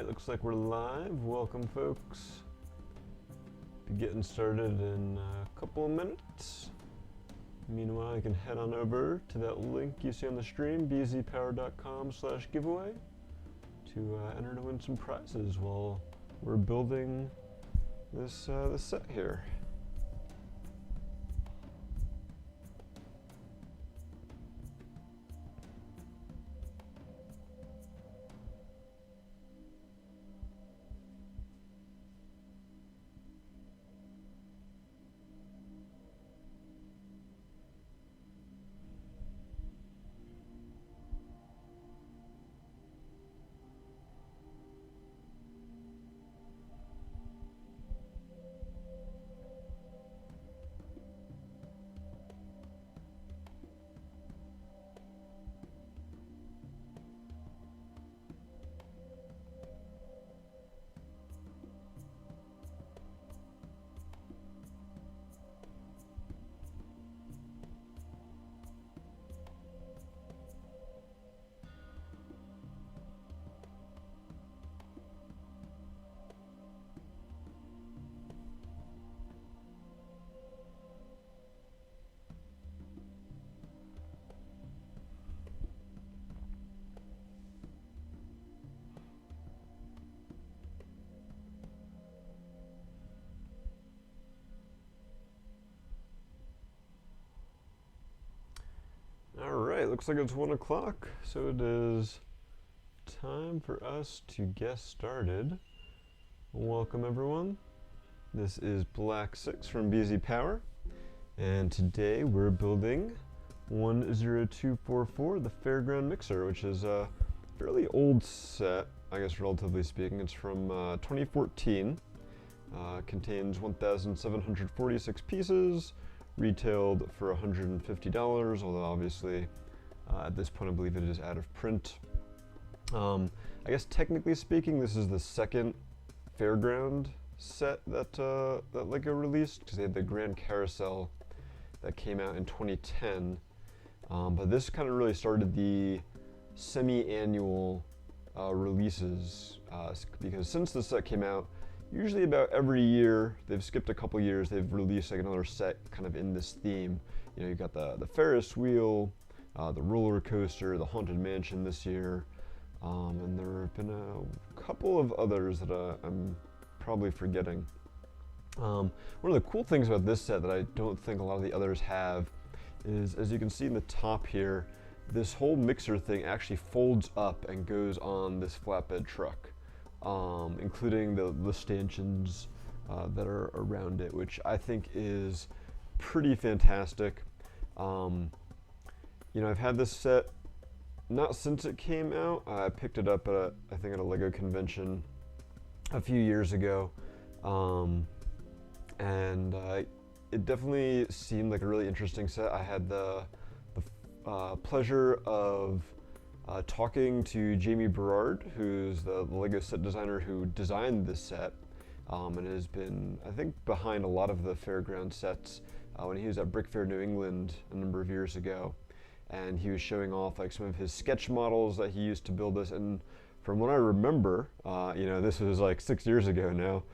Alright, looks like we're live. Welcome, folks. Be getting started in a couple of minutes. Meanwhile, you can head on over to that link you see on the stream, bzpower.com/giveaway, to enter to win some prizes while we're building this set here. Alright, looks like it's 1 o'clock, so it is time for us to get started. Welcome, everyone. This is Black 6 from BZPower, and today we're building 10244, the Fairground Mixer, which is a fairly old set, I guess relatively speaking. It's from 2014. Contains 1,746 pieces, retailed for $150, although obviously at this point I believe it is out of print. I guess technically speaking, this is the second Fairground set that Lego released, because they had the Grand Carousel that came out in 2010. But this kind of really started the semi-annual releases, because since the set came out, usually about every year, they've skipped a couple years, they've released like another set kind of in this theme. You know, you've got the Ferris wheel, the roller coaster, the Haunted Mansion this year, and there have been a couple of others that I'm probably forgetting. One of the cool things about this set that I don't think a lot of the others have is, as you can see in the top here, this whole mixer thing actually folds up and goes on this flatbed truck. Including the stanchions that are around it, which I think is pretty fantastic. You know, I've had this set not since it came out. I picked it up at I think at a Lego convention a few years ago, and it definitely seemed like a really interesting set. I had the pleasure of talking to Jamie Berard, who's the Lego set designer who designed this set, and has been, I think, behind a lot of the Fairground sets when he was at Brick Fair New England a number of years ago. And he was showing off like some of his sketch models that he used to build this. And from what I remember, you know, this was like 6 years ago now,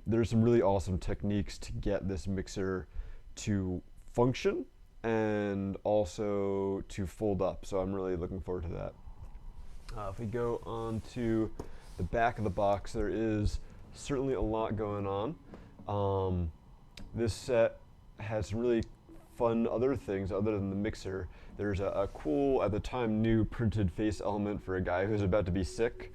there's some really awesome techniques to get this mixer to function and also to fold up, so I'm really looking forward to that. If we go on to the back of the box, there is certainly a lot going on. This set has some really fun other things other than the mixer. There's a cool, at the time, new printed face element for a guy who's about to be sick.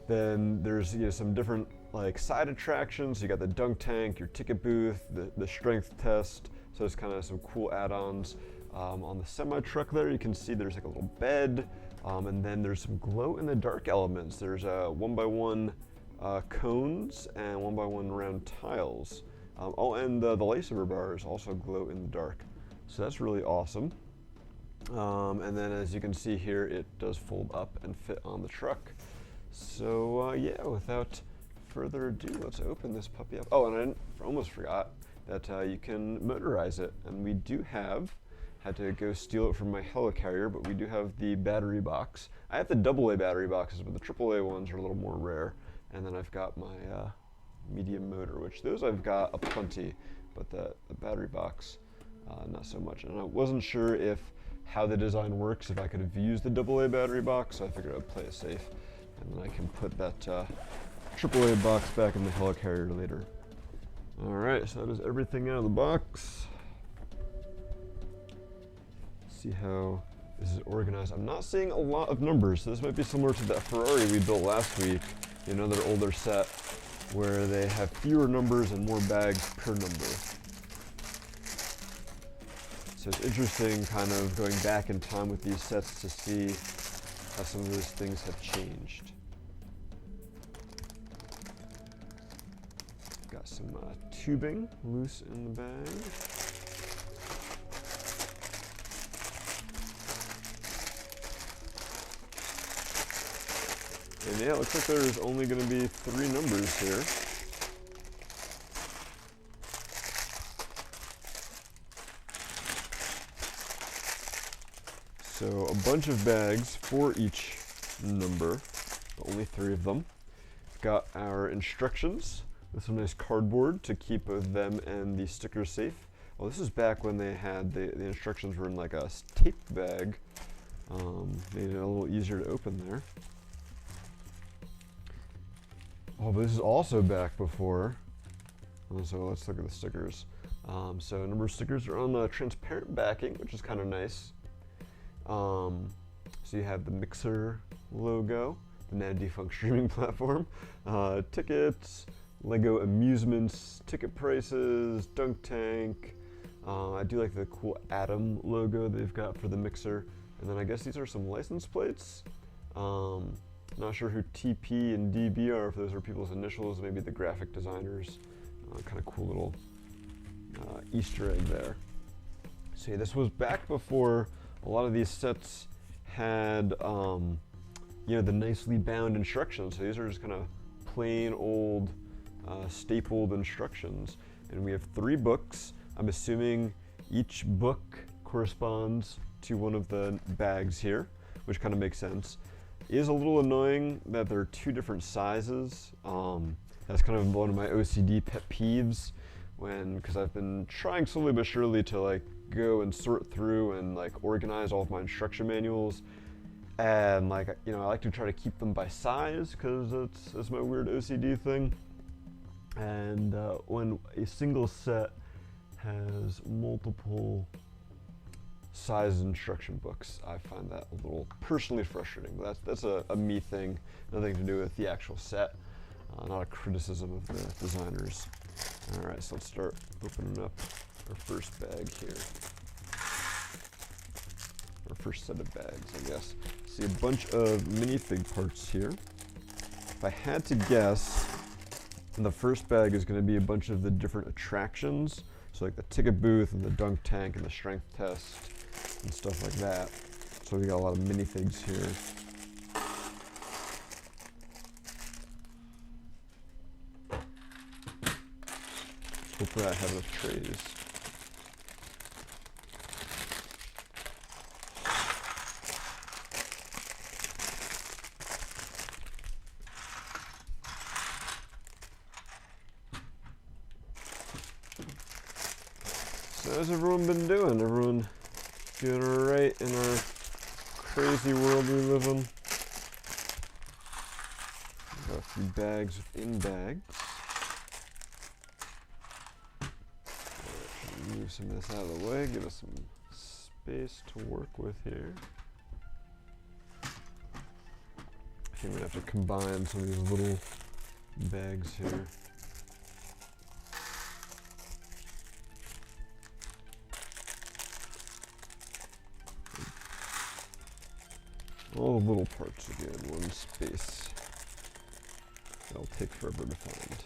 Then there's, you know, some different like side attractions. You got the dunk tank, your ticket booth, the strength test. So there's kind of some cool add-ons. On the semi-truck there, you can see there's like a little bed, and then there's some glow-in-the-dark elements. There's 1x1 cones and 1x1 round tiles. And the lightsaber bars also glow in the dark. So that's really awesome. And then as you can see here, it does fold up and fit on the truck. So yeah, without further ado, let's open this puppy up. Oh, and I almost forgot that you can motorize it, and we do have Had to go steal it from my helicarrier, but we do have the battery box. I have the AA battery boxes, but the AAA ones are a little more rare. And then I've got my medium motor, which those I've got aplenty, but the battery box, not so much. And I wasn't sure if how the design works, if I could have used the AA battery box, so I figured I'd play it safe. And then I can put that AAA box back in the helicarrier later. All right, so that is everything out of the box. See how this is organized. I'm not seeing a lot of numbers, so this might be similar to that Ferrari we built last week, another older set, where they have fewer numbers and more bags per number. So it's interesting kind of going back in time with these sets to see how some of those things have changed. Got some tubing loose in the bag. And yeah, it looks like there's only going to be 3 numbers here. So a bunch of bags for each number, but only 3 of them. Got our instructions with some nice cardboard to keep both them and the stickers safe. Well, this is back when they had the instructions were in like a taped bag. Made it a little easier to open there. Oh, but this is also back before. So let's look at the stickers. So a number of stickers are on transparent backing, which is kind of nice. So you have the Mixer logo, the now defunct streaming platform, tickets, Lego amusements, ticket prices, dunk tank. I do like the cool Atom logo they've got for the Mixer. And then I guess these are some license plates. Not sure who TP and DB are, if those are people's initials, maybe the graphic designers. Kind of cool little Easter egg there. So yeah, this was back before a lot of these sets had, the nicely bound instructions. So these are just kind of plain old stapled instructions. And we have 3 books. I'm assuming each book corresponds to one of the bags here, which kind of makes sense. It is a little annoying that there are 2 different sizes. That's kind of one of my OCD pet peeves, because I've been trying slowly but surely to like go and sort through and like organize all of my instruction manuals, and I like to try to keep them by size because that's my weird OCD thing. And when a single set has multiple size instruction books, I find that a little personally frustrating. But that's a me thing, nothing to do with the actual set, not a criticism of the designers. All right, so let's start opening up our first bag here. Our first set of bags, I guess. See a bunch of minifig parts here. If I had to guess, the first bag is going to be a bunch of the different attractions. So like the ticket booth and the dunk tank and the strength test and stuff like that. So we got a lot of minifigs here. Hopefully I have enough trays. So how's everyone been doing? Everyone doing all right in our crazy world we live in? Got a few bags within bags. Move some of this out of the way, give us some space to work with here. I think we have to combine some of these little bags here. All the little parts are good in one space. That'll take forever to find.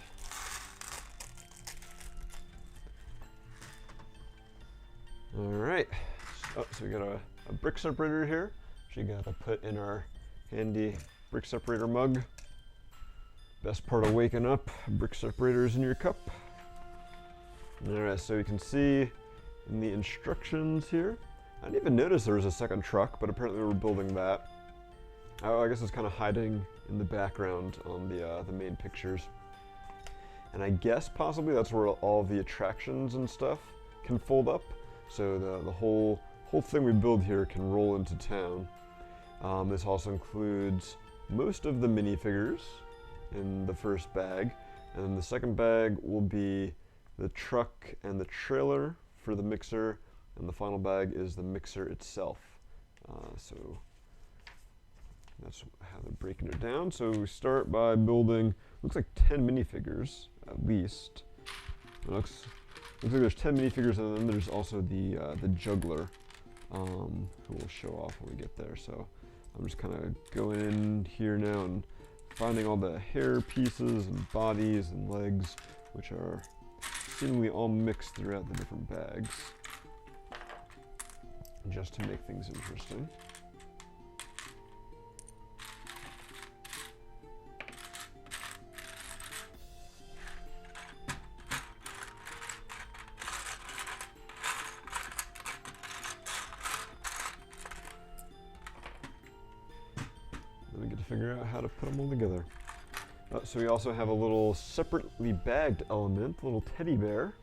All right. Oh, so we got a brick separator here, which you gotta put in our handy brick separator mug. Best part of waking up, brick separators in your cup. All right, so you can see in the instructions here, I didn't even notice there was a second truck, but apparently we were building that. I guess it's kind of hiding in the background on the main pictures. And I guess possibly that's where all the attractions and stuff can fold up. So the whole thing we build here can roll into town. This also includes most of the minifigures in the first bag. And then the second bag will be the truck and the trailer for the mixer. And the final bag is the mixer itself. So that's how they're breaking it down. So we start by building, looks like 10 minifigures at least. It looks like there's 10 minifigures, and then there's also the juggler, who will show off when we get there. So I'm just kind of going in here now and finding all the hair pieces and bodies and legs, which are seemingly all mixed throughout the different bags, just to make things interesting. Then we get to figure out how to put them all together. So we also have a little separately bagged element, a little teddy bear.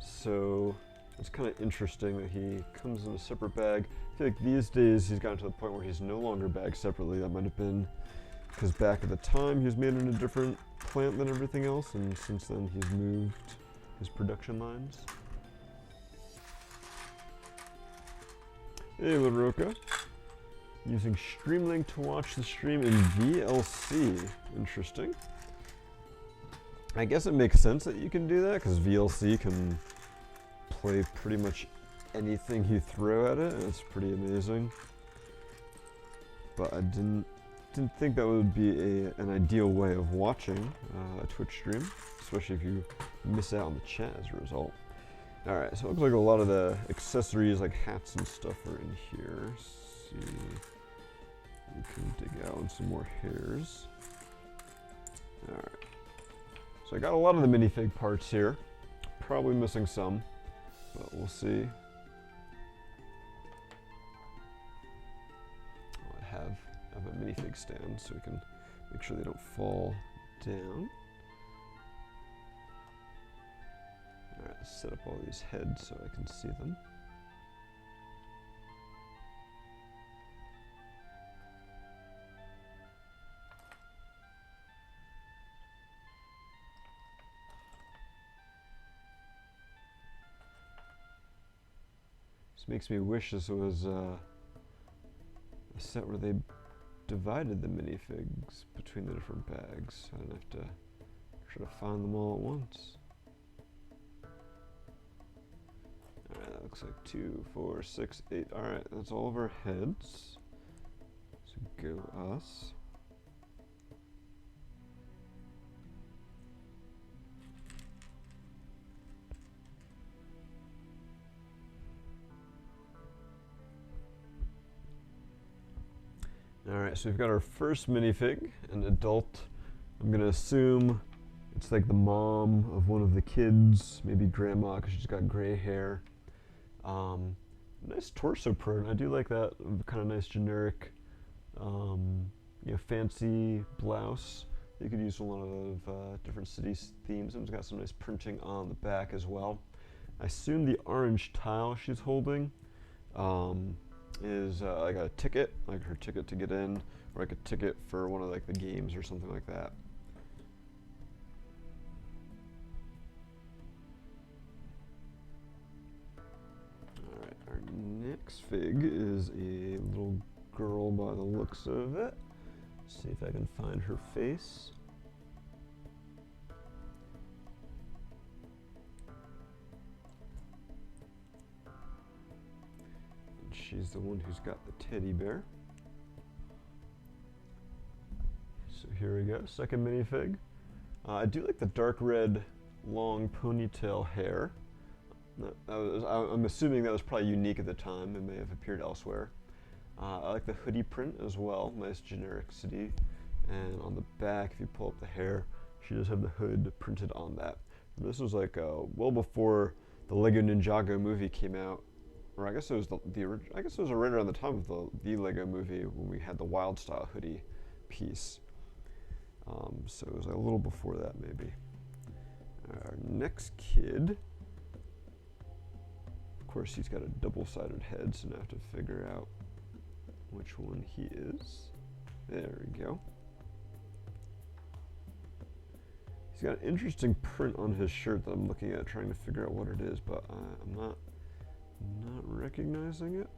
So it's kind of interesting that he comes in a separate bag. I feel like these days he's gotten to the point where he's no longer bagged separately. That might have been because back at the time he was made in a different plant than everything else, and since then he's moved his production lines. Hey, little Roka. Using Streamlink to watch the stream in VLC. Interesting. I guess it makes sense that you can do that, because VLC can play pretty much anything you throw at it, and it's pretty amazing. But I didn't think that would be an ideal way of watching a Twitch stream, especially if you miss out on the chat as a result. Alright, so it looks like a lot of the accessories, like hats and stuff, are in here. Let's see. We can dig out some more hairs. Alright. So I got a lot of the minifig parts here. Probably missing some, but we'll see. I have a minifig stand so we can make sure they don't fall down. Alright, let's set up all these heads so I can see them. This makes me wish this was a set where they divided the minifigs between the different bags. I don't have to try to find them all at once. Alright, that looks like 2, 4, 6, 8. Alright, that's all of our heads. So go us. Alright, so we've got our first minifig, an adult. I'm gonna assume it's like the mom of one of the kids, maybe grandma, because she's got gray hair. Nice torso print. I do like that kind of nice generic, fancy blouse. You could use a lot of different city themes, and it's got some nice printing on the back as well. I assume the orange tile she's holding is like a ticket, like her ticket to get in, or like a ticket for one of like the games or something like that. Alright, our next fig is a little girl by the looks of it. Let's see if I can find her face. She's the one who's got the teddy bear. So here we go, second minifig. I do like the dark red, long ponytail hair. I'm assuming that was probably unique at the time. It may have appeared elsewhere. I like the hoodie print as well, nice generic city. And on the back, if you pull up the hair, she does have the hood printed on that. And this was like well before the Lego Ninjago movie came out, or I guess it was I guess it was right around the time of the Lego movie when we had the Wild Style hoodie piece. So it was a little before that, maybe. Our next kid, of course, he's got a double-sided head, so now I have to figure out which one he is. There we go. He's got an interesting print on his shirt that I'm looking at, trying to figure out what it is, but I'm not recognizing it.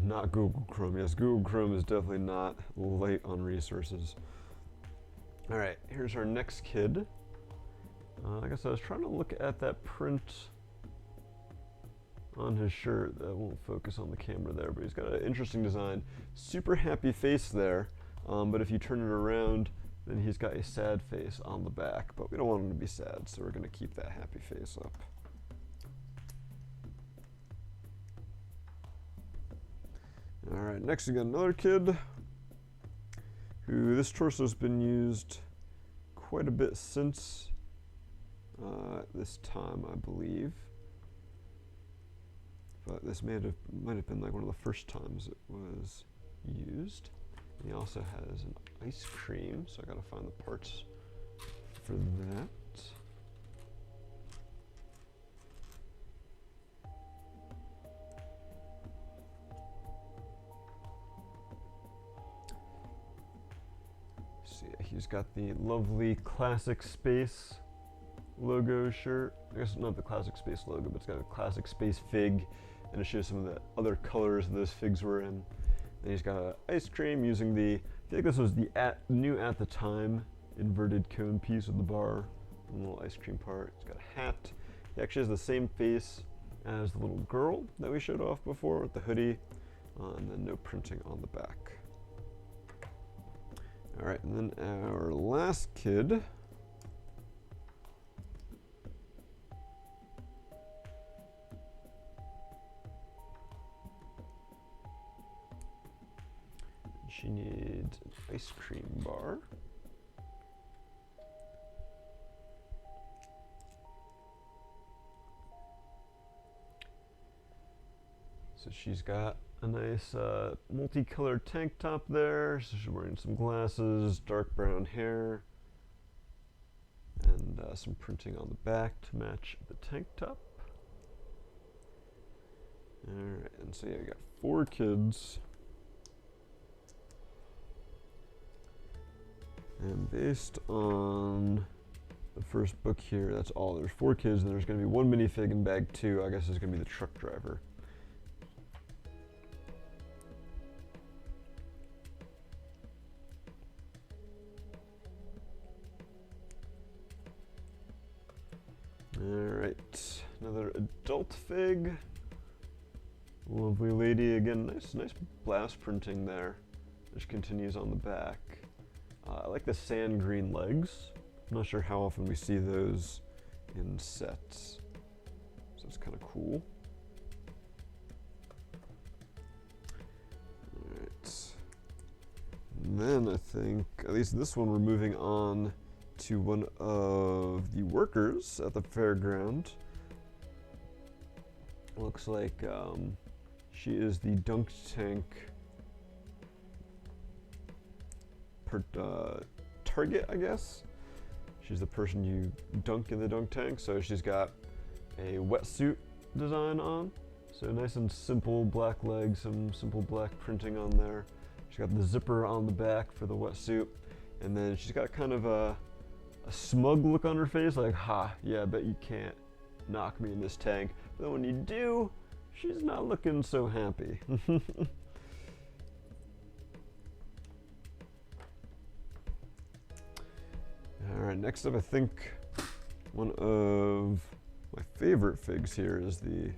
Not Google Chrome. Yes, Google Chrome is definitely not light on resources. All right, here's our next kid. I guess I was trying to look at that print on his shirt. That won't focus on the camera there, but he's got an interesting design. Super happy face there, but if you turn it around, then he's got a sad face on the back, but we don't want him to be sad, so we're gonna keep that happy face up. All right, next we got another kid who this torso's been used quite a bit since this time, I believe. But this might have been like one of the first times it was used. And he also has an ice cream, so I gotta find the parts for that. See, he's got the lovely Classic Space logo shirt. I guess not the Classic Space logo, but it's got a Classic Space fig, and it shows some of the other colors those figs were in. And he's got an ice cream using the, I feel like this was the new at the time inverted cone piece with the bar and the little ice cream part. He's got a hat. He actually has the same face as the little girl that we showed off before with the hoodie, and then no printing on the back. All right, and then our last kid. She needs an ice cream bar. So she's got a nice multicolored tank top there. So she's wearing some glasses, dark brown hair, and some printing on the back to match the tank top. All right, and so yeah, we got 4 kids. And based on the first book here, that's all. There's 4 kids, and there's going to be 1 minifig in bag 2. I guess is going to be the truck driver. All right, another adult fig. Lovely lady again. Nice blast printing there, which continues on the back. I like the sand green legs. I'm not sure how often we see those in sets, so it's kind of cool. All right, and then I think, at least this one, we're moving on to one of the workers at the fairground. Looks like she is the dunk tank target, I guess. She's the person you dunk in the dunk tank, so she's got a wetsuit design on. So nice and simple black legs, some simple black printing on there. She's got the zipper on the back for the wetsuit, and then she's got kind of a smug look on her face, like, ha, yeah, I bet you can't knock me in this tank. But then when you do, she's not looking so happy. All right, next up, I think one of my favorite figs here is the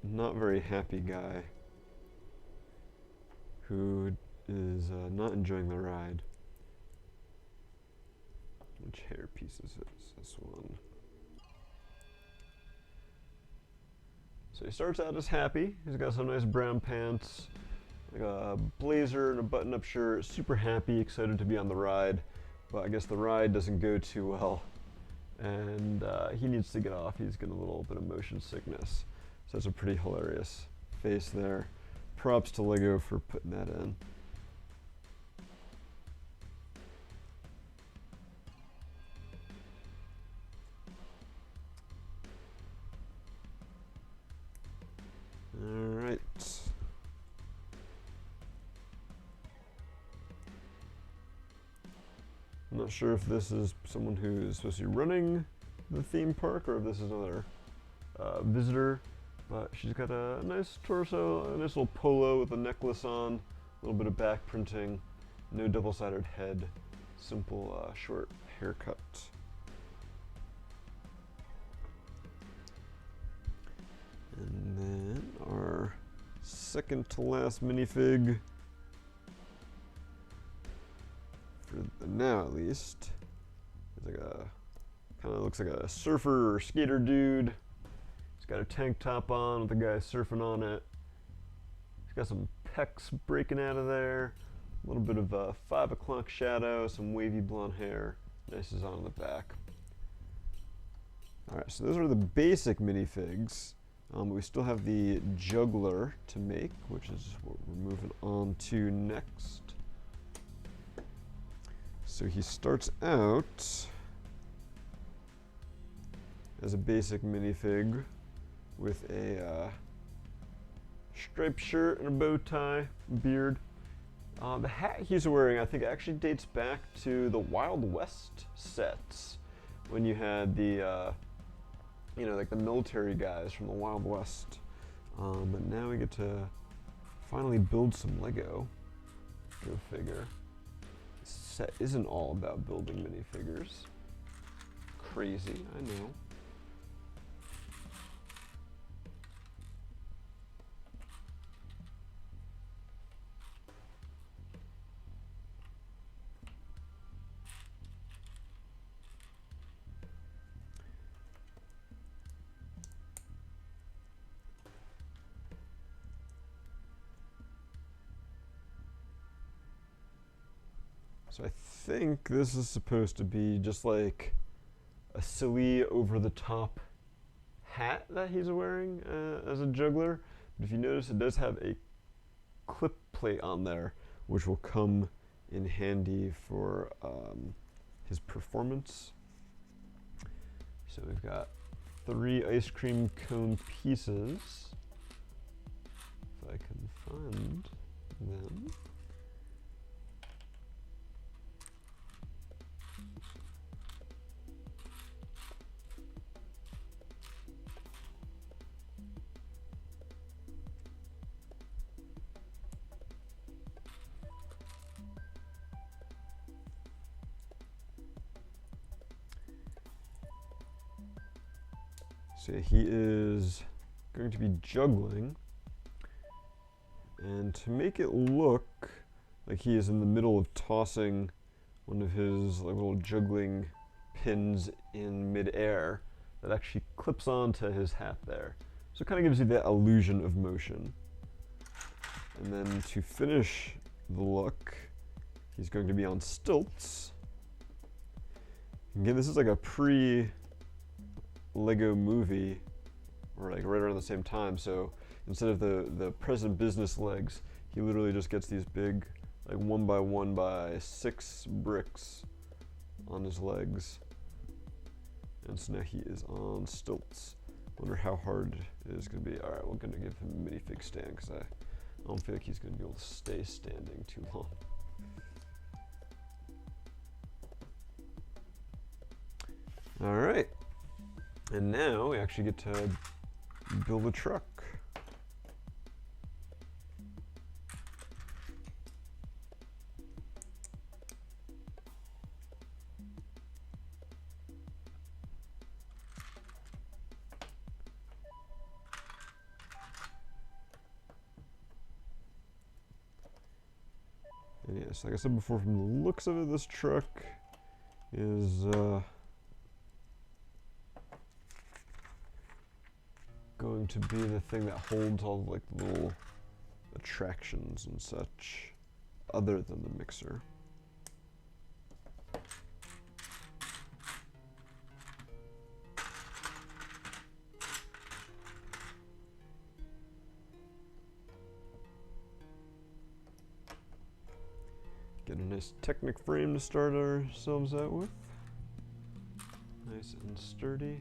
not very happy guy who is not enjoying the ride. Which hair piece is this one? So he starts out as happy. He's got some nice brown pants, like a blazer and a button-up shirt, super happy, excited to be on the ride. but I guess the ride doesn't go too well, and he needs to get off. He's got a little bit of motion sickness, so that's a pretty hilarious face there. Props to Lego for putting that in. All right. I'm not sure if this is someone who is supposed to be running the theme park or if this is another visitor, but she's got a nice torso, a nice little polo with a necklace on, a little bit of back printing, no double-sided head, simple short haircut. And then our second to last minifig, for now at least, is like a kind of looks like a surfer or skater dude. He's got a tank top on with the guy surfing on it. He's got some pecs breaking out of there. A little bit of a 5 o'clock shadow, some wavy blonde hair. Nice design on the back. All right, so those are the basic minifigs. We still have the juggler to make, which is what we're moving on to next. So he starts out as a basic minifig with a striped shirt and a bow tie, beard. The hat he's wearing, I think, actually dates back to the Wild West sets when you had the you know, like the military guys from the Wild West. But now we get to finally build some Lego. Go figure. This set isn't all about building minifigures. Crazy, I know. So I think this is supposed to be just like a silly over-the-top hat that he's wearing as a juggler. But if you notice, it does have a clip plate on there, which will come in handy for his performance. So we've got 3 ice cream cone pieces, if I can find them. So he is going to be juggling, and to make it look like he is in the middle of tossing one of his like little juggling pins in midair, that actually clips onto his hat there. So it kind of gives you that illusion of motion. And then to finish the look, he's going to be on stilts. Again, this is like a pre-Lego movie, or like right around the same time. So instead of the present business legs, he literally just gets these big, like 1 by 6 bricks on his legs. And so now he is on stilts. Wonder how hard it is going to be. All right, we're going to give him a minifig stand because I don't feel like he's going to be able to stay standing too long. All right, and now we actually get to build a truck. And yes, like I said before, from the looks of it, this truck is going to be the thing that holds all like the little attractions and such, other than the mixer. Get a nice Technic frame to start ourselves out with. Nice and sturdy.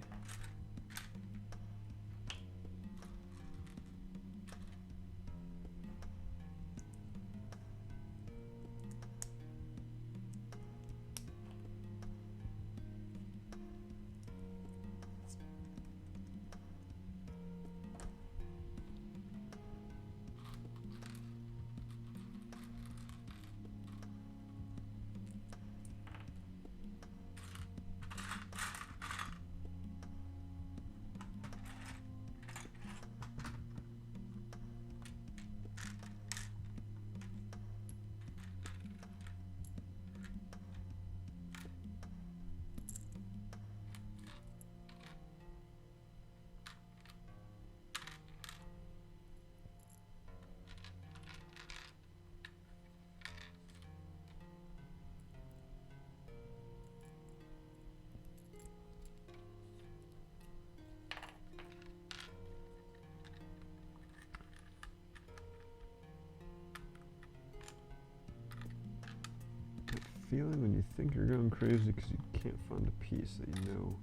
Feeling when you think you're going crazy because you can't find a piece that you know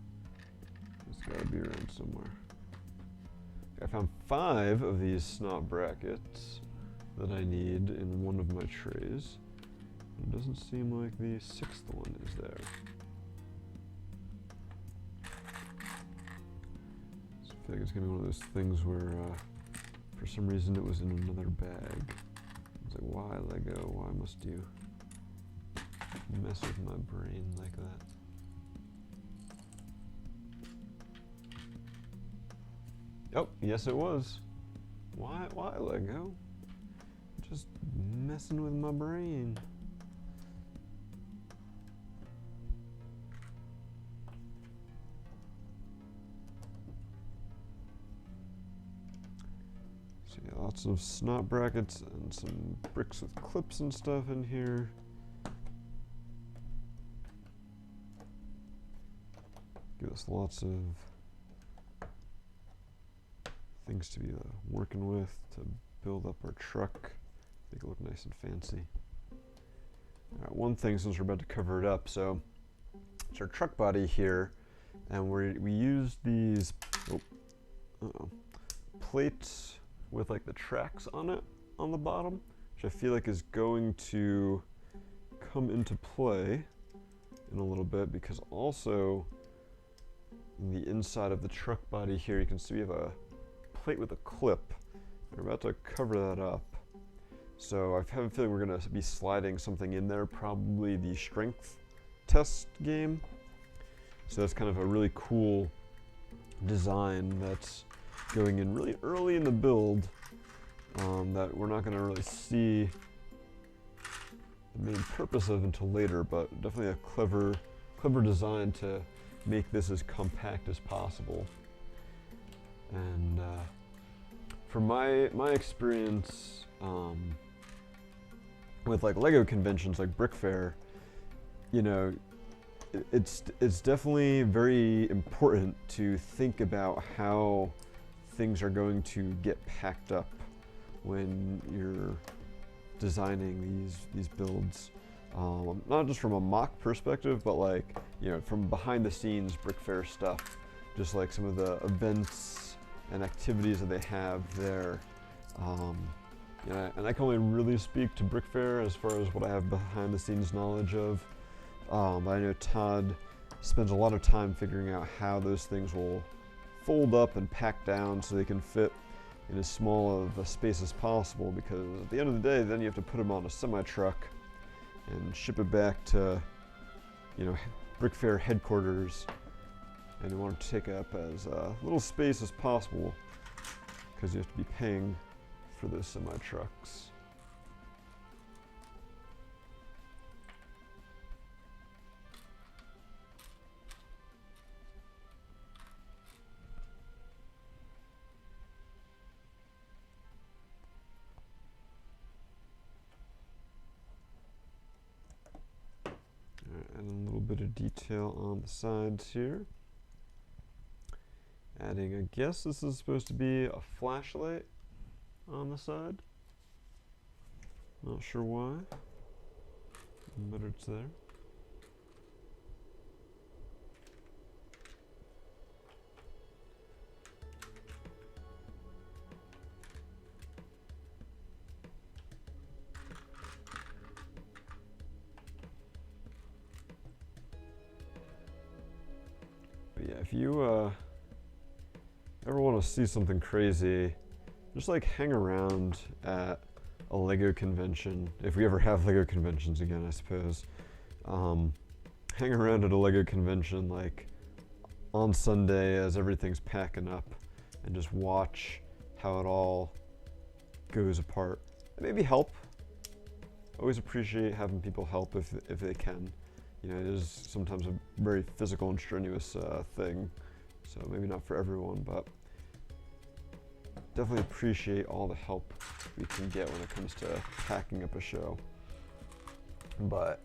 it's got to be around somewhere. I found 5 of these snot brackets that I need in one of my trays. It doesn't seem like the 6th one is there. So I feel like it's going to be one of those things where for some reason it was in another bag. It's like, why Lego? Why must you mess with my brain like that? Oh, yes it was. Why Lego? Just messing with my brain. So yeah, lots of snot brackets and some bricks with clips and stuff in here. Give us lots of things to be working with to build up our truck, make it look nice and fancy. All right, one thing, since we're about to cover it up, so it's our truck body here, and we used these plates with like the tracks on it on the bottom, which I feel like is going to come into play in a little bit, because also in the inside of the truck body here, you can see we have a plate with a clip. We're about to cover that up. So I have a feeling we're going to be sliding something in there, probably the strength test game. So that's kind of a really cool design that's going in really early in the build, that we're not going to really see the main purpose of until later, but definitely a clever design to make this as compact as possible. And from my experience with like Lego conventions like Brick Fair, you know, it's definitely very important to think about how things are going to get packed up when you're designing these builds. Not just from a mock perspective, but like, you know, from behind the scenes Brick Fair stuff, just like some of the events and activities that they have there. You know, and I can only really speak to Brick Fair as far as what I have behind the scenes knowledge of. But I know Todd spends a lot of time figuring out how those things will fold up and pack down so they can fit in as small of a space as possible, because at the end of the day, then you have to put them on a semi-truck and ship it back to, you know, Brick Fair headquarters, and you want to take up as little space as possible, because you have to be paying for those semi-trucks. And a little bit of detail on the sides here. Adding, I guess this is supposed to be a flashlight on the side. Not sure why. but it's there. But yeah, if you ever want to see something crazy, just like hang around at a LEGO convention, if we ever have LEGO conventions again, I suppose. Hang around at a LEGO convention like on Sunday as everything's packing up and just watch how it all goes apart. And maybe help. Always appreciate having people help if they can. You know, it is sometimes a very physical and strenuous thing, so maybe not for everyone, but definitely appreciate all the help we can get when it comes to packing up a show. But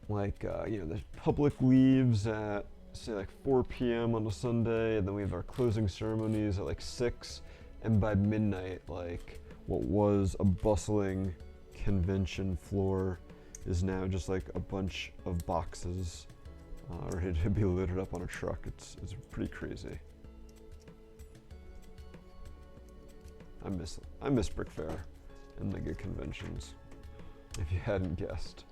like, you know, the public leaves at say like 4 p.m. on a Sunday, and then we have our closing ceremonies at like 6, and by midnight, like what was a bustling convention floor is now just like a bunch of boxes ready to be loaded up on a truck. It's pretty crazy. I miss Brick Fair and LEGO conventions, if you hadn't guessed.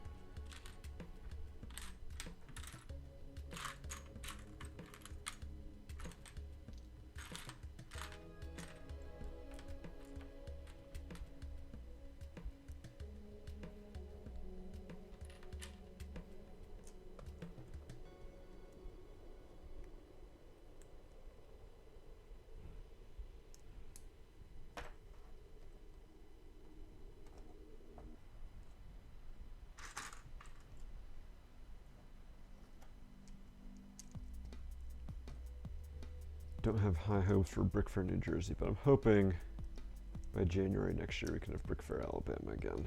Don't have high hopes for Brick Fair New Jersey, but I'm hoping by January next year we can have Brick Fair Alabama again.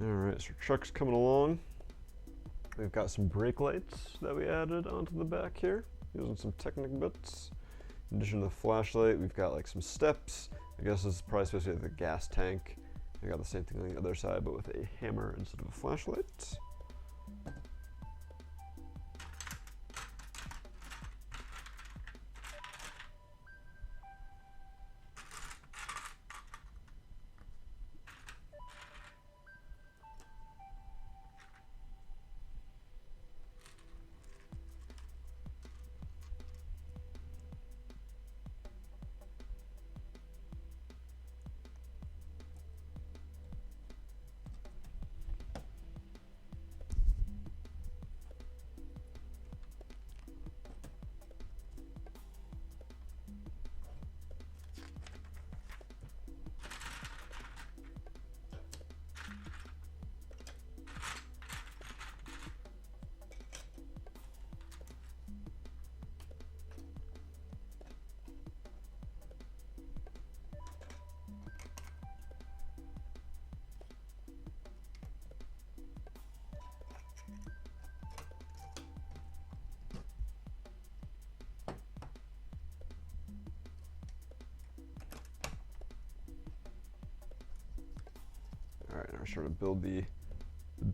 Alright, so truck's coming along. We've got some brake lights that we added onto the back here, using some Technic bits. In addition to the flashlight, we've got like some steps. I guess this is probably supposed to be the gas tank. I got the same thing on the other side, but with a hammer instead of a flashlight. Alright, now we're starting to build the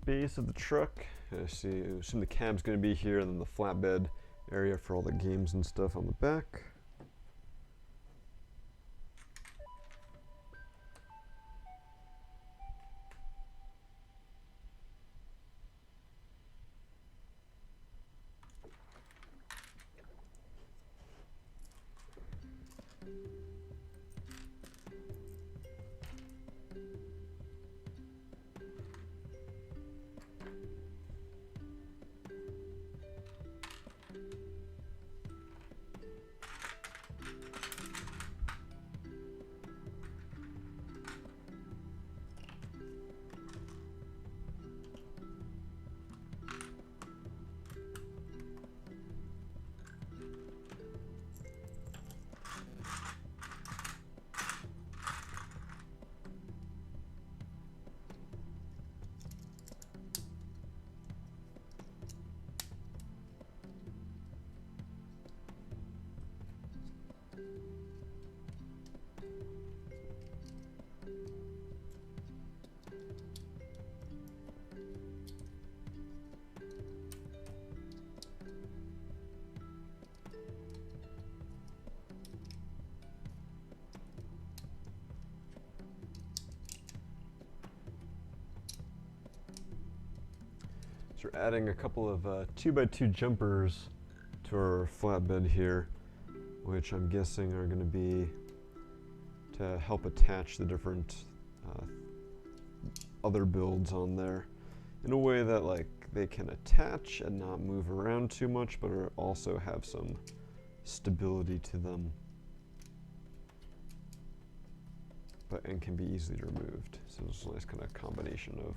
base of the truck. I assume the cab's going to be here, and then the flatbed area for all the games and stuff on the back. So we're adding a couple of 2x2 jumpers to our flatbed here, which I'm guessing are going to be to help attach the different other builds on there in a way that like they can attach and not move around too much, but also have some stability to them, and can be easily removed. So it's a nice kind of combination of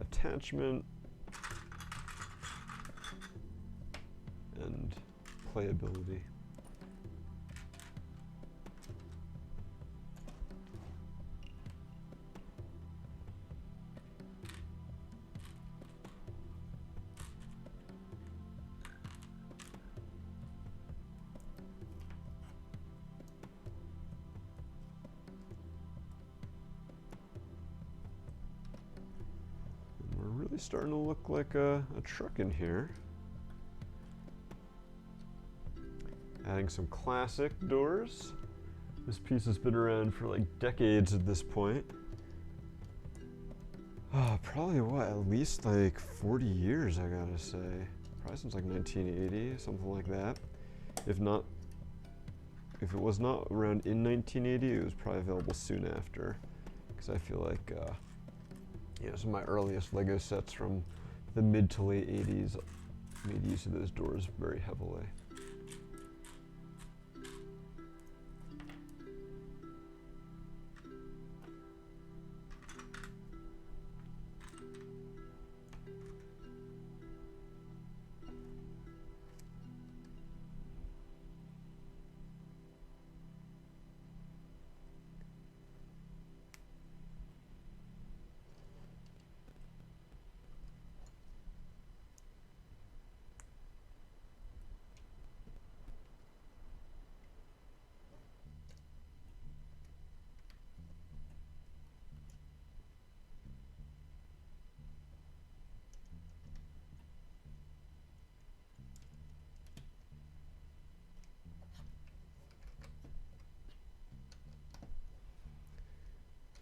attachment and playability. Really starting to look like a truck in here. Adding some classic doors. This piece has been around for like decades at this point. Probably what, at least like 40 years, I gotta say. Probably since like 1980, something like that. If it was not around in 1980, it was probably available soon after. Because I feel like some of my earliest Lego sets from the mid to late 80s made use of those doors very heavily.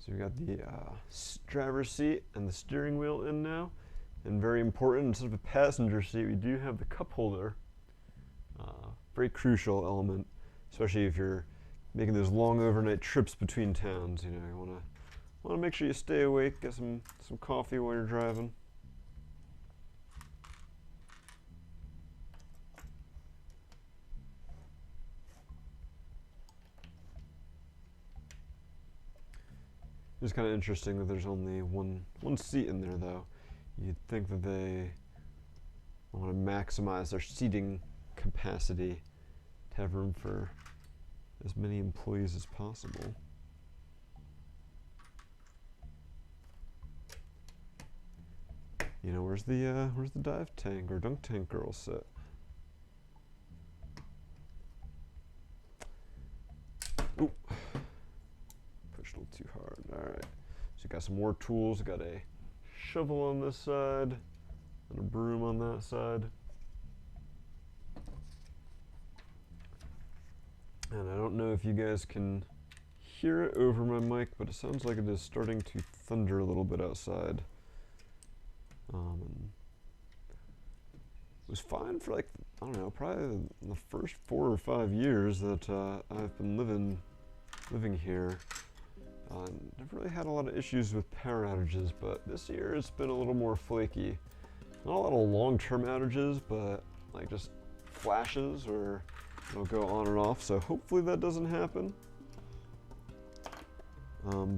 So we got the driver's seat and the steering wheel in now. And very important, instead of a passenger seat, we do have the cup holder. Very crucial element, especially if you're making those long overnight trips between towns. You know, you wanna make sure you stay awake, get some coffee while you're driving. It's kind of interesting that there's only one seat in there, though. You'd think that they want to maximize their seating capacity to have room for as many employees as possible. You know, where's the dive tank or dunk tank girl sit? Ooh. Pushed a little too hard. Alright. So you got some more tools. You got a shovel on this side and a broom on that side. And I don't know if you guys can hear it over my mic, but it sounds like it is starting to thunder a little bit outside. And it was fine for like, I don't know, probably the first 4 or 5 years that I've been living here. Never really had a lot of issues with power outages, but this year it's been a little more flaky. Not a lot of long-term outages, but like just flashes or it'll go on and off, so hopefully that doesn't happen.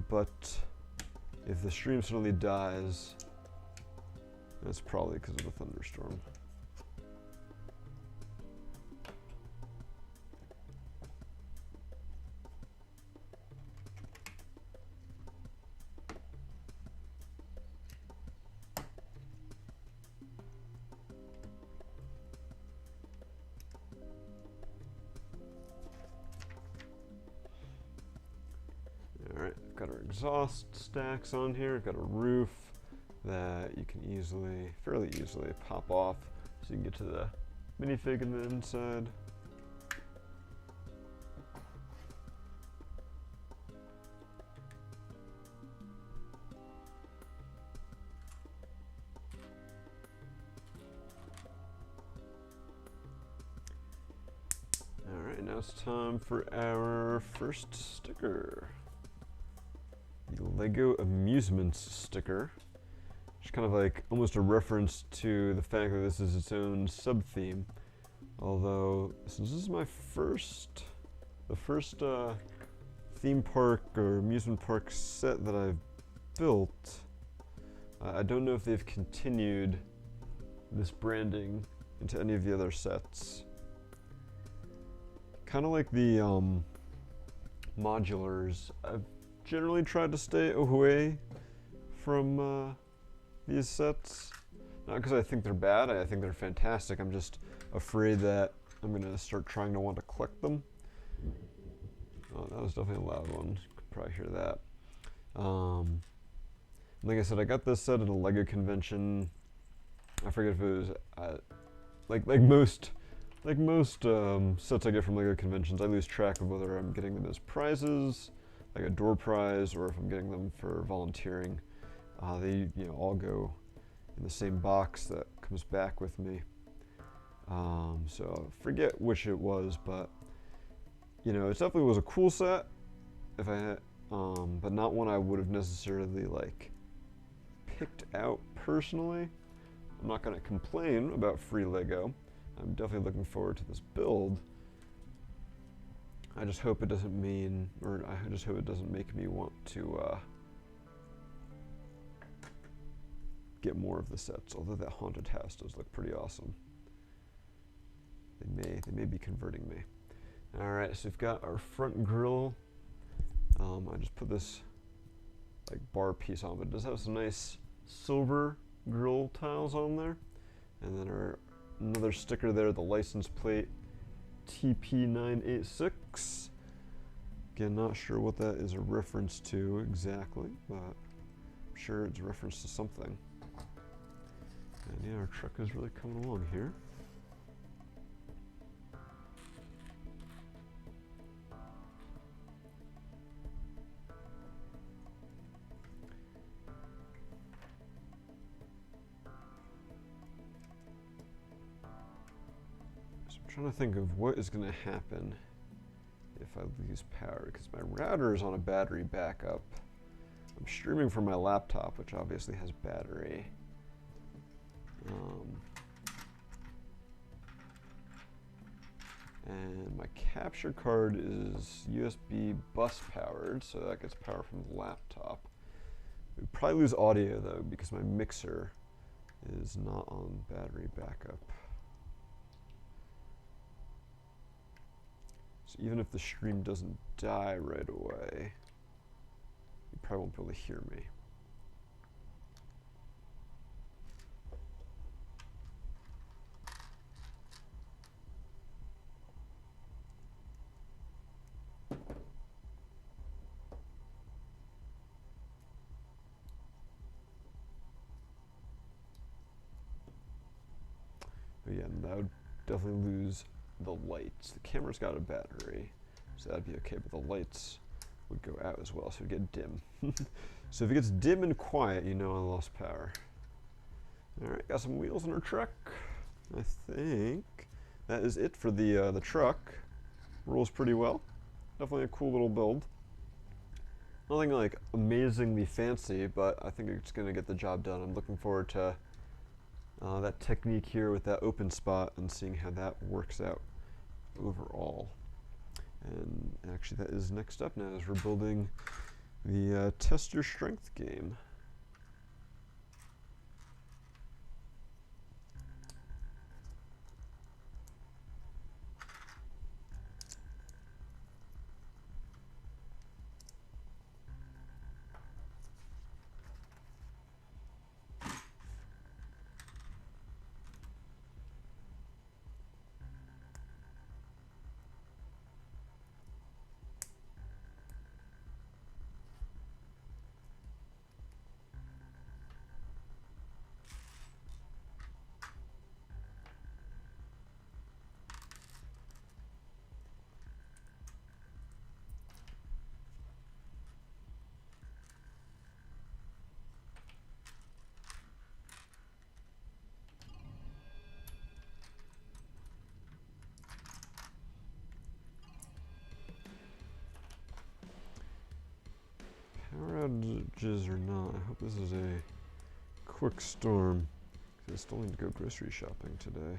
But if the stream suddenly dies, that's probably because of a thunderstorm. Alright, I've got our exhaust stacks on here. I've got a roof that you can fairly easily pop off so you can get to the minifig in the inside. it's time for our first sticker. The Lego Amusements sticker. Which is kind of like almost a reference to the fact that this is its own sub-theme. Although, since this is my the first theme park or amusement park set that I've built, I don't know if they've continued this branding into any of the other sets. Kind of like the modulars, I've generally tried to stay away from these sets. Not because I think they're bad, I think they're fantastic. I'm just afraid that I'm going to start trying to want to collect them. Oh, that was definitely a loud one. You could probably hear that. Like I said, I got this set at a Lego convention. I forget if it was like most sets I get from Lego conventions. I lose track of whether I'm getting them as prizes, like a door prize, or if I'm getting them for volunteering. They all go in the same box that comes back with me. So I forget which it was, but it definitely was a cool set. If I had, but not one I would have necessarily like picked out personally. I'm not going to complain about free Lego. I'm definitely looking forward to this build. I just hope it doesn't mean, or I just hope it doesn't make me want to get more of the sets. Although that haunted house does look pretty awesome. They may be converting me. All right, so we've got our front grille. I just put this like bar piece on, but it does have some nice silver grill tiles on there. And then another sticker there, the license plate TP986. Again, not sure what that is a reference to exactly, but I'm sure it's a reference to something. And yeah, our truck is really coming along here. Trying to think of what is going to happen if I lose power, because my router is on a battery backup. I'm streaming from my laptop, which obviously has battery. And my capture card is USB bus powered, so that gets power from the laptop. We'd probably lose audio though, because my mixer is not on battery backup. So even if the stream doesn't die right away, you probably won't be able to hear me. But yeah, that would definitely lose the lights. The camera's got a battery, so that'd be okay, but the lights would go out as well, so it'd get dim. So if it gets dim and quiet, I lost power. Alright, got some wheels in our truck. I think that is it for the truck. Rolls pretty well. Definitely a cool little build. Nothing like amazingly fancy, but I think it's going to get the job done. I'm looking forward to that technique here with that open spot and seeing how that works out overall. And actually that is next up now, is we're building the Test Your Strength game. Power outages or not, I hope this is a quick storm, because I still need to go grocery shopping today.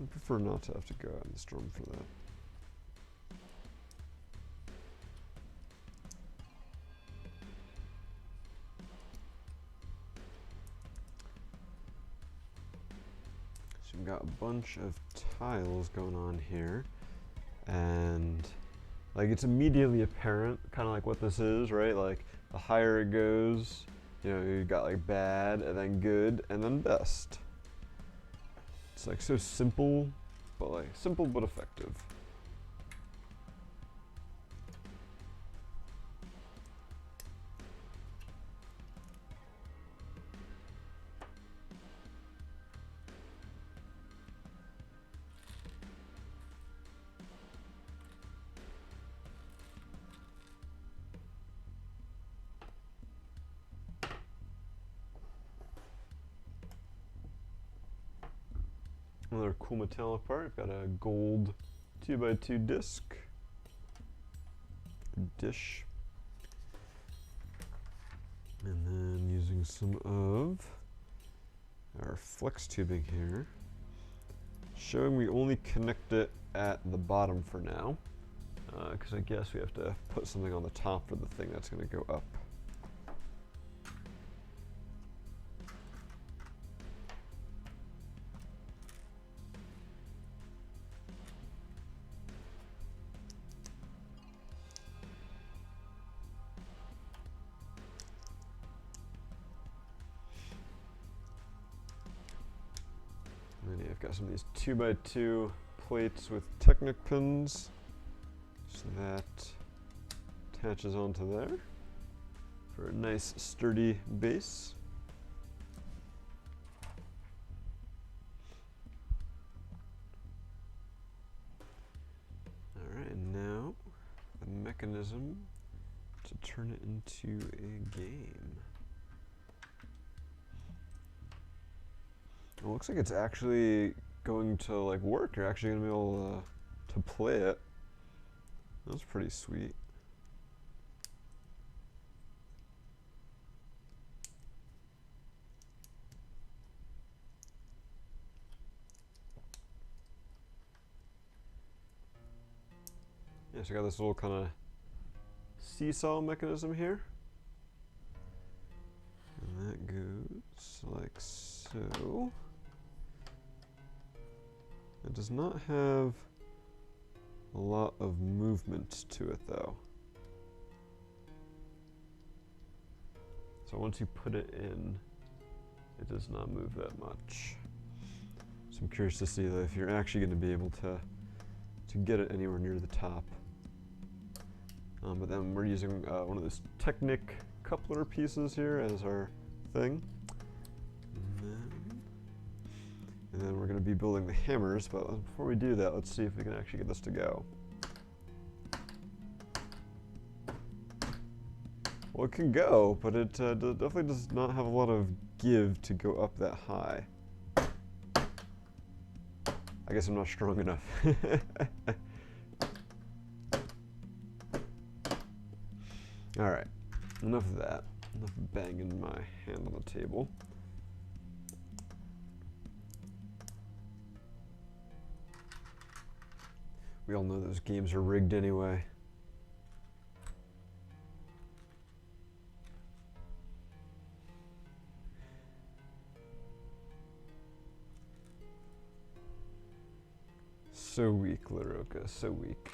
I prefer not to have to go out in the storm for that. So we've got a bunch of tiles going on here, and like it's immediately apparent kind of like what this is, right? Like the higher it goes, you know, you got like bad and then good and then best. It's like so simple, but effective. Another cool metallic part, I've got a gold 2x2 disc, dish, and then using some of our flex tubing here, showing we only connect it at the bottom for now, because I guess we have to put something on the top for the thing that's going to go up. And then I've got some of these 2x2 plates with Technic pins, so that attaches onto there for a nice sturdy base. Alright, and now the mechanism to turn it into a game. It looks like it's actually going to like work. You're actually going to be able to play it. That's pretty sweet. Yeah, so I got this little kind of seesaw mechanism here. And that goes like so. It does not have a lot of movement to it though. So once you put it in, it does not move that much. So I'm curious to see if you're actually going to be able to get it anywhere near the top. But then we're using one of those Technic coupler pieces here as our thing. And then we're going to be building the hammers, but before we do that, let's see if we can actually get this to go. Well, it can go, but it definitely does not have a lot of give to go up that high. I guess I'm not strong enough. Alright, enough of that. Enough banging my hand on the table. We all know those games are rigged anyway. So weak, Laroka, so weak.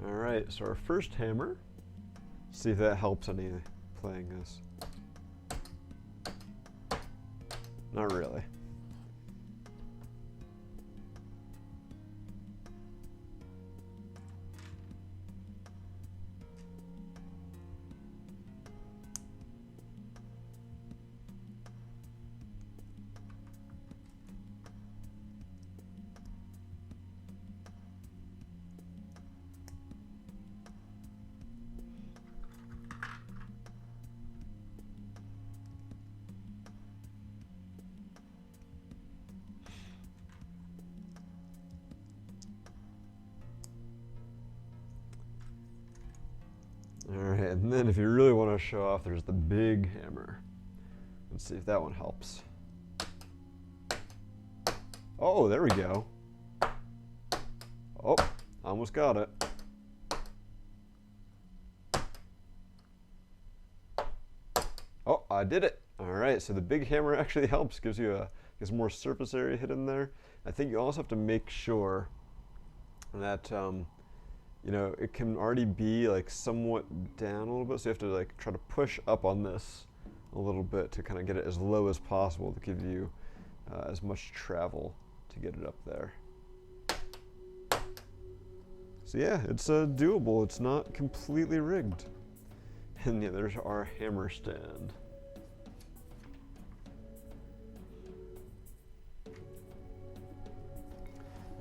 Alright, so our first hammer, see if that helps any playing this. Not really. And then if you really want to show off, there's the big hammer. Let's see if that one helps. Oh, there we go. Oh, almost got it. Oh, I did it. All right, so the big hammer actually helps, gives you more surface area hidden there. I think you also have to make sure that you know, it can already be like somewhat down a little bit, so you have to like try to push up on this a little bit to kind of get it as low as possible to give you as much travel to get it up there. So yeah, it's doable. It's not completely rigged. And yeah, there's our hammer stand.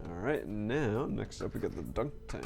All right, now next up we got the dunk tank.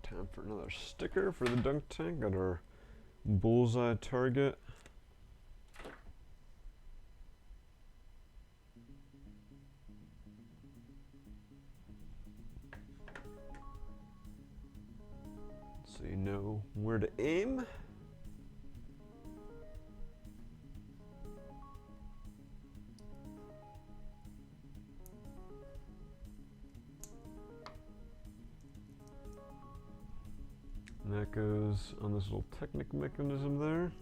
Time for another sticker for the dunk tank. Got our bullseye target. So you know where to aim. And that goes on this little Technic mechanism there,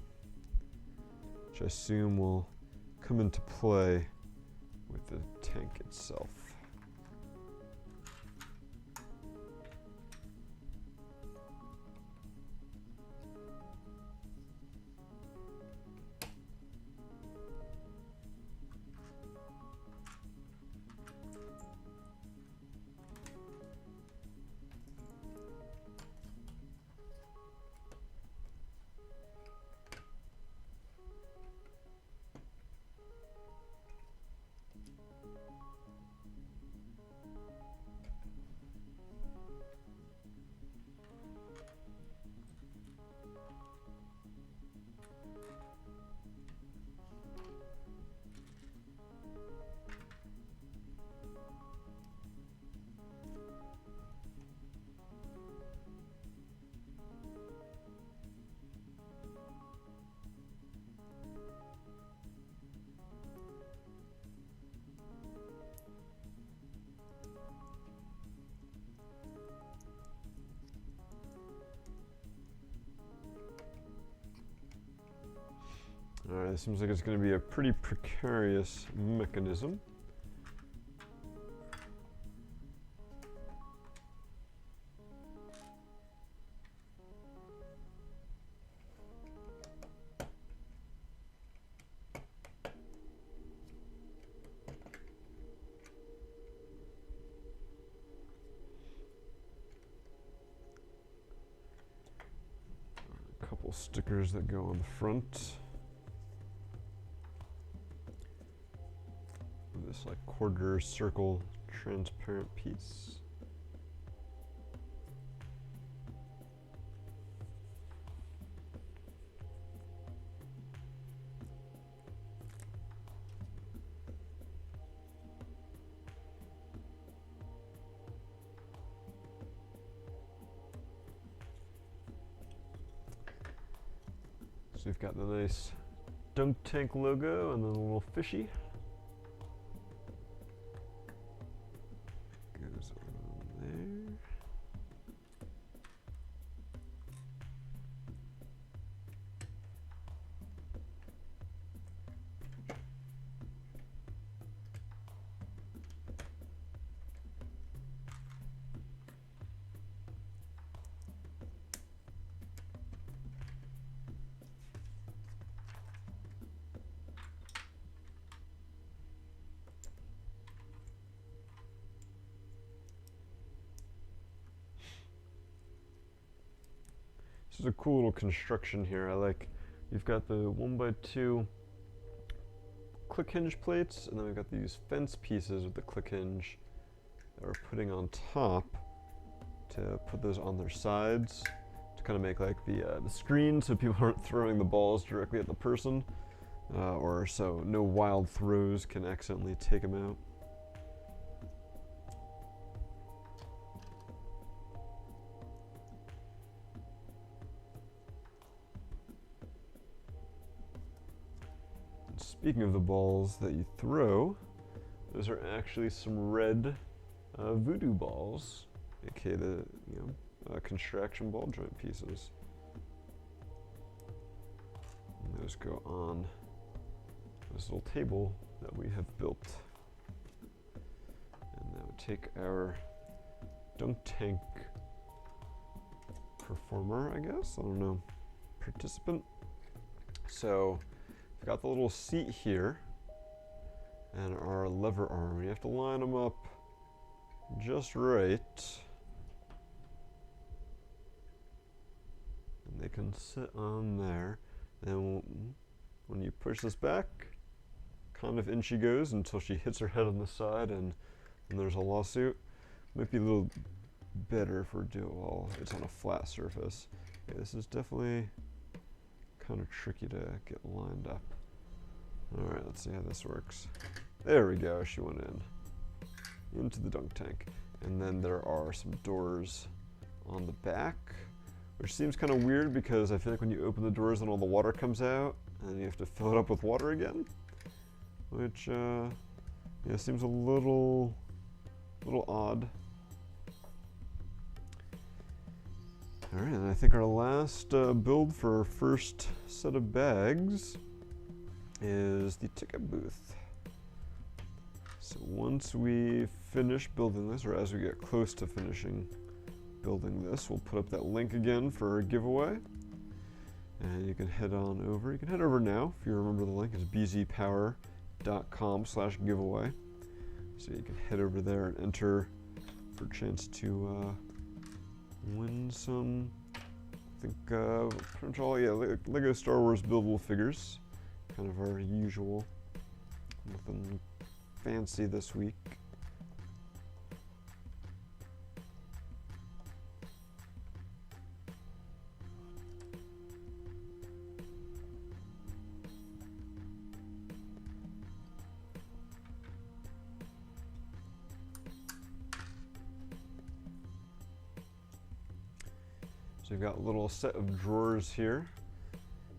which I assume will come into play with the tank itself. All right, this seems like it's going to be a pretty precarious mechanism. A couple stickers that go on the front. This like quarter circle transparent piece. So we've got the nice dunk tank logo and then a little fishy. Goes on there. This is a cool little construction here. I like, you've got the 1x2 click hinge plates, and then we've got these fence pieces with the click hinge that we're putting on top to put those on their sides to kind of make like the screen so people aren't throwing the balls directly at the person, or so no wild throws can accidentally take them out. Speaking of the balls that you throw, those are actually some red voodoo balls, aka the construction ball joint pieces. And those go on this little table that we have built. And that would take our dunk tank performer, I guess, I don't know, participant. So we've got the little seat here and our lever arm. You have to line them up just right. And they can sit on there. Then when you push this back, kind of in she goes until she hits her head on the side and there's a lawsuit. Might be a little better if we're doing, well, it's on a flat surface. Okay, this is definitely kind of tricky to get lined up. All right, let's see how this works. There we go, she went into the dunk tank. And then there are some doors on the back, which seems kind of weird because I feel like when you open the doors then all the water comes out and you have to fill it up with water again, which yeah, seems a little odd. All right, and I think our last build for our first set of bags is the ticket booth. So once we finish building this, or as we get close to finishing building this, we'll put up that link again for a giveaway. And you can head on over. You can head over now if you remember the link. It's bzpower.com/giveaway. So you can head over there and enter for a chance to win some, I think, pretty much all, yeah, Lego Star Wars buildable figures. Kind of our usual. Nothing fancy this week. So we've got a little set of drawers here.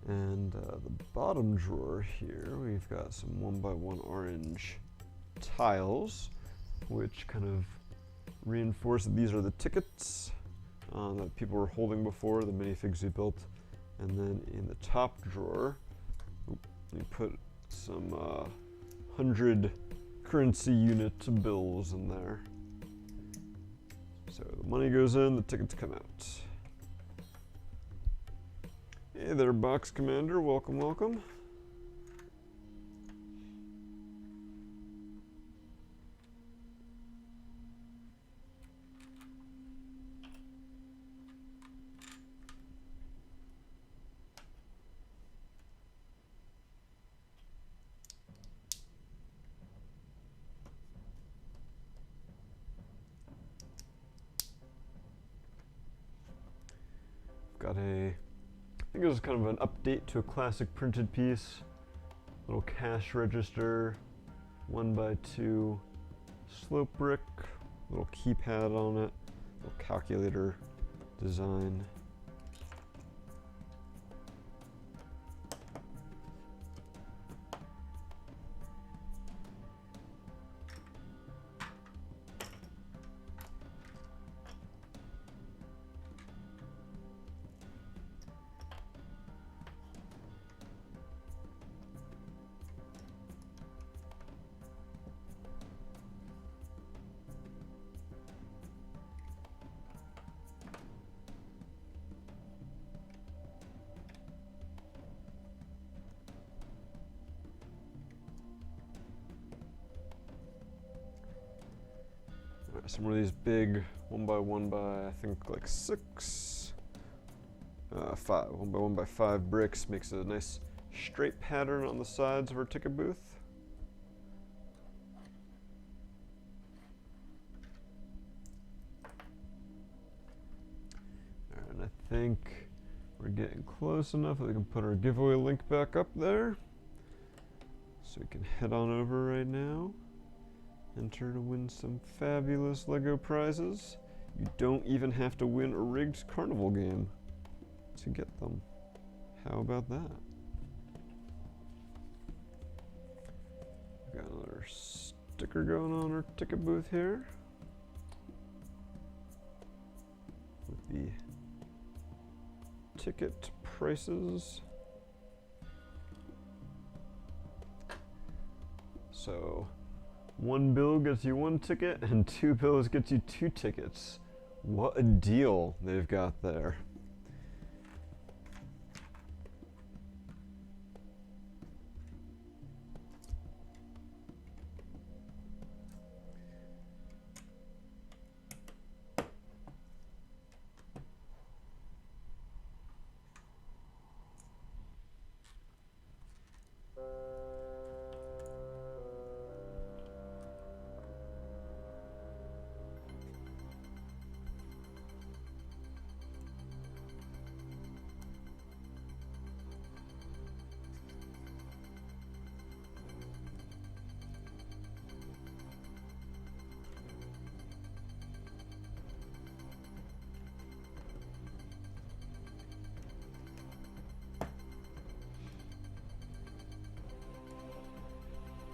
And the bottom drawer here, we've got some 1x1 orange tiles, which kind of reinforce that these are the tickets that people were holding before, the minifigs we built. And then in the top drawer, we put some 100 currency unit bills in there. So the money goes in, the tickets come out. Hey there, Box Commander. Welcome, welcome. Got a, I think it was kind of an update to a classic printed piece. Little cash register, 1x2 slope brick, little keypad on it, little calculator design. some of these big 1x1 by I think like 6, 5, 1x1 by 5 bricks makes a nice straight pattern on the sides of our ticket booth. Alright, and I think we're getting close enough that we can put our giveaway link back up there. So we can head on over right now. Enter to win some fabulous LEGO prizes. You don't even have to win a rigged carnival game to get them. How about that? Got another sticker going on our ticket booth here. With the ticket prices. So 1 bill gets you 1 ticket and 2 bills gets you 2 tickets. What a deal they've got there.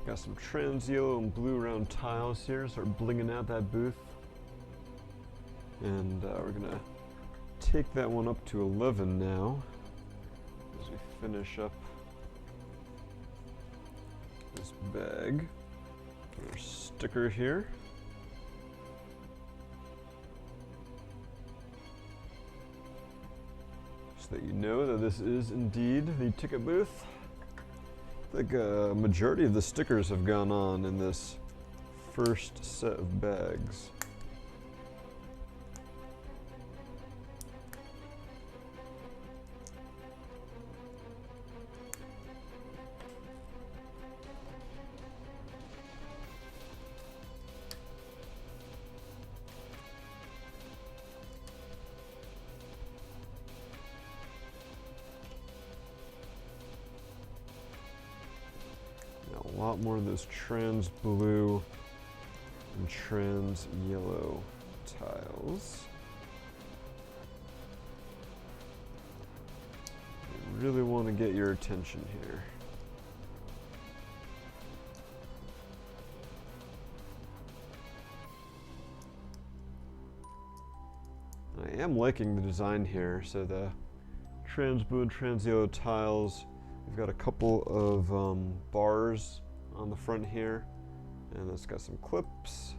Got some trans yellow and blue round tiles here, start blinging out that booth. And we're gonna take that one up to 11 now as we finish up this bag. Our sticker here. So that you know that this is indeed the ticket booth. I think a majority of the stickers have gone on in this first set of bags. A lot more of those trans blue and trans yellow tiles. I really want to get your attention here. I am liking the design here. So the trans blue and trans yellow tiles, we've got a couple of bars on the front here, and it's got some clips.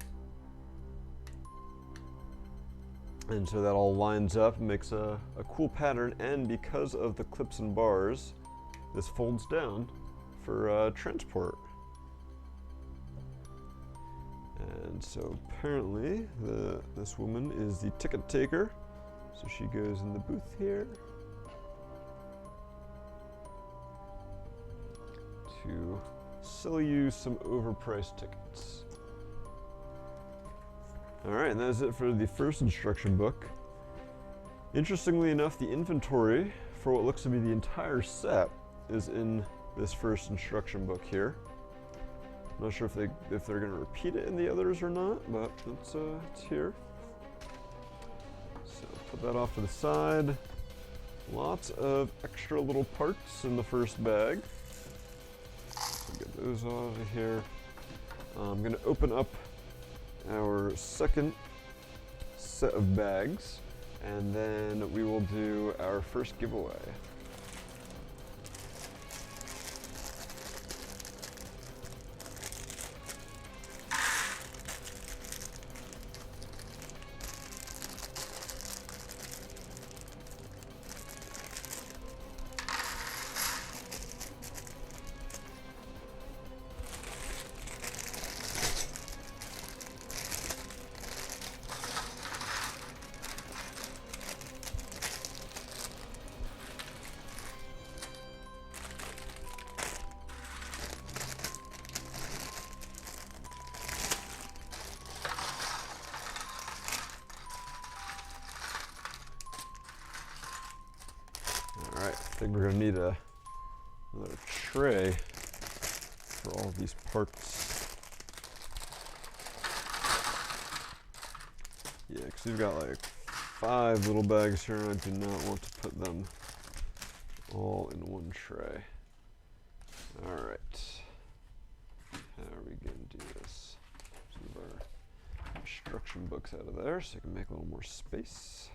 And so that all lines up and makes a cool pattern, and because of the clips and bars, this folds down for transport. And so apparently this woman is the ticket taker, so she goes in the booth here to sell you some overpriced tickets. Alright, and that is it for the first instruction book. Interestingly enough, the inventory for what looks to be the entire set is in this first instruction book here. I'm not sure if they're going to repeat it in the others or not, but it's here. So put that off to the side. Lots of extra little parts in the first bag. Get those out of here. I'm going to open up our second set of bags, and then we will do our first giveaway. Alright, I think we're gonna need another tray for all these parts. Yeah, because we've got like 5 little bags here, and I do not want to put them all in one tray. Alright. How are we going to do this? Move our instruction books out of there so I can make a little more space.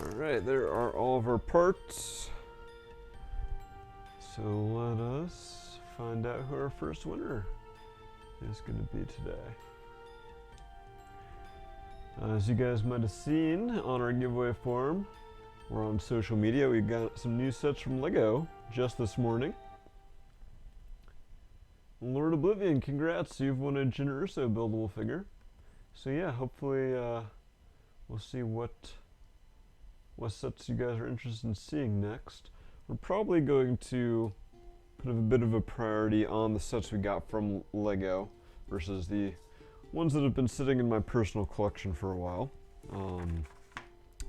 Alright, there are all of our parts. So let us find out who our first winner is going to be today. As you guys might have seen on our giveaway form, or on social media, we got some new sets from LEGO just this morning. Lord Oblivion, congrats, you've won a Jyn Erso buildable figure. So yeah, hopefully we'll see what sets you guys are interested in seeing next. We're probably going to put a bit of a priority on the sets we got from LEGO versus the ones that have been sitting in my personal collection for a while.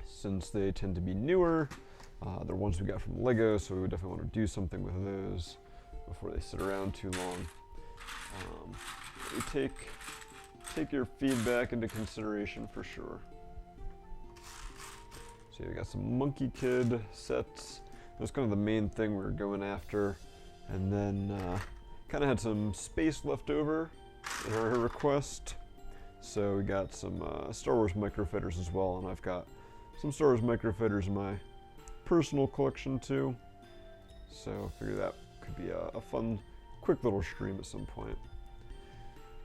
Since they tend to be newer, they're ones we got from LEGO, so we would definitely want to do something with those before they sit around too long. We take your feedback into consideration for sure. So we got some Monkey Kid sets. That's kind of the main thing we were going after. And then kind of had some space left over in our request. So we got some Star Wars microfighters as well. And I've got some Star Wars microfighters in my personal collection too. So I figured that could be a fun, quick little stream at some point.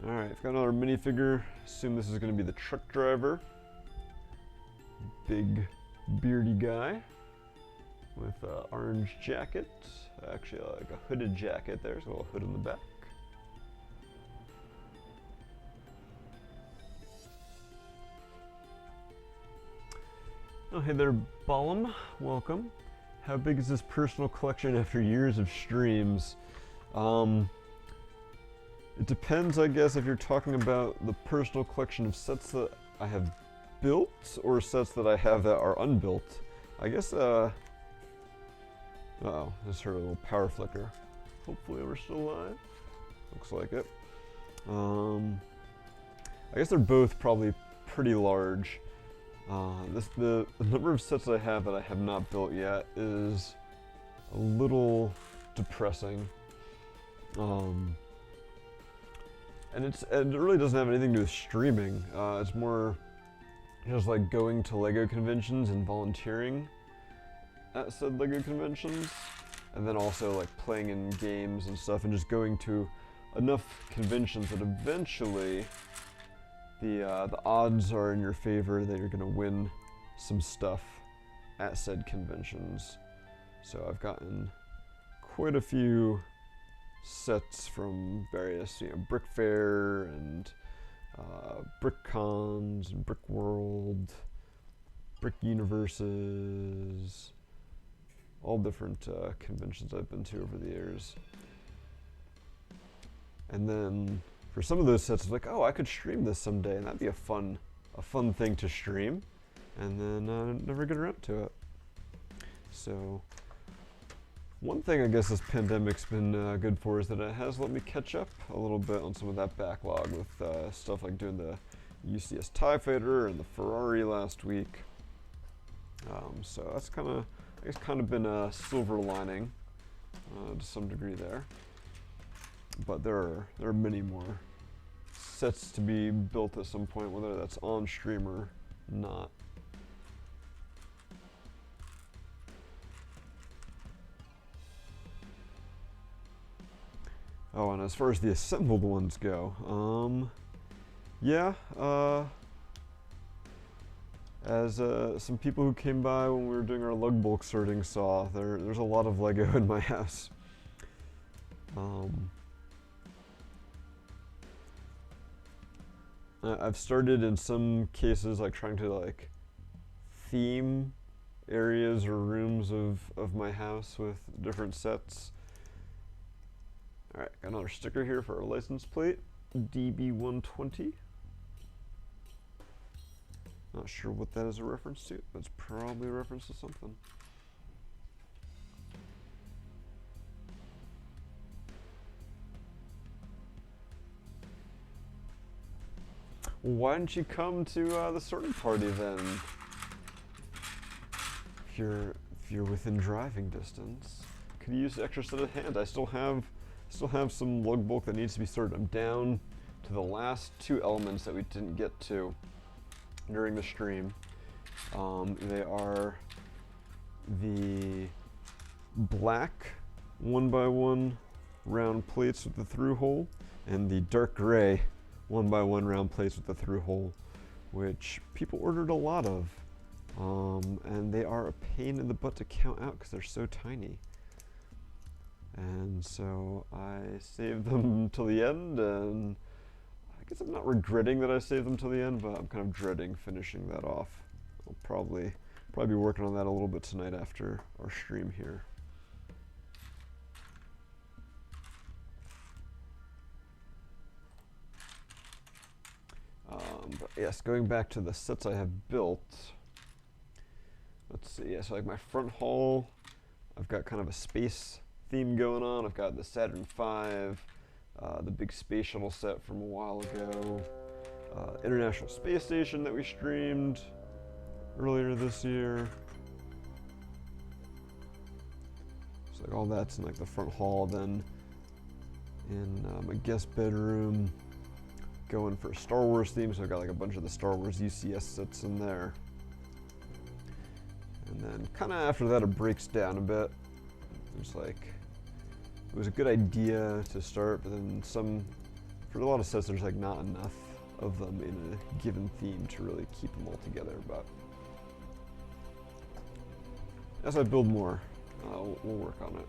Alright, I've got another minifigure. Assume this is going to be the truck driver. Big beardy guy with an orange jacket, actually like a hooded jacket. There's a little hood in the back. Oh, hey there, Balam. Welcome. How big is this personal collection after years of streams? It depends, I guess, if you're talking about the personal collection of sets that I have built or sets that I have that are unbuilt. I guess, uh-oh, just heard a little power flicker. Hopefully we're still alive. Looks like it. I guess they're both probably pretty large. The number of sets I have that I have not built yet is a little depressing. And it really doesn't have anything to do with streaming. It's more just like going to LEGO conventions and volunteering at said LEGO conventions, and then also like playing in games and stuff, and just going to enough conventions that eventually the odds are in your favor that you're gonna win some stuff at said conventions. So I've gotten quite a few sets from various, Brick Fair and Brick Cons and Brick World, Brick Universes, all different conventions I've been to over the years. And then for some of those sets, it's like, oh, I could stream this someday, and that'd be a fun thing to stream. And then never get around to it. So one thing I guess this pandemic's been good for is that it has let me catch up a little bit on some of that backlog with stuff like doing the UCS TIE Fighter and the Ferrari last week. So that's kind of been a silver lining. to some degree there. But there are many more sets to be built at some point, whether that's on stream or not. Oh, and as far as the assembled ones go, yeah, as some people who came by when we were doing our lug bulk sorting saw, there's a lot of Lego in my house. I've started in some cases like trying to like theme areas or rooms of my house with different sets. Alright, got another sticker here for our license plate, DB120. Not sure what that is a reference to, but it's probably a reference to something. Why didn't you come to the sorting party then? If you're within driving distance, could use the extra set of hand. I still have some lug bulk that needs to be sorted. I'm down to the last two elements that we didn't get to during the stream. They are the black 1x1 round plates with the through hole and the dark gray 1x1 round plates with the through hole, which people ordered a lot of, and they are a pain in the butt to count out because they're so tiny. And so I saved them till the end, and I guess I'm not regretting that I saved them till the end, but I'm kind of dreading finishing that off. I'll probably be working on that a little bit tonight after our stream here. But yes, going back to the sets I have built, let's see, yeah, so like my front hall, I've got kind of a space theme going on. I've got the Saturn V, the big space shuttle set from a while ago, International Space Station that we streamed earlier this year. So like all that's in like the front hall. Then in my guest bedroom, going for a Star Wars theme, so I've got like a bunch of the Star Wars UCS sets in there. And then kind of after that it breaks down a bit. It's like, it was a good idea to start, but then for a lot of sets there's like not enough of them in a given theme to really keep them all together. But as I build more, we'll work on it.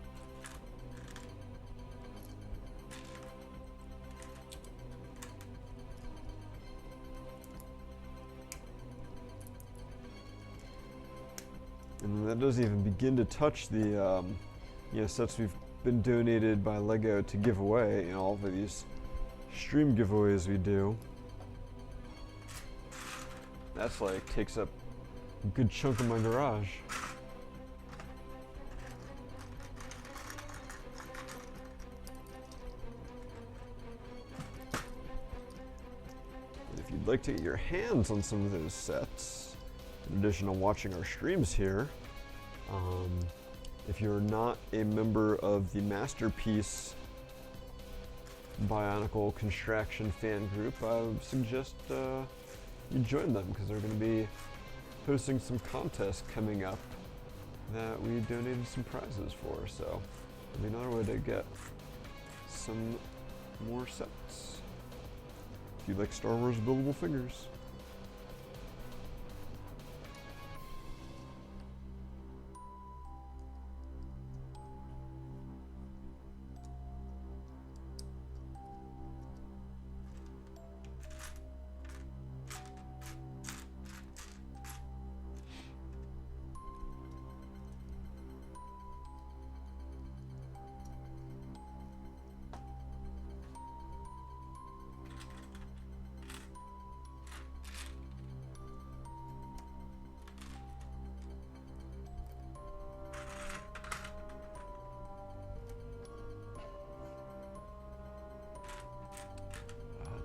And that doesn't even begin to touch the sets we've been donated by Lego to give away. All of these stream giveaways we do. That's like takes up a good chunk of my garage. And if you'd like to get your hands on some of those sets, in addition to watching our streams here, if you're not a member of the Masterpiece Bionicle Construction fan group, I would suggest you join them, because they're going to be hosting some contests coming up that we donated some prizes for. So it'll be another way to get some more sets if you like Star Wars buildable figures.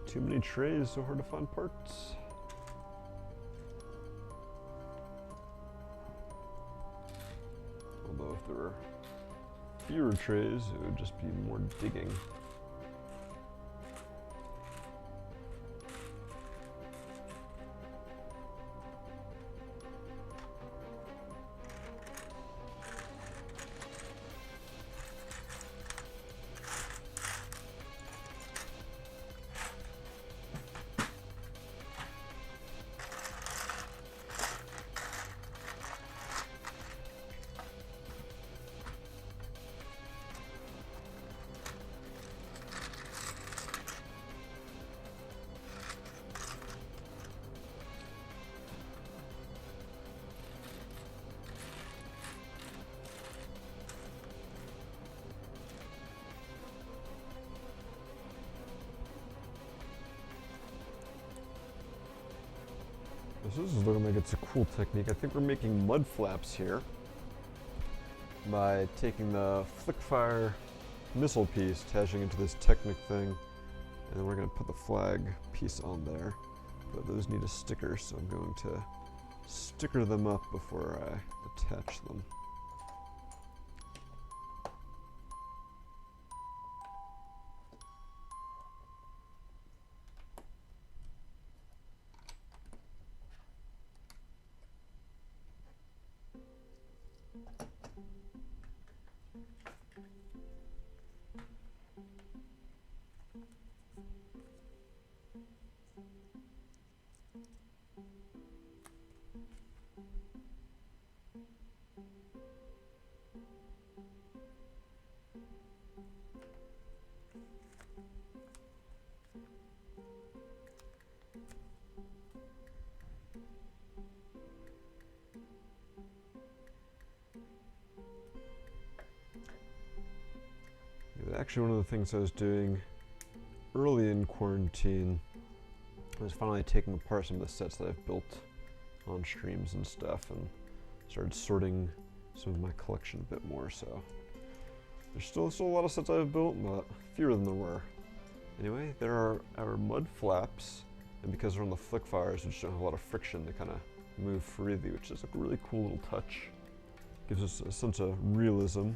Too many trays, so hard to find parts. Although if there were fewer trays, it would just be more digging. This is looking like it's a cool technique. I think we're making mud flaps here by taking the flickfire missile piece, attaching it to this Technic thing, and then we're going to put the flag piece on there. But those need a sticker, so I'm going to sticker them up before I attach them. Actually, one of the things I was doing early in quarantine was finally taking apart some of the sets that I've built on streams and stuff, and started sorting some of my collection a bit more. So there's still a lot of sets I've built, but fewer than there were. Anyway, there are our mud flaps, and because they're on the flick fires, we just don't have a lot of friction to kind of move freely, which is a really cool little touch. Gives us a sense of realism.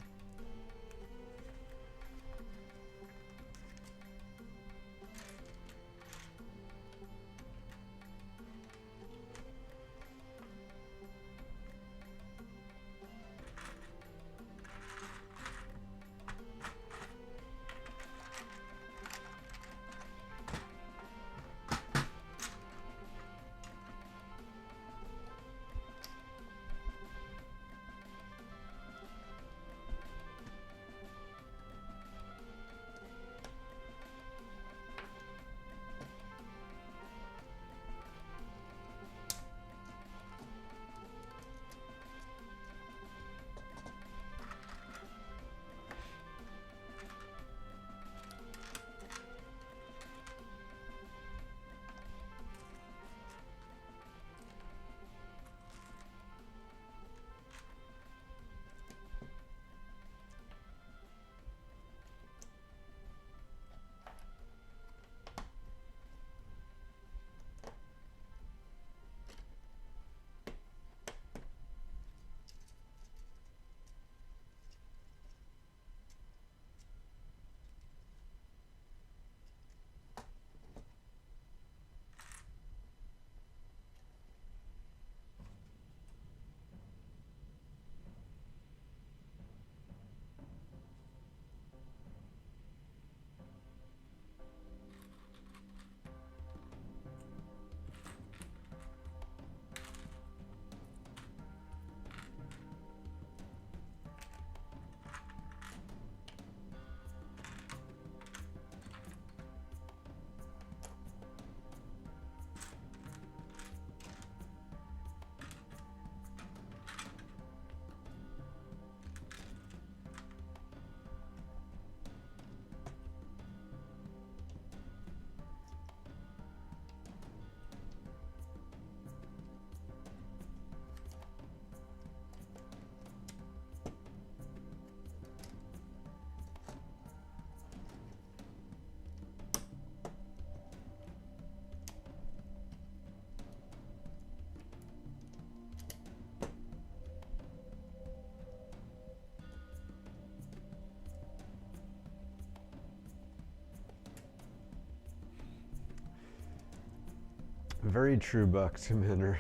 Very true, Bucks Commander.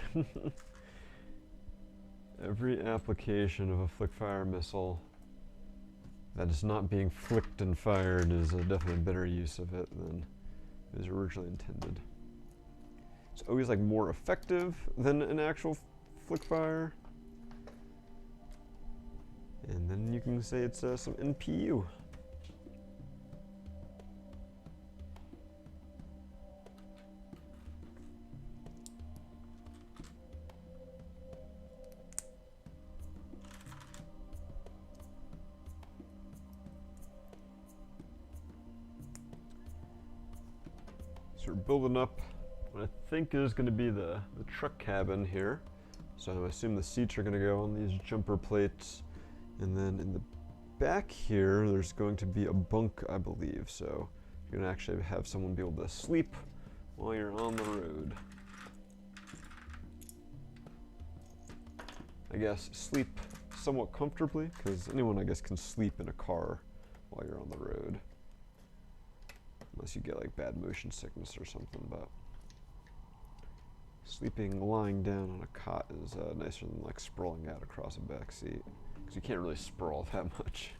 Every application of a flick-fire missile that is not being flicked and fired is definitely a better use of it than it was originally intended. It's always like more effective than an actual flick-fire. And then you can say it's some NPU. So we're building up what I think is going to be the truck cabin here. So I assume the seats are going to go on these jumper plates. And then in the back here, there's going to be a bunk, I believe. So you're going to actually have someone be able to sleep while you're on the road. I guess sleep somewhat comfortably, because anyone, I guess, can sleep in a car while you're on the road. Unless you get like bad motion sickness or something, but sleeping lying down on a cot is nicer than like sprawling out across a back seat, because you can't really sprawl that much.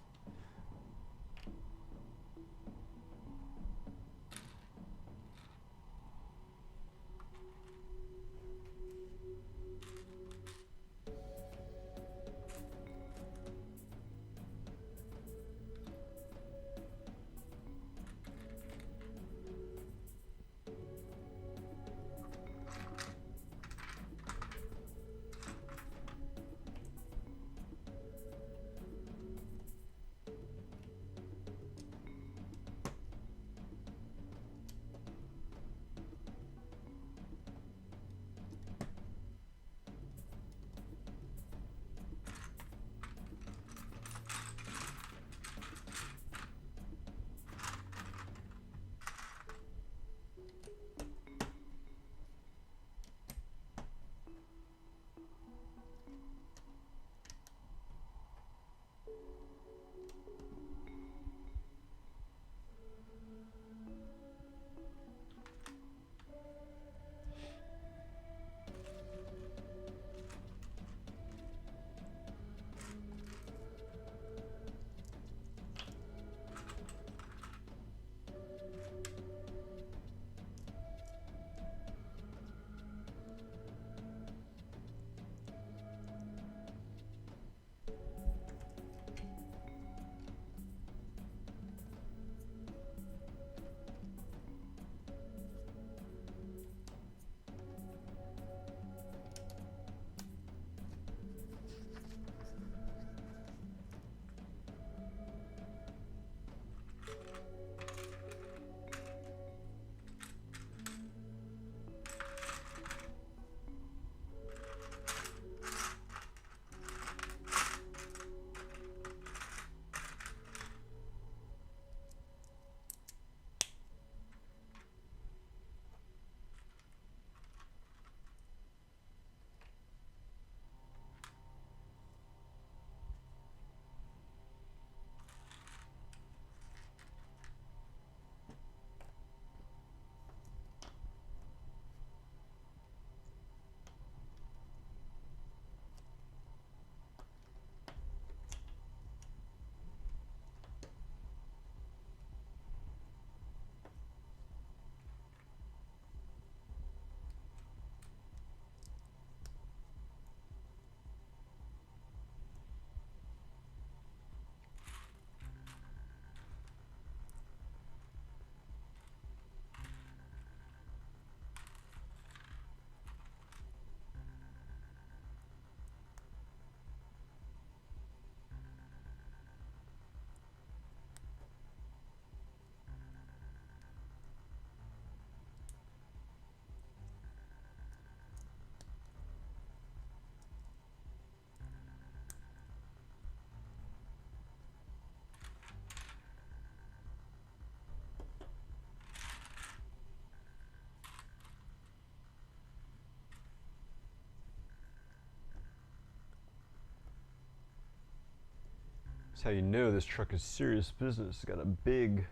That's how you know this truck is serious business. It's got a big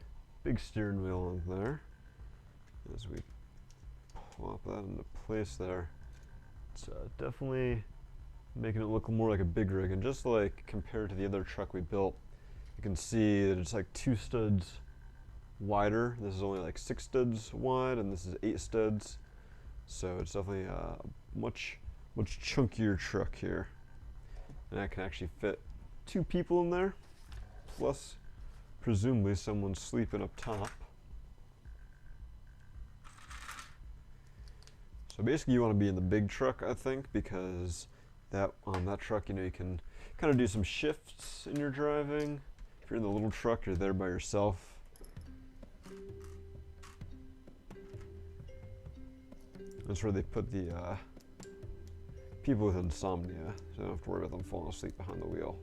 steering wheel on there. As we flop that into place there. It's definitely making it look more like a big rig, and just like compared to the other truck we built, you can see that it's like 2 studs wider. This is only like 6 studs wide, and this is 8 studs. So it's definitely a much chunkier truck here. And I can actually fit 2 people in there, plus presumably someone sleeping up top. So basically you want to be in the big truck, I think, because that on that truck, you know, you can kind of do some shifts in your driving. If you're in the little truck, you're there by yourself. That's where they put the people with insomnia, so you don't have to worry about them falling asleep behind the wheel.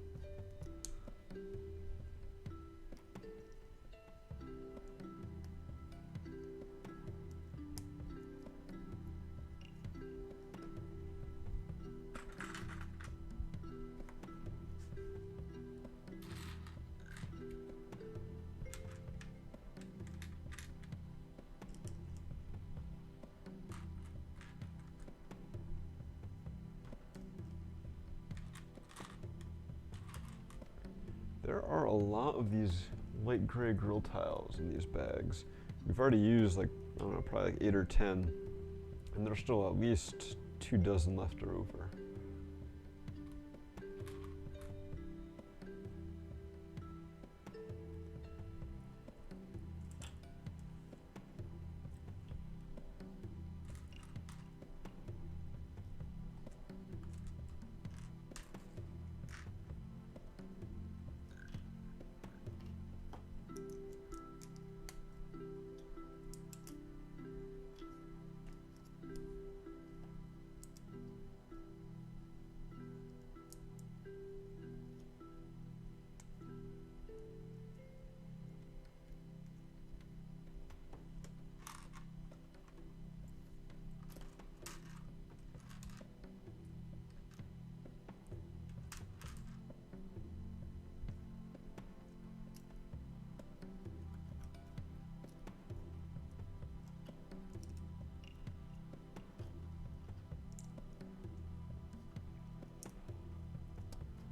There are a lot of these light gray grill tiles in these bags. We've already used like, I don't know, probably like 8 or 10, and there's still at least 2 dozen left over.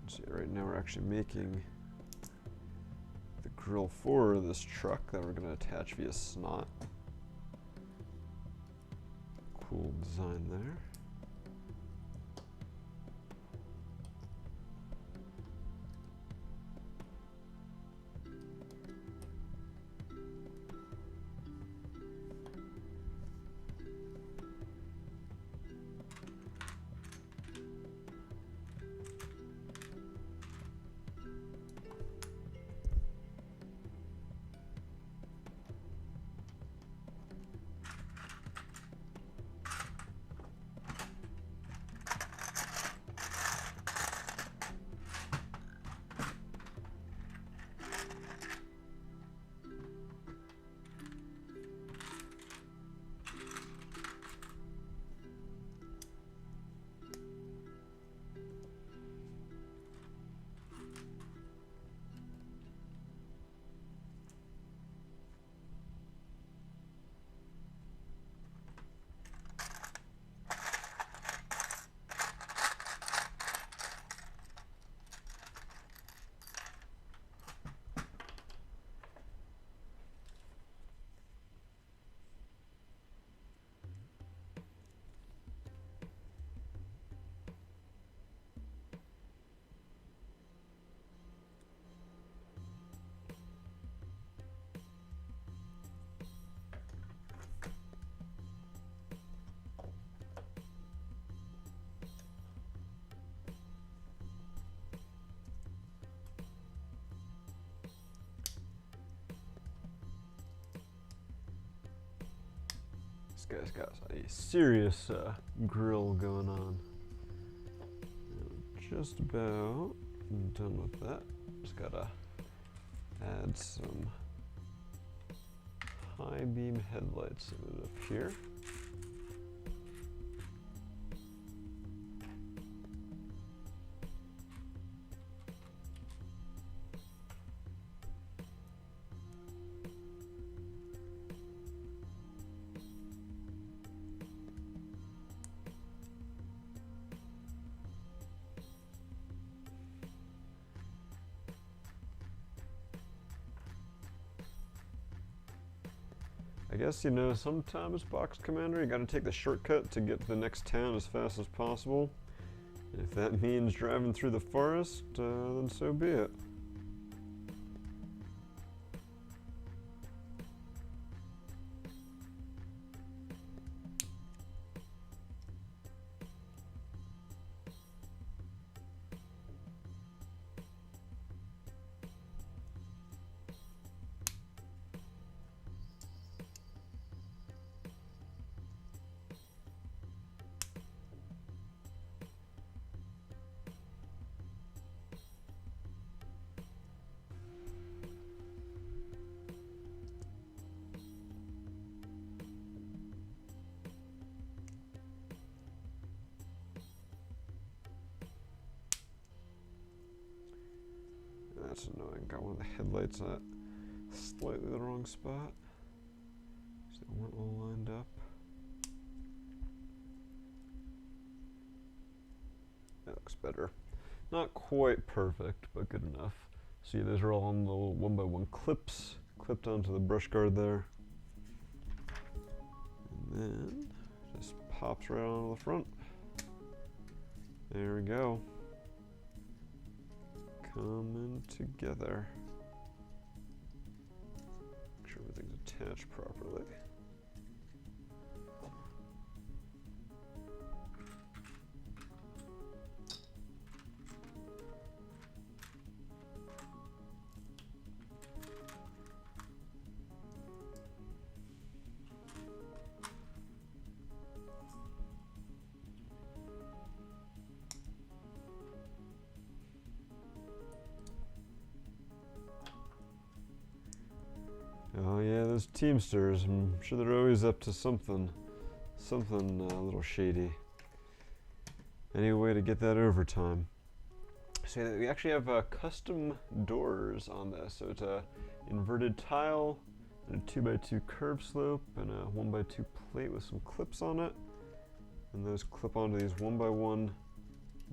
See, right now we're actually making the grill for this truck that we're going to attach via snot. Cool design there. This guy's got a serious grill going on. Just about done with that. Just gotta add some high beam headlights up here. I guess, you know, sometimes Box Commander, you gotta take the shortcut to get to the next town as fast as possible. And if that means driving through the forest, then so be it. That's annoying. Got one of the headlights at slightly the wrong spot. So they weren't all lined up. That looks better. Not quite perfect, but good enough. See, those are all on the little 1x1 clips, clipped onto the brush guard there. And then just pops right onto the front. There we go. Coming together. Make sure everything's attached properly. Oh yeah, those Teamsters, I'm sure they're always up to something a little shady. Any way to get that overtime. So we actually have custom doors on this. So it's a inverted tile, and a 2x2 curve slope, and a 1x2 plate with some clips on it. And those clip onto these 1x1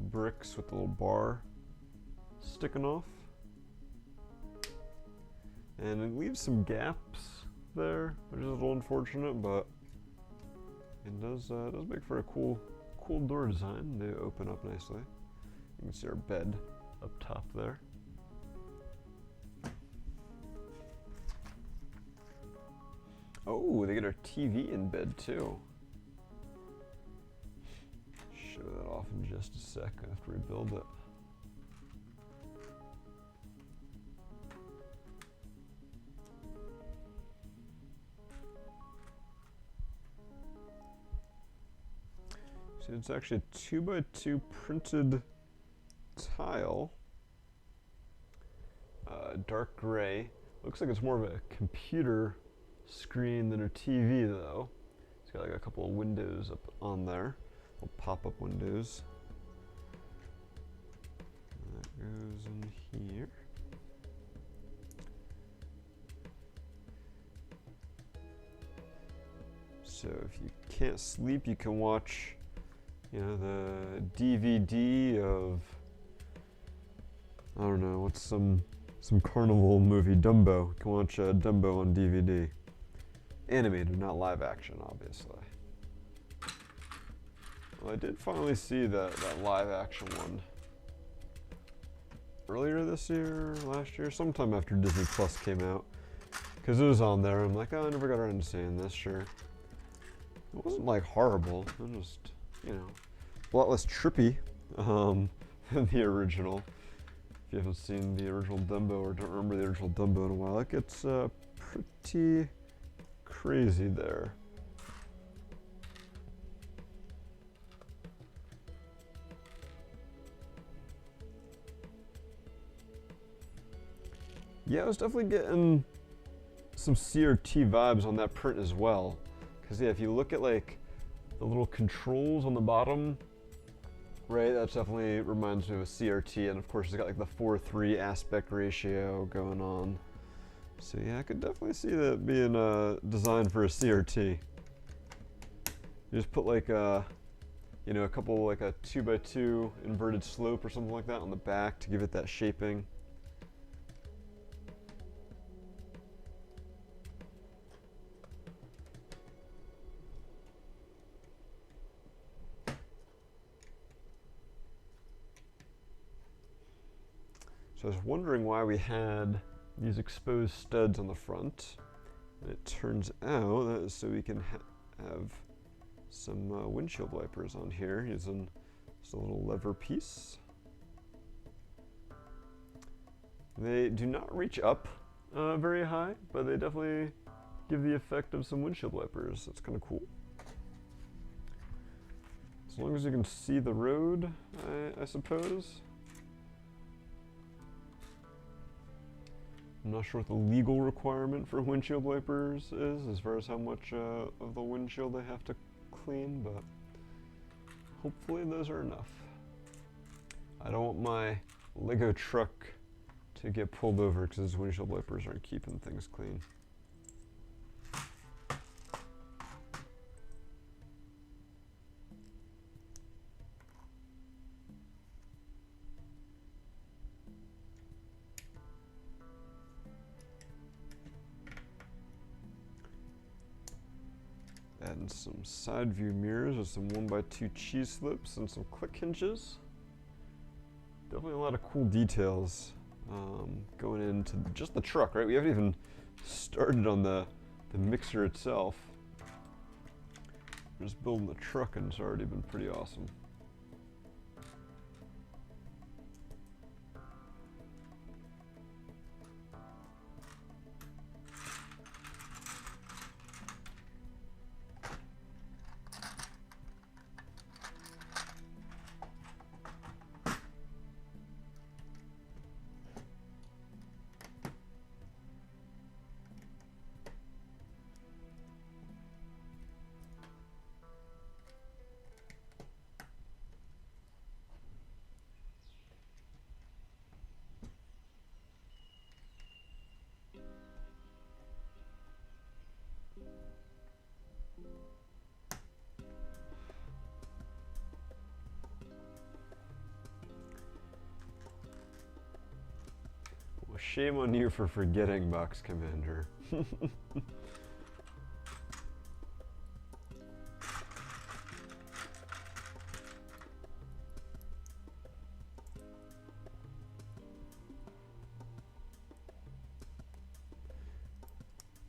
bricks with a little bar sticking off. And it leaves some gaps there, which is a little unfortunate, but it does make for a cool door design. They open up nicely. You can see our bed up top there. Oh, they get our TV in bed too. Show that off in just a sec after we build it. So it's actually a 2x2 printed tile, dark gray. Looks like it's more of a computer screen than a TV though. It's got like a couple of windows up on there, little pop-up windows. And that goes in here. So if you can't sleep, you can watch, you know, the DVD of, I don't know, what's some carnival movie, Dumbo. You can watch Dumbo on DVD. Animated, not live action, obviously. Well, I did finally see that live action one earlier this year, last year, sometime after Disney Plus came out. Because it was on there, I'm like, oh, I never got around to seeing this, sure. It wasn't like horrible, it was just, you know, a lot less trippy than the original. If you haven't seen the original Dumbo or don't remember the original Dumbo in a while, it gets pretty crazy there. Yeah, I was definitely getting some CRT vibes on that print as well. Because yeah, if you look at like the little controls on the bottom, right, that definitely reminds me of a CRT, and of course it's got like the 4:3 aspect ratio going on. So yeah, I could definitely see that being designed for a CRT. You just put like a, you know, a couple, like a 2x2 inverted slope or something like that on the back to give it that shaping. So I was wondering why we had these exposed studs on the front, and it turns out that is so we can have some windshield wipers on here using just a little lever piece. They do not reach up very high, but they definitely give the effect of some windshield wipers. That's kind of cool. As long as you can see the road, I suppose. I'm not sure what the legal requirement for windshield wipers is as far as how much of the windshield they have to clean, but hopefully those are enough. I don't want my Lego truck to get pulled over because his windshield wipers aren't keeping things clean. Adding some side view mirrors with some 1x2 cheese slips and some click hinges. Definitely a lot of cool details going into just the truck, right? We haven't even started on the mixer itself. We're just building the truck and it's already been pretty awesome. Well, shame on you for forgetting Box Commander.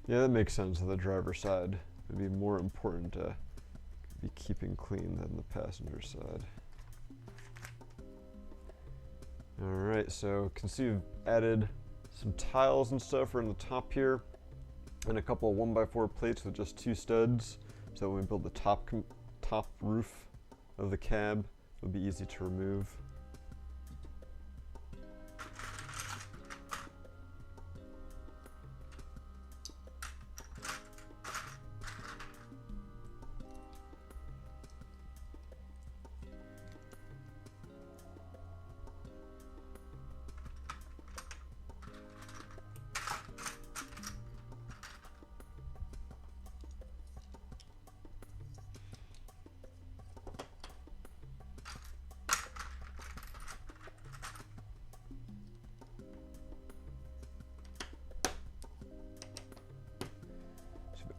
Yeah, that makes sense. On the driver's side, it'd be more important to be keeping clean than the passenger side. All right, so you can see we've added some tiles and stuff right on the top here, and a couple of 1x4 plates with just 2 studs. So when we build the top roof of the cab, it'll be easy to remove.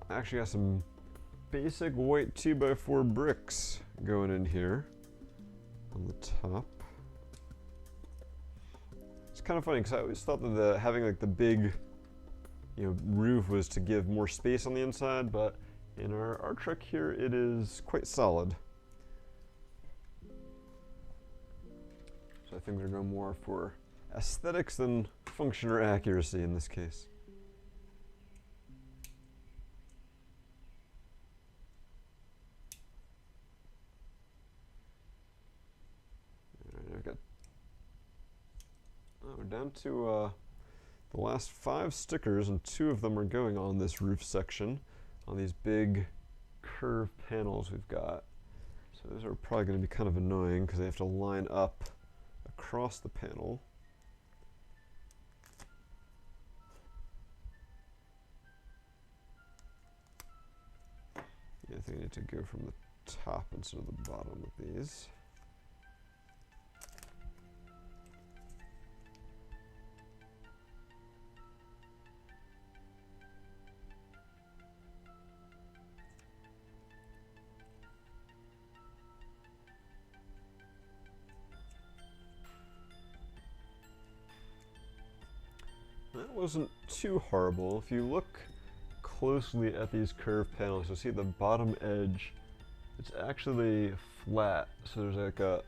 Actually got some basic white 2x4 bricks going in here on the top. It's kind of funny because I always thought that having like the big, roof was to give more space on the inside, but in our truck here, it is quite solid. So I think they're going more for aesthetics than function or accuracy in this case. We're down to the last 5 stickers, and 2 of them are going on this roof section on these big curved panels we've got. So those are probably going to be kind of annoying because they have to line up across the panel. Yeah, I think I need to go from the top instead of the bottom with these. wasn't too horrible. If you look closely at these curved panels, you'll see the bottom edge, it's actually flat. So there's like a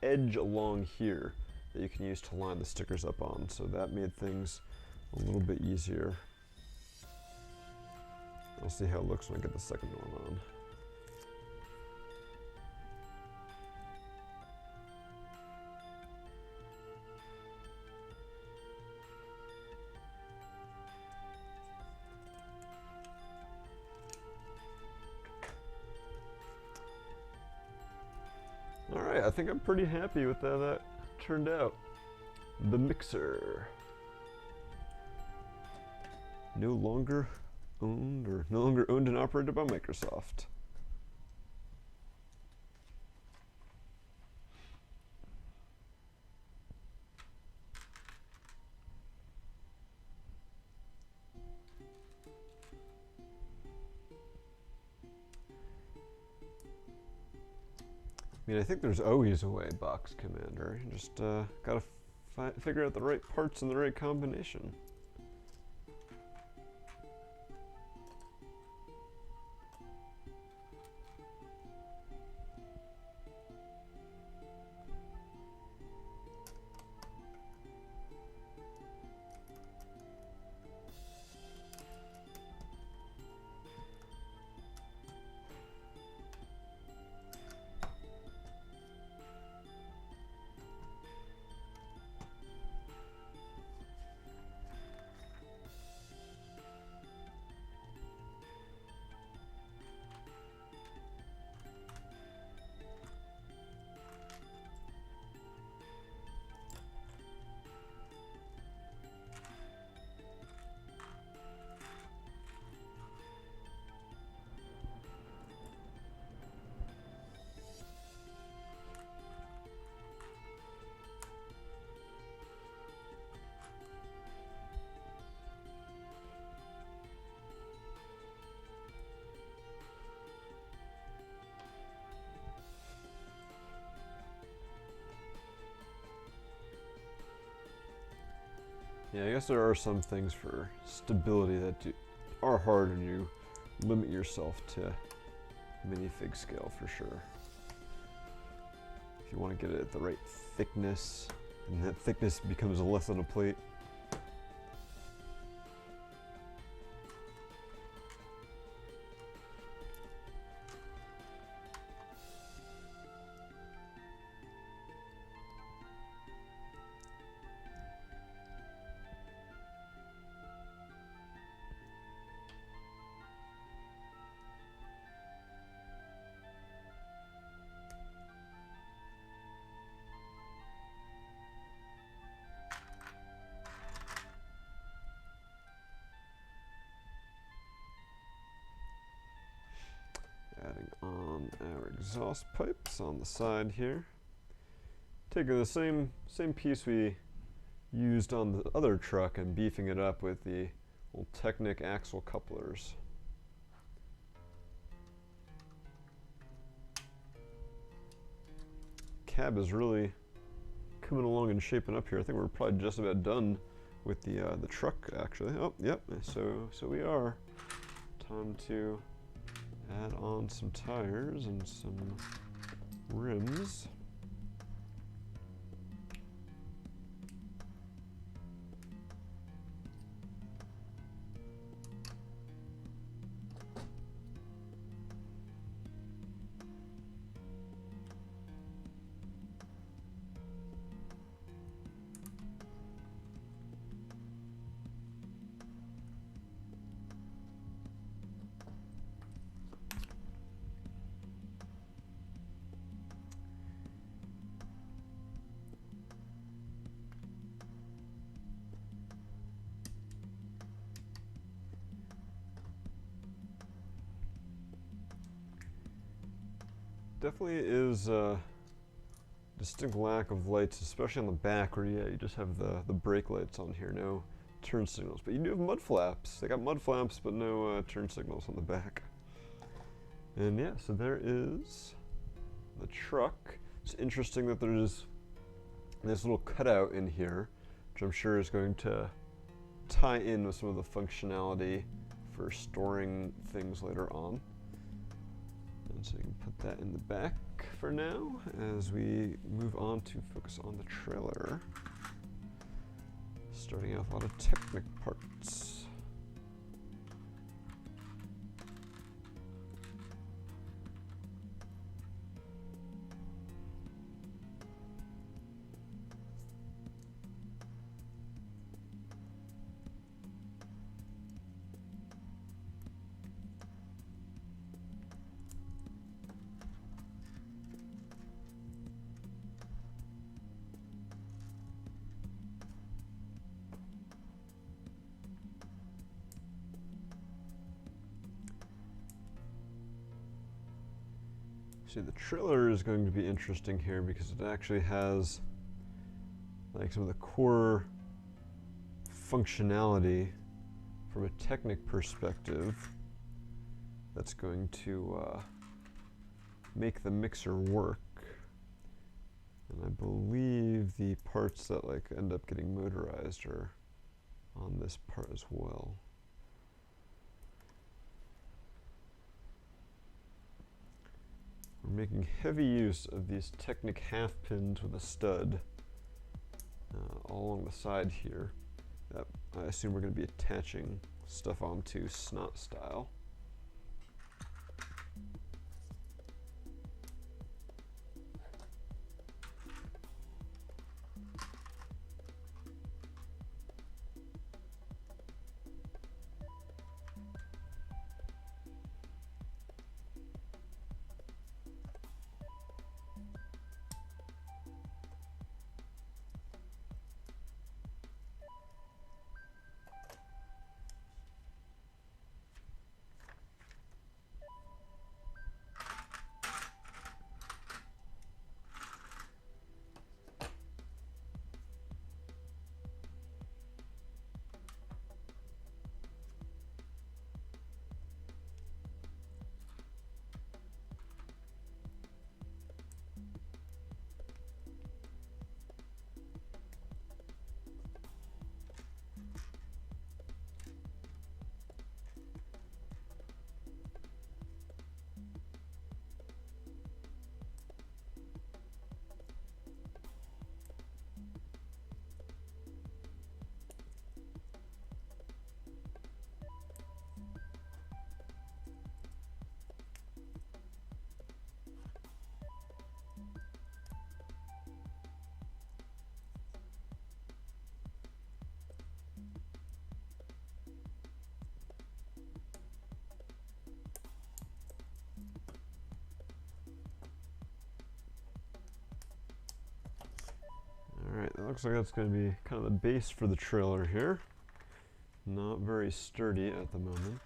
edge along here that you can use to line the stickers up on. So that made things a little bit easier. I'll see how it looks when I get the second one on. Alright, I think I'm pretty happy with how that turned out. The mixer. No longer owned and operated by Microsoft. I mean, I think there's always a way, Box Commander. You just gotta figure out the right parts and the right combination. Yeah, I guess there are some things for stability that are hard when you limit yourself to minifig scale for sure. If you want to get it at the right thickness, and that thickness becomes less than a plate. Adding on our exhaust pipes on the side here. Taking the same piece we used on the other truck and beefing it up with the old Technic axle couplers. Cab is really coming along and shaping up here. I think we're probably just about done with the truck actually. Oh, yep. So we are. Time to add on some tires and some rims. Definitely is a distinct lack of lights, especially on the back where you just have the brake lights on here, no turn signals. But you do have mud flaps. They got mud flaps, but no turn signals on the back. And yeah, so there is the truck. It's interesting that there's this little cutout in here, which I'm sure is going to tie in with some of the functionality for storing things later on. And so you can put that in the back for now as we move on to focus on the trailer. Starting out with a lot of Technic parts. See, the trailer is going to be interesting here because it actually has like some of the core functionality from a Technic perspective that's going to make the mixer work. And I believe the parts that like end up getting motorized are on this part as well. We're making heavy use of these Technic half pins with a stud all along the side here that I assume we're going to be attaching stuff onto snot style. Alright, that looks like that's going to be kind of the base for the trailer here. Not very sturdy at the moment.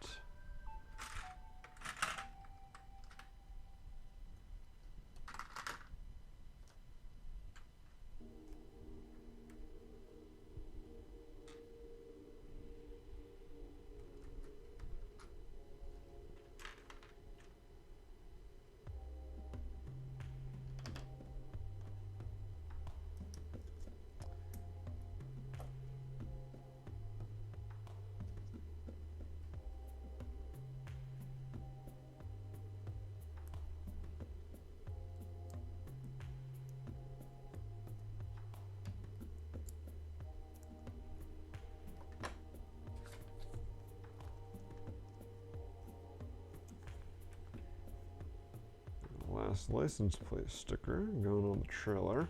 Last license plate sticker going on the trailer.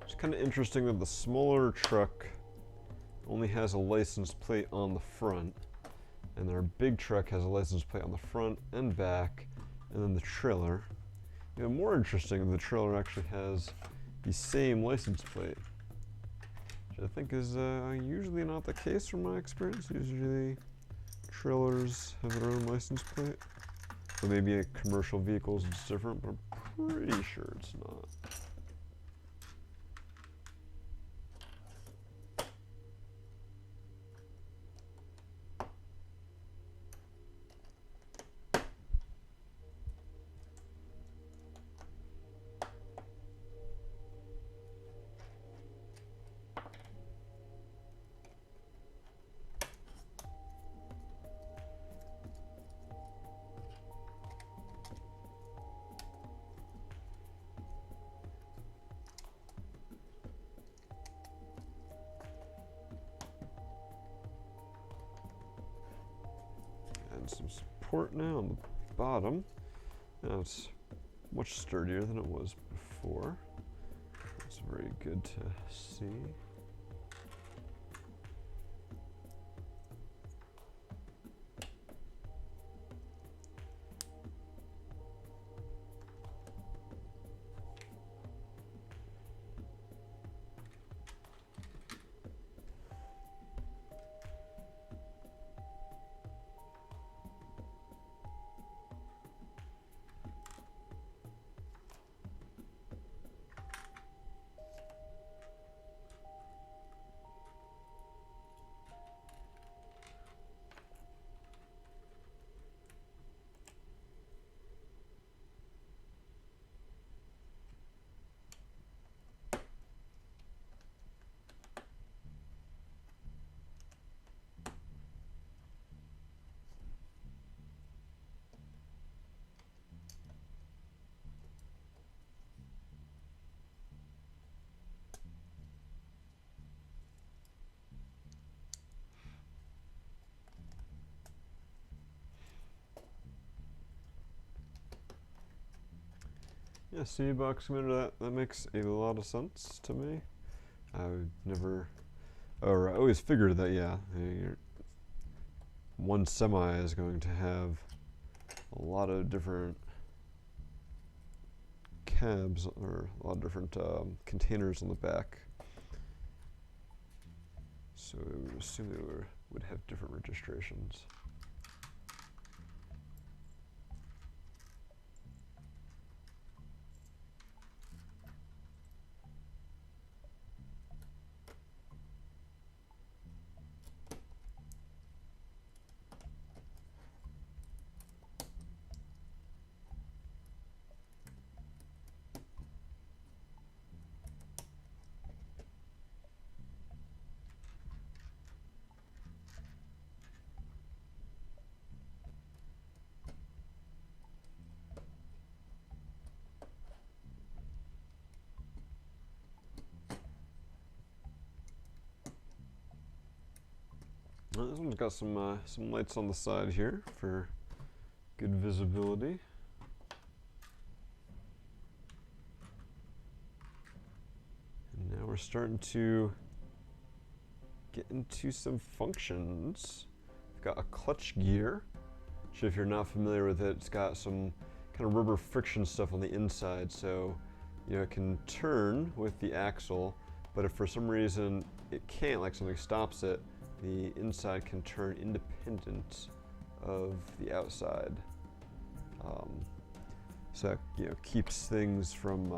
It's kind of interesting that the smaller truck only has a license plate on the front, and our big truck has a license plate on the front and back, and then the trailer. Even more interesting, the trailer actually has the same license plate, which I think is usually not the case from my experience. Usually trailers have their own license plate. So maybe commercial vehicles it's different, but I'm pretty sure it's not. Getting some support now on the bottom. Now it's much sturdier than it was before. It's very good to see. Yeah, see, box commander, that makes a lot of sense to me. I would never, or I always figured that, yeah, one semi is going to have a lot of different cabs, or a lot of different containers on the back. So I would assume they would have different registrations. This one's got some lights on the side here for good visibility. And now we're starting to get into some functions. We've got a clutch gear, which if you're not familiar with it, it's got some kind of rubber friction stuff on the inside, so it can turn with the axle, but if for some reason it can't, like something stops it, the inside can turn independent of the outside. So that keeps things from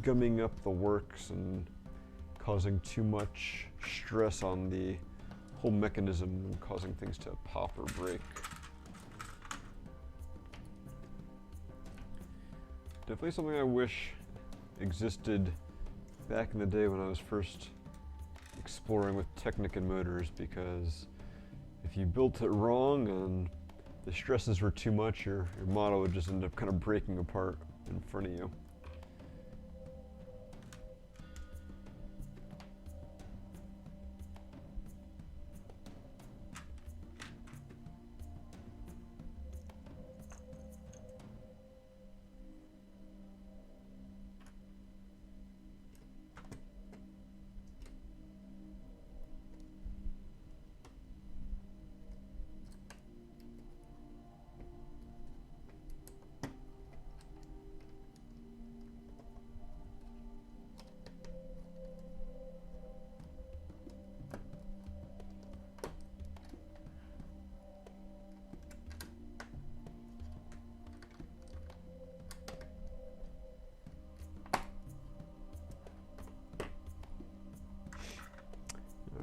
gumming up the works and causing too much stress on the whole mechanism and causing things to pop or break. Definitely something I wish existed back in the day when I was first exploring with Technic and motors, because if you built it wrong and the stresses were too much, your model would just end up kind of breaking apart in front of you.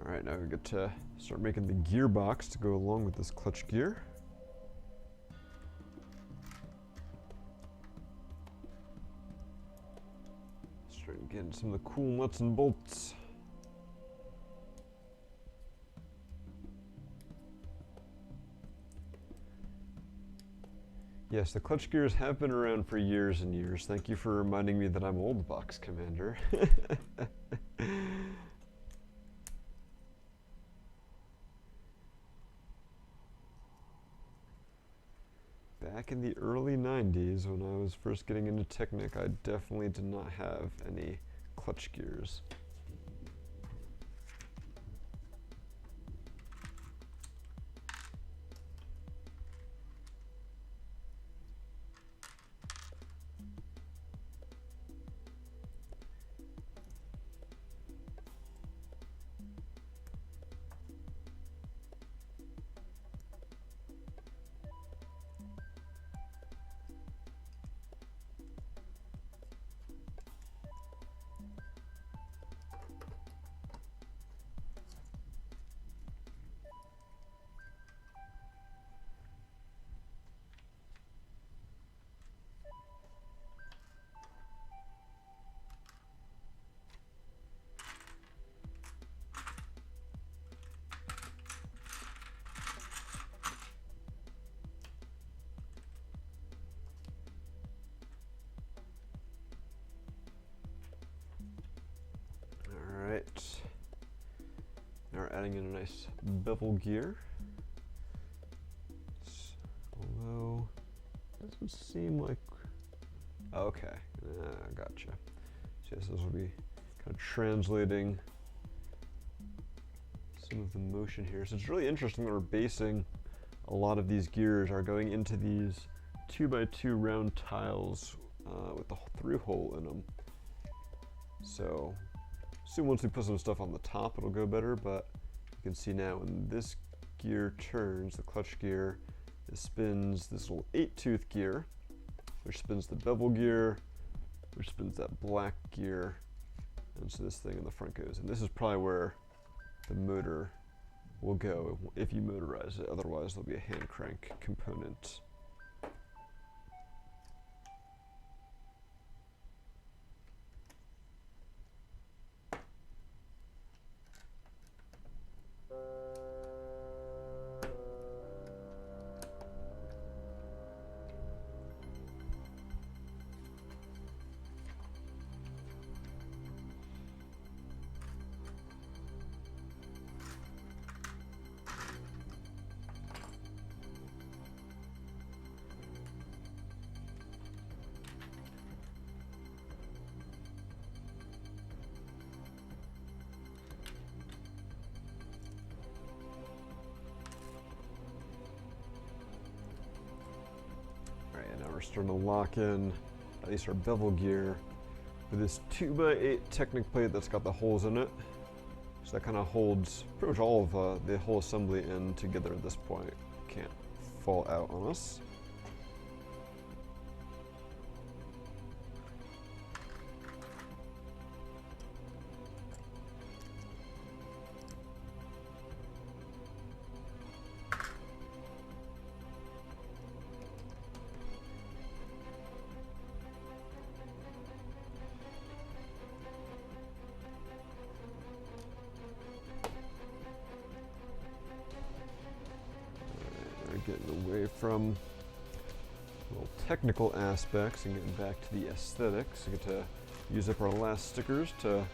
Alright, now we get to start making the gearbox to go along with this clutch gear. Start getting some of the cool nuts and bolts. Yes, the clutch gears have been around for years and years. Thank you for reminding me that I'm old, Box Commander. back in the early 90s when I was first getting into Technic, I definitely did not have any clutch gears. Now we're adding in a nice bevel gear. Although, doesn't seem like... Okay, gotcha. So yes, this will be kind of translating some of the motion here. So it's really interesting that we're basing a lot of these gears are going into these 2x2 round tiles with the through hole in them. So assume once we put some stuff on the top it'll go better, but you can see now when this gear turns, the clutch gear, it spins this little 8-tooth gear, which spins the bevel gear, which spins that black gear, and so this thing in the front goes. And this is probably where the motor will go if you motorize it, otherwise there'll be a hand crank component. We're starting to lock in at least our bevel gear with this 2x8 Technic plate that's got the holes in it. So that kind of holds pretty much all of the whole assembly in together at this point. Can't fall out on us. Getting away from little technical aspects and getting back to the aesthetics. We get to use up our last stickers to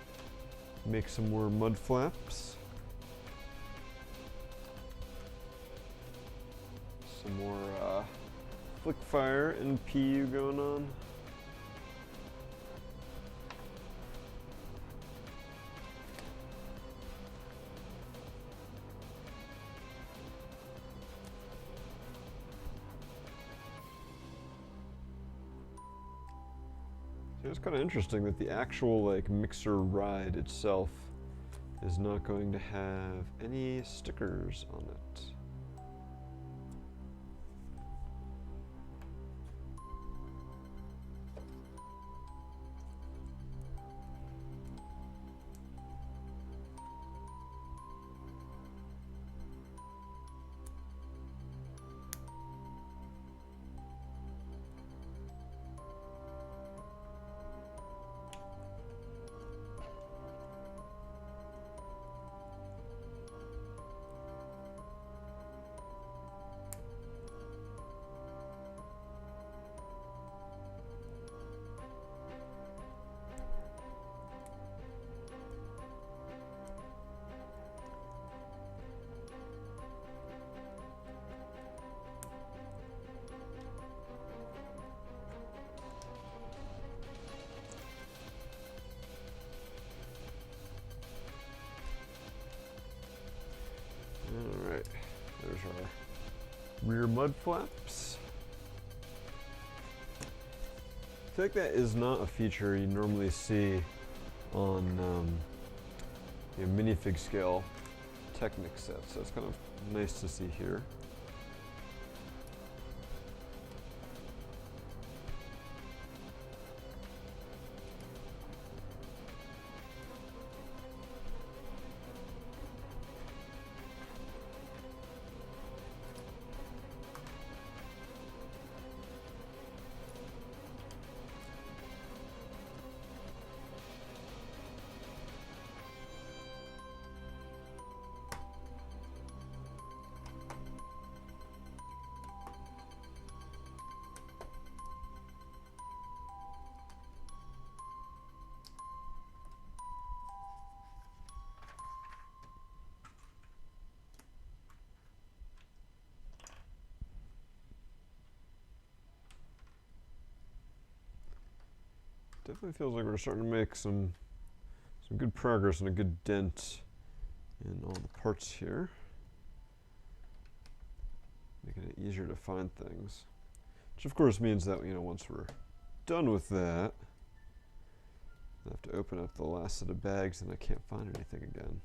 make some more mud flaps. Some more flick fire and PU going on. It's kind of interesting that the actual mixer ride itself is not going to have any stickers on it. There's our rear mud flaps. I feel like that is not a feature you normally see on minifig scale Technic sets, so it's kind of nice to see here. Definitely feels like we're starting to make some good progress and a good dent in all the parts here. Making it easier to find things. Which of course means that, once we're done with that, I have to open up the last set of bags and I can't find anything again.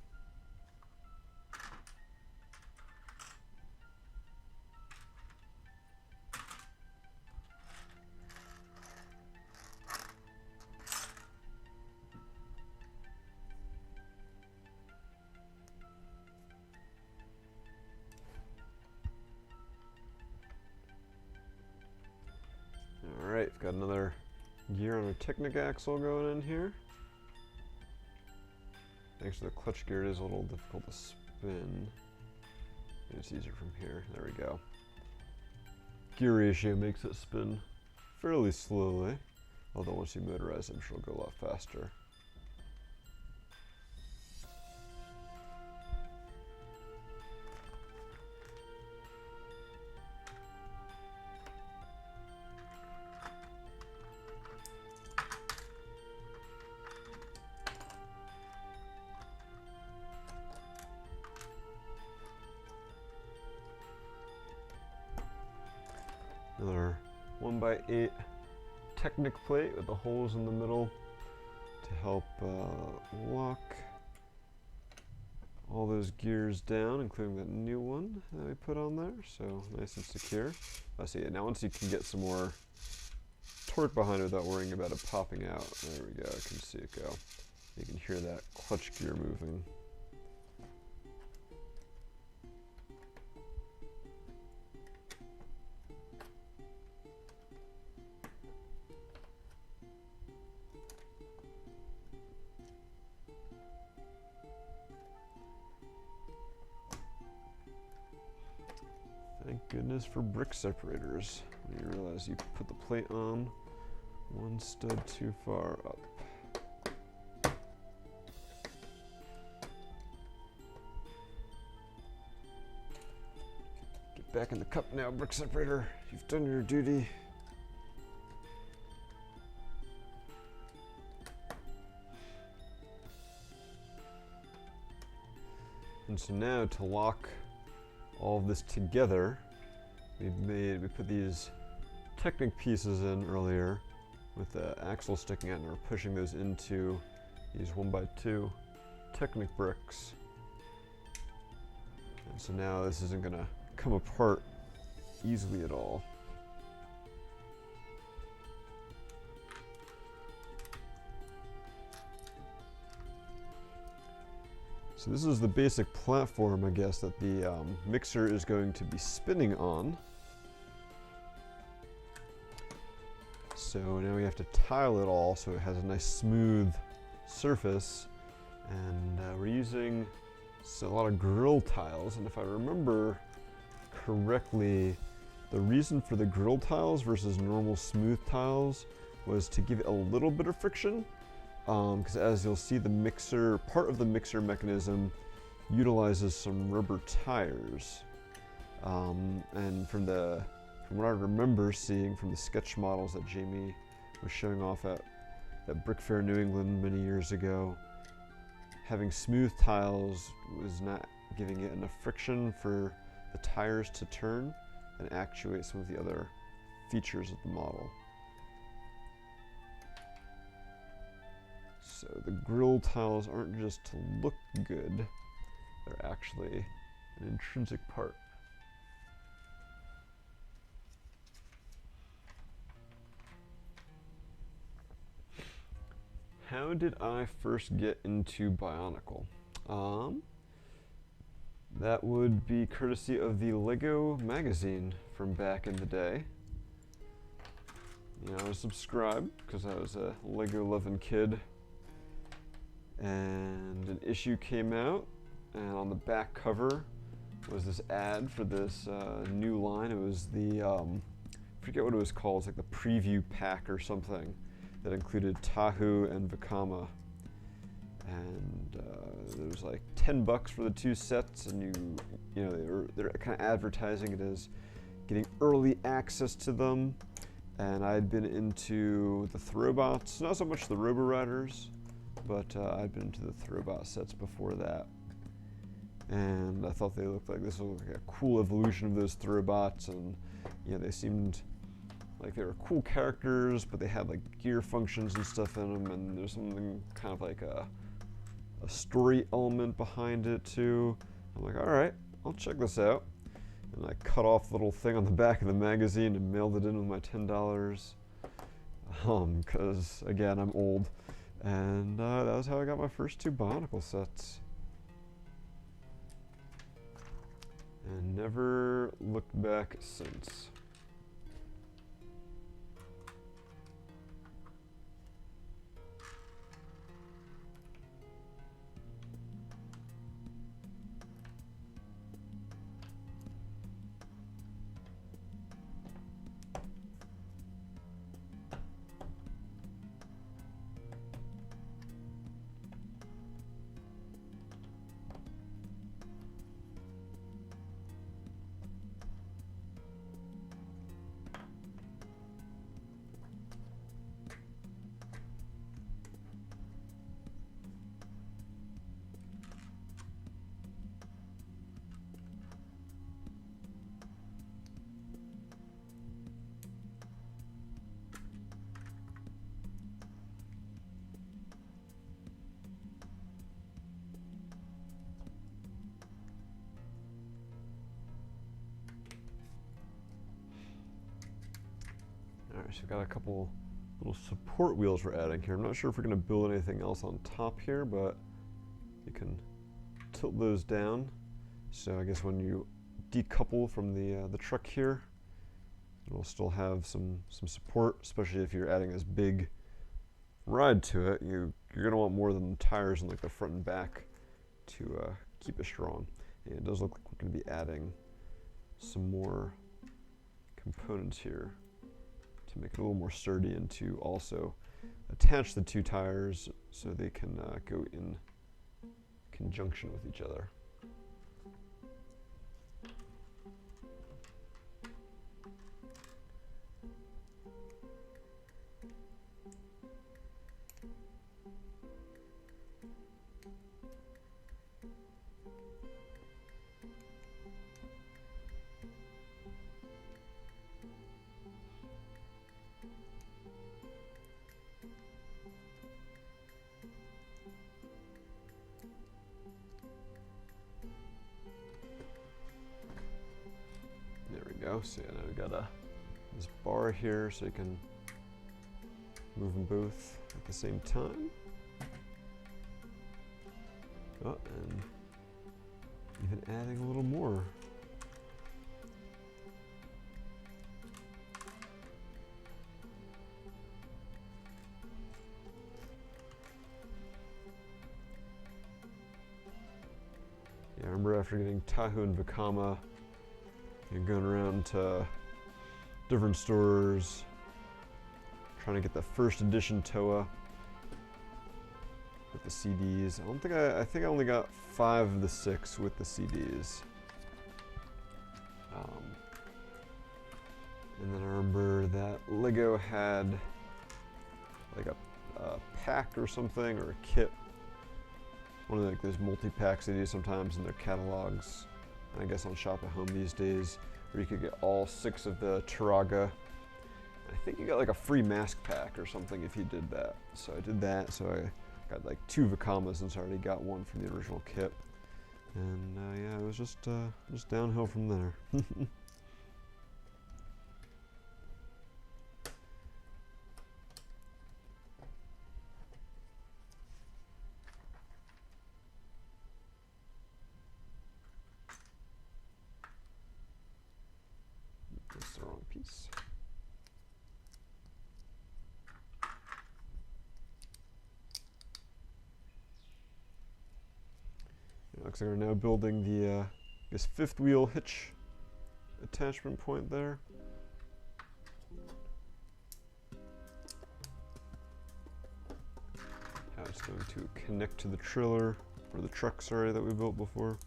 Alright, we've got another gear on our Technic axle going in here. Thanks to the clutch gear, it is a little difficult to spin. Maybe it's easier from here. There we go. Gear ratio makes it spin fairly slowly, although once you motorize it, I'm sure it'll go a lot faster. Another 1x8 Technic plate with the holes in the middle to help lock all those gears down, including that new one that we put on there. So nice and secure. I see it. Now once you can get some more torque behind it without worrying about it popping out. There we go. I can see it go. You can hear that clutch gear moving. Thank goodness for brick separators. When you realize you put the plate on one stud too far up. Get back in the cup now, brick separator. You've done your duty. And so now to lock all of this together, we put these Technic pieces in earlier with the axle sticking out, and we're pushing those into these 1x2 Technic bricks. And so now this isn't going to come apart easily at all. So this is the basic platform, I guess, that the mixer is going to be spinning on. So now we have to tile it all so it has a nice smooth surface. And we're using a lot of grill tiles. And if I remember correctly, the reason for the grill tiles versus normal smooth tiles was to give it a little bit of friction. Because as you'll see, the mixer, part of the mixer mechanism utilizes some rubber tires. And from what I remember seeing from the sketch models that Jamie was showing off at Brick Fair New England many years ago, having smooth tiles was not giving it enough friction for the tires to turn and actuate some of the other features of the model. So the grille tiles aren't just to look good, they're actually an intrinsic part. How did I first get into Bionicle? That would be courtesy of the Lego magazine from back in the day. You know, I was subscribed because I was a Lego loving kid. And an issue came out, and on the back cover was this ad for this new line. It was the, I forget what it was called, it's like the preview pack or something that included Tahu and Vekama. And it was like $10 for the two sets, and you know, they're kind of advertising it as getting early access to them. And I'd been into the Throwbots, not so much the Robo-Riders, but I'd been into the Throwbot sets before that. And I thought they looked like this was like a cool evolution of those Throwbots, and you know, they seemed like they were cool characters, but they had like gear functions and stuff in them, and there's something kind of like a story element behind it too. I'm like, all right, I'll check this out. And I cut off the little thing on the back of the magazine and mailed it in with my $10. Because again, I'm old. And that was how I got my first two Bionicle sets. And never looked back since. Alright, so we've got a couple little support wheels we're adding here. I'm not sure if we're going to build anything else on top here, but you can tilt those down. So I guess when you decouple from the truck here, it'll still have some support, especially if you're adding this big ride to it. You're going to want more than the tires in like the front and back to keep it strong. And it does look like we're going to be adding some more components here to make it a little more sturdy, and to also attach the two tires so they can go in conjunction with each other. So yeah, now we've got this bar here, so you can move them both at the same time. Oh, and even adding a little more. Yeah, I remember after getting Tahu and Vekama, you're going around to different stores, trying to get the first edition Toa with the CDs. I think I only got 5 of the 6 with the CDs. And then I remember that Lego had like a pack or something, or a kit. One of like those multi-packs they do sometimes in their catalogs. I guess on Shop at Home these days, where you could get all 6 of the Taraga. I think you got like a free mask pack or something if you did that. So I did that, so I got like 2 Vakamas since I already got one from the original kit. And yeah, it was just downhill from there. That's the wrong piece. Looks like we're now building the, I guess, 5th wheel hitch attachment point there. How it's going to connect to the trailer, or the truck, sorry, that we built before.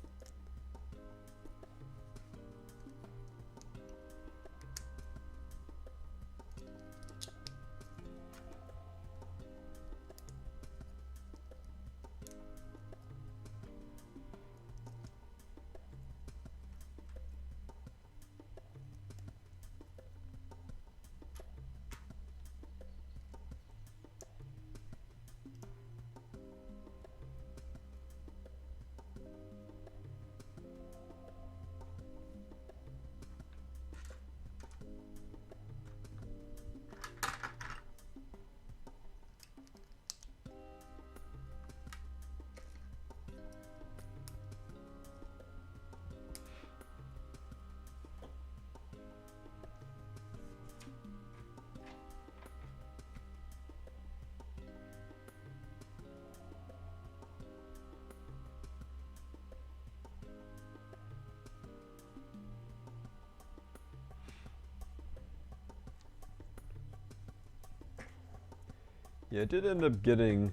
Yeah, I did end up getting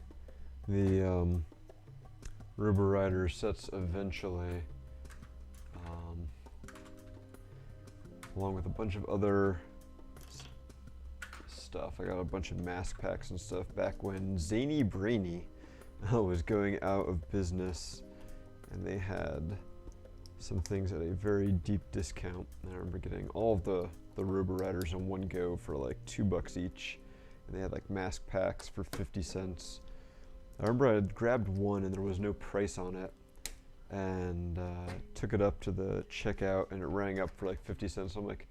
the Robo Rider sets eventually, along with a bunch of other stuff. I got a bunch of mask packs and stuff back when Zany Brainy was going out of business, and they had some things at a very deep discount. And I remember getting all of the Robo Riders in one go for like $2 each. And they had like mask packs for 50 cents. I remember I had grabbed one and there was no price on it, and took it up to the checkout and it rang up for like 50 cents. I'm like,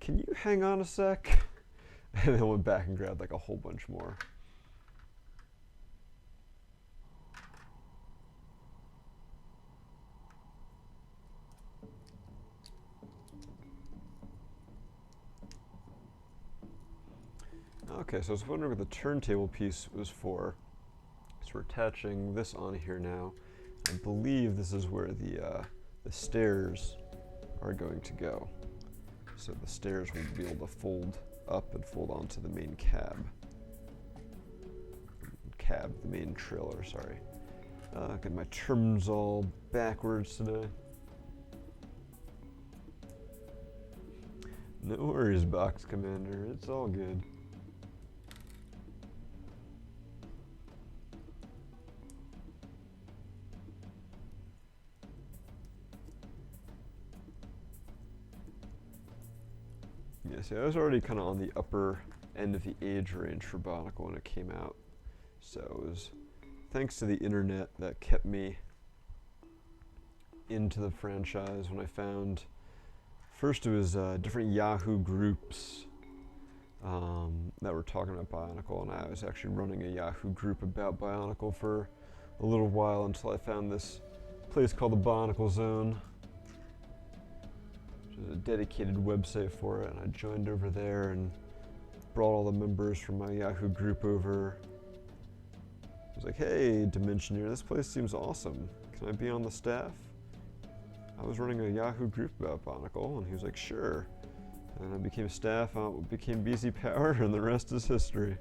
can you hang on a sec? And then went back and grabbed like a whole bunch more. Okay, so I was wondering what the turntable piece was for. So we're attaching this on here now. I believe this is where the stairs are going to go. So the stairs will be able to fold up and fold onto the main the main trailer, sorry. Got my terms all backwards today. No worries, Box Commander, it's all good. Yeah, see, I was already kind of on the upper end of the age range for Bionicle when it came out. So it was thanks to the internet that kept me into the franchise when I found, first it was different Yahoo groups that were talking about Bionicle, and I was actually running a Yahoo group about Bionicle for a little while until I found this place called the Bionicle Zone. There's a dedicated website for it, and I joined over there and brought all the members from my Yahoo group over. I was like, hey, Dimensioneer, this place seems awesome. Can I be on the staff? I was running a Yahoo group about Bionicle, and he was like, sure. And I became staff, I became BZPower, and the rest is history.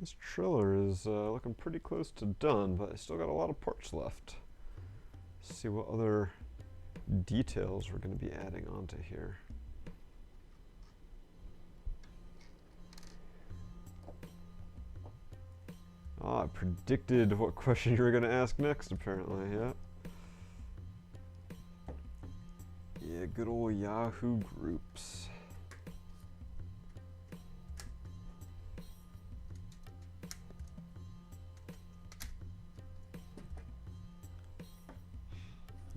This trailer is looking pretty close to done, but I still got a lot of parts left. Let's see what other details we're going to be adding onto here. Ah, I predicted what question you were going to ask next, apparently, yeah. Yeah, good old Yahoo groups.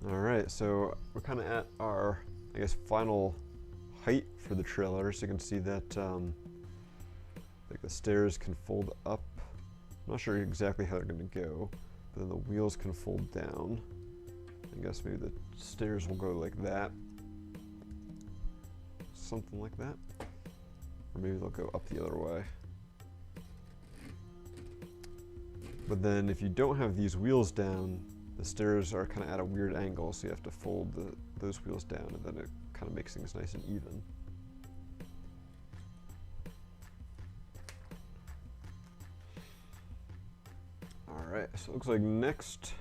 Alright, so we're kind of at our, I guess, final height for the trailer. So you can see that like the stairs can fold up. I'm not sure exactly how they're going to go, but then the wheels can fold down. I guess maybe the stairs will go like that. Something like that. Or maybe they'll go up the other way. But then if you don't have these wheels down, the stairs are kind of at a weird angle, so you have to fold those wheels down, and then it kind of makes things nice and even. Alright, so it looks like next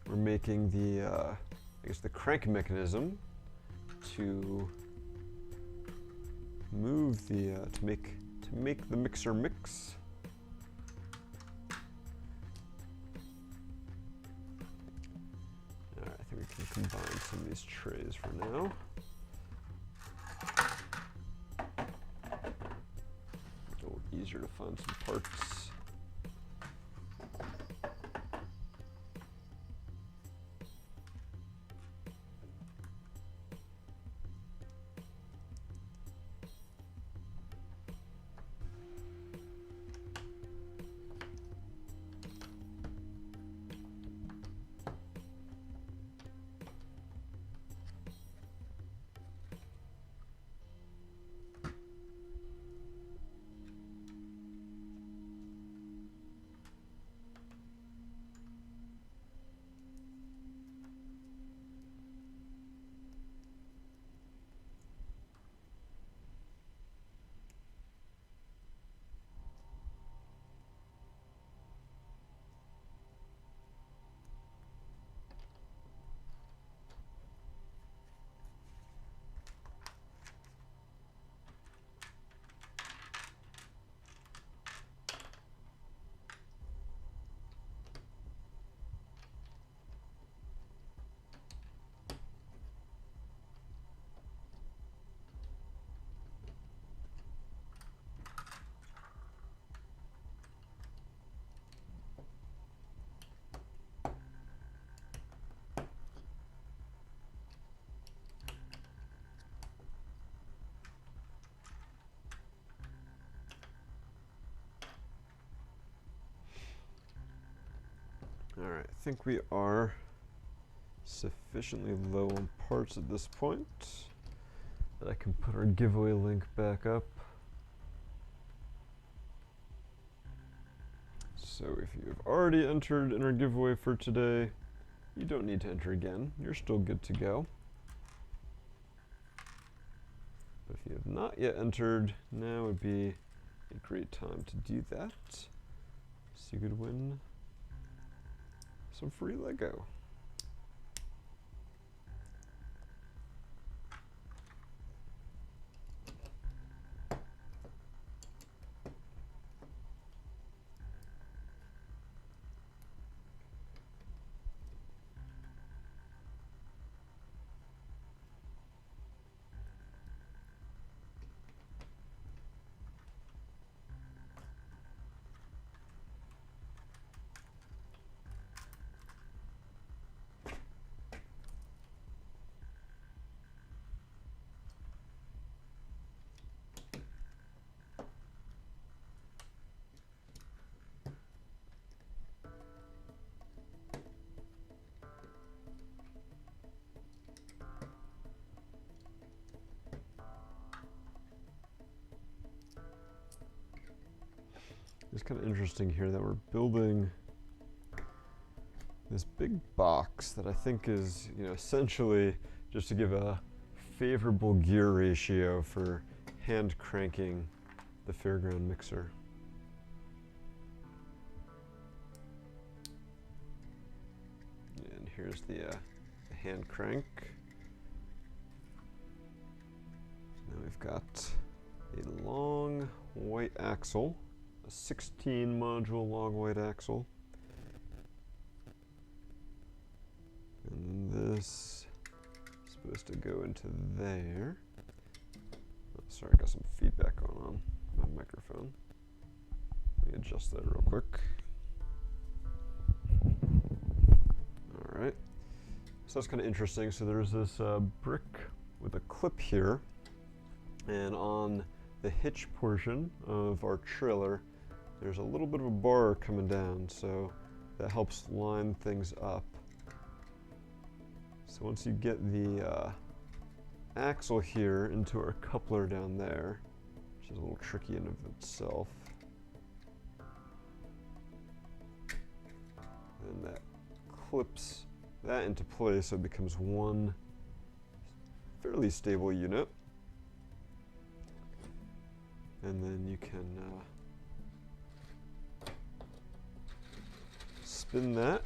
we're making the, I guess the crank mechanism to move the, to make the mixer mix. Alright, I think we can combine some of these trays for now. It's a little easier to find some parts. Alright, I think we are sufficiently low on parts at this point that I can put our giveaway link back up. So if you've already entered in our giveaway for today, you don't need to enter again. You're still good to go. But if you have not yet entered, now would be a great time to do that, so you could win some free Lego. It's kind of interesting here that we're building this big box that I think is, essentially just to give a favorable gear ratio for hand cranking the Fairground Mixer. here's the hand crank. Now we've got a long white axle, a 16 module long white axle. And this is supposed to go into there. Oh, sorry, I got some feedback going on my microphone. Let me adjust that real quick. Alright, so that's kind of interesting. So there's this brick with a clip here, and on the hitch portion of our trailer, there's a little bit of a bar coming down, so that helps line things up. So once you get the axle here into our coupler down there, which is a little tricky in of itself, then that clips that into place, so it becomes one fairly stable unit. And then you can spin that,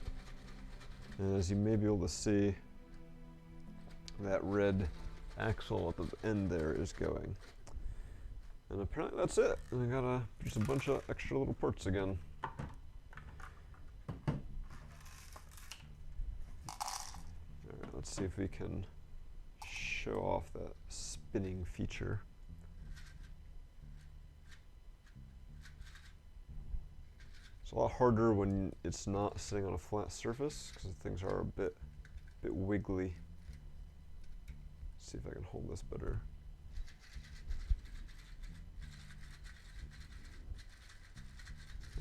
and as you may be able to see, that red axle at the end there is going. And apparently that's it. And I gotta just a bunch of extra little parts again. Alright, let's see if we can show off that spinning feature. It's a lot harder when it's not sitting on a flat surface because things are a bit wiggly. Let's see if I can hold this better.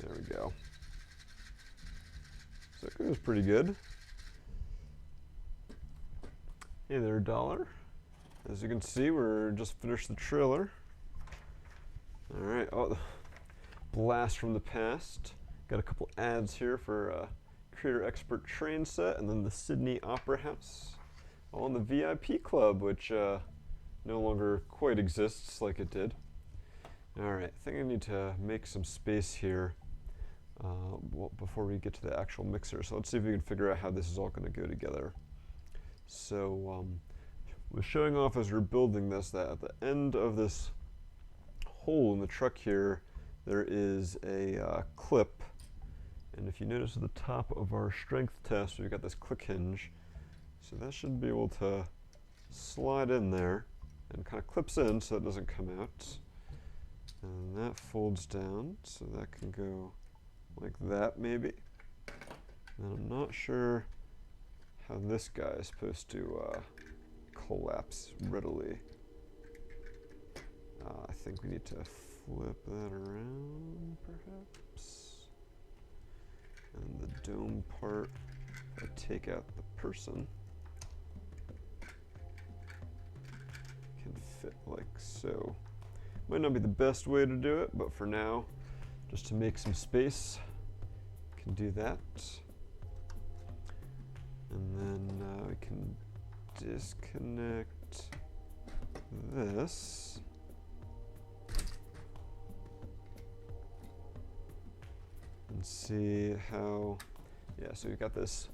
There we go. So that goes pretty good. Hey there, Dollar. As you can see, we're just finished the trailer. All right. Oh, blast from the past. Got a couple ads here for Creator Expert Train Set, and then the Sydney Opera House. All in the VIP Club, which no longer quite exists like it did. Alright, I think I need to make some space here before we get to the actual mixer. So let's see if we can figure out how this is all going to go together. So was showing off as we're building this that at the end of this hole in the truck here, there is a clip. And if you notice at the top of our strength test, we've got this click hinge. So that should be able to slide in there and kind of clips in so it doesn't come out. And that folds down, so that can go like that maybe. And I'm not sure how this guy is supposed to collapse readily. I think we need to flip that around perhaps. And the dome part, if I take out the person, can fit like so. Might not be the best way to do it, but for now, just to make some space, can do that. And then we can disconnect this. And see how, yeah, so you've got this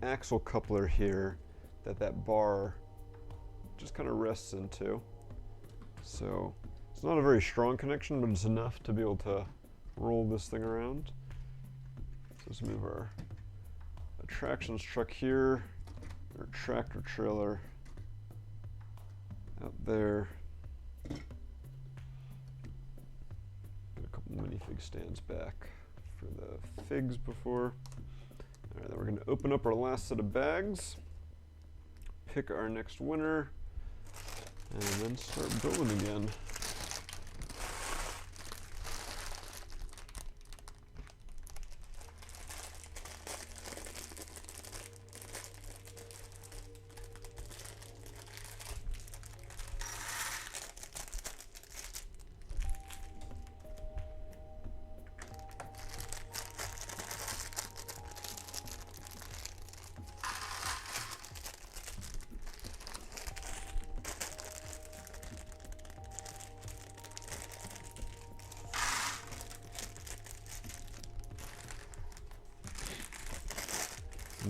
axle coupler here that bar just kind of rests into. So it's not a very strong connection, but it's enough to be able to roll this thing around. So let's move our attractions truck here, our tractor trailer out there. Get a couple minifig stands back for the figs before. All right, then we're going to open up our last set of bags, pick our next winner, and then start building again.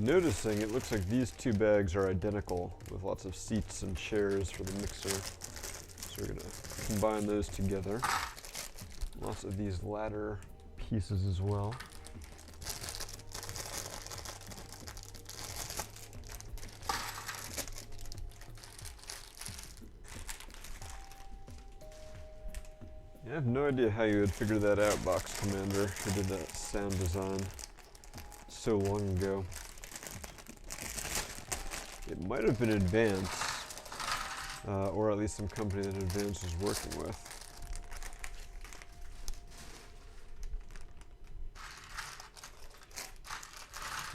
noticing it looks like these two bags are identical with lots of seats and chairs for the mixer. So we're gonna combine those together. Lots of these ladder pieces as well. Yeah, I have no idea how you would figure that out, Box Commander, who did that sound design so long ago. It might have been Advance, or at least some company that Advance was working with.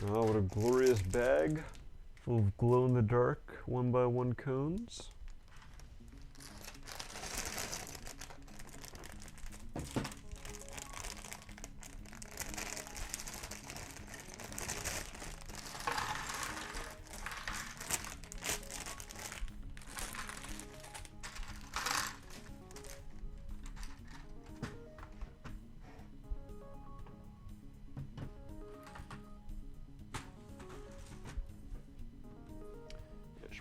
Oh, what a glorious bag full of glow-in-the-dark 1x1 cones.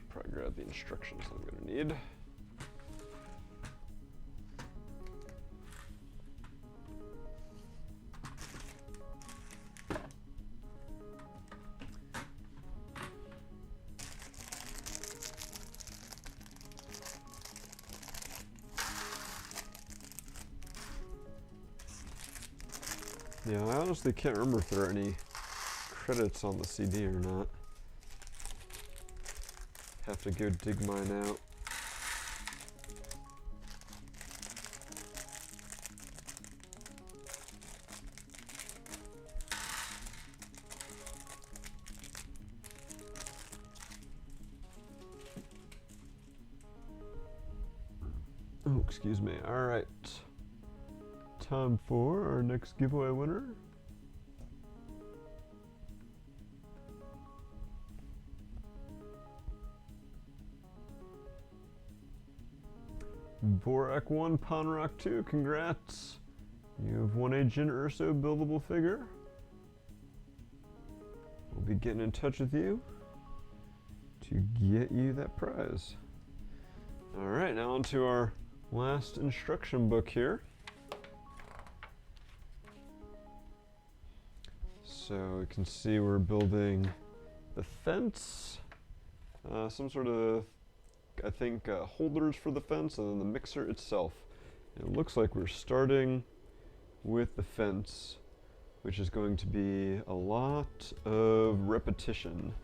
Probably grab the instructions that I'm going to need. Yeah, I honestly can't remember if there are any credits on the CD or not. Have to go dig mine out. Oh, excuse me. All right. Time for our next giveaway winner. Borak 1, Ponrock 2, congrats. You have won a Jin Urso buildable figure. We'll be getting in touch with you to get you that prize. All right, now on to our last instruction book here. So we can see we're building the fence, some sort of I think holders for the fence, and then the mixer itself. It looks like we're starting with the fence, which is going to be a lot of repetition.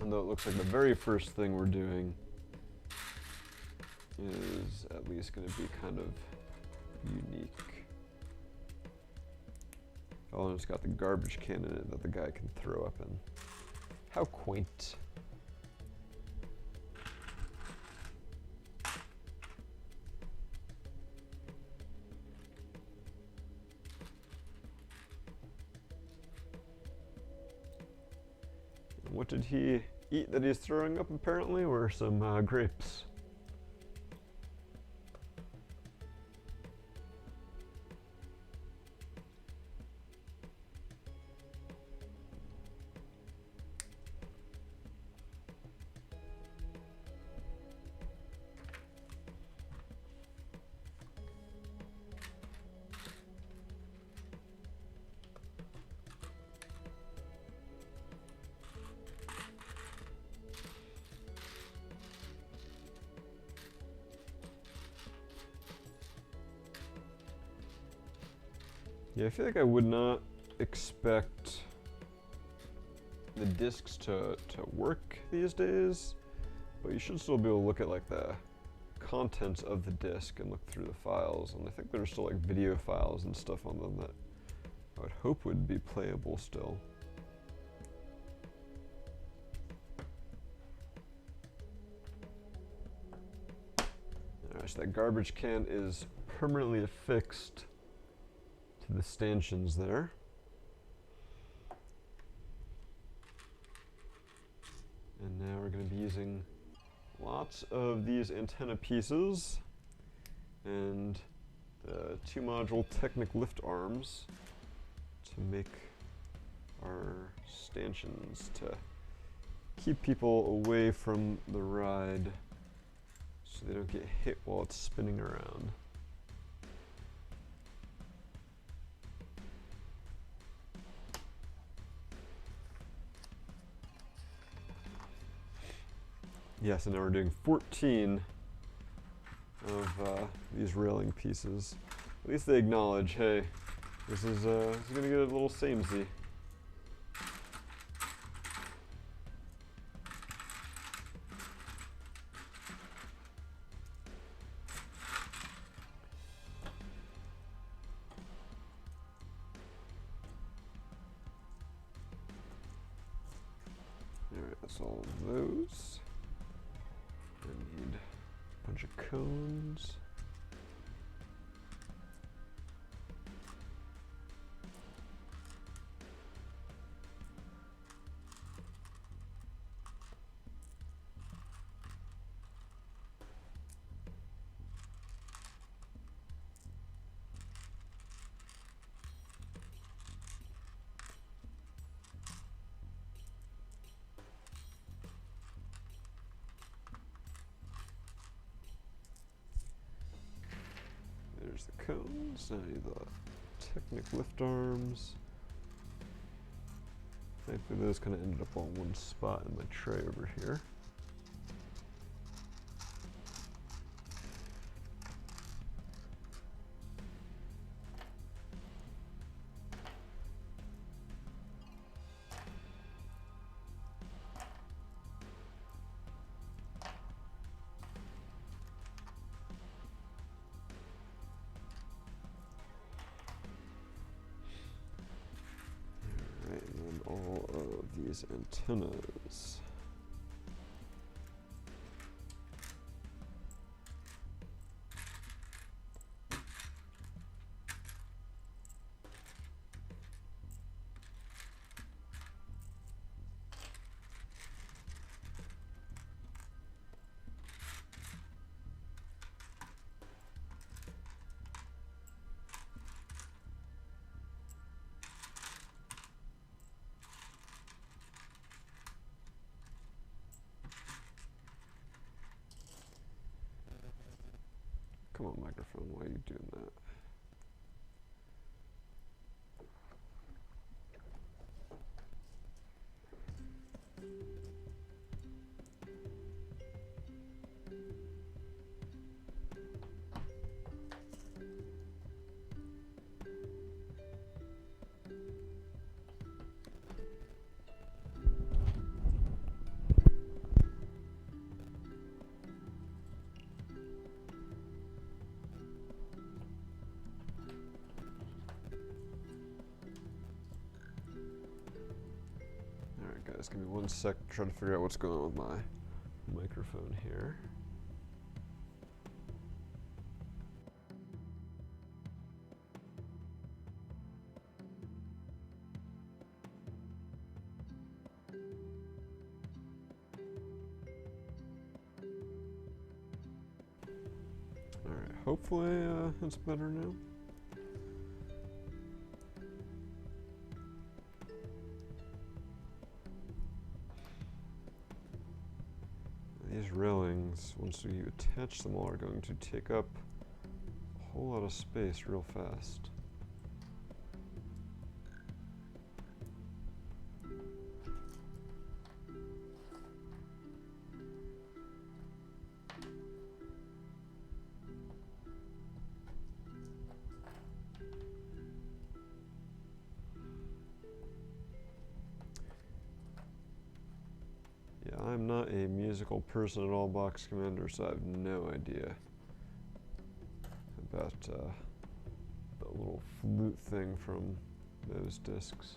And though it looks like the very first thing we're doing is at least going to be kind of unique. Oh, and it's got the garbage can in it that the guy can throw up in. How quaint. What did he eat that he's throwing up apparently, or some grapes? Yeah, I feel like I would not expect the discs to work these days, but you should still be able to look at like the contents of the disc and look through the files, and I think there are still like video files and stuff on them that I would hope would be playable still. Alright, so that garbage can is permanently affixed to the stanchions there. And now we're going to be using lots of these antenna pieces and the 2-module Technic lift arms to make are stanchions to keep people away from the ride so they don't get hit while it's spinning around. Yes, and now we're doing 14 of these railing pieces. At least they acknowledge, hey, this is gonna get a little samey. Alright, that's all of those. I need a bunch of cones. There's the cones. Now I need the Technic lift arms. Thankfully those kind of ended up on one spot in my tray over here. All of these antennas. Come on, microphone, why are you doing that? Guys, give me 1 sec to try to figure out what's going on with my microphone here. Alright, hopefully it's better now. These railings, once you attach them all, are going to take up a whole lot of space real fast. Yeah, I'm not a musical person at all, Box Commander, so I have no idea about the little flute thing from those discs.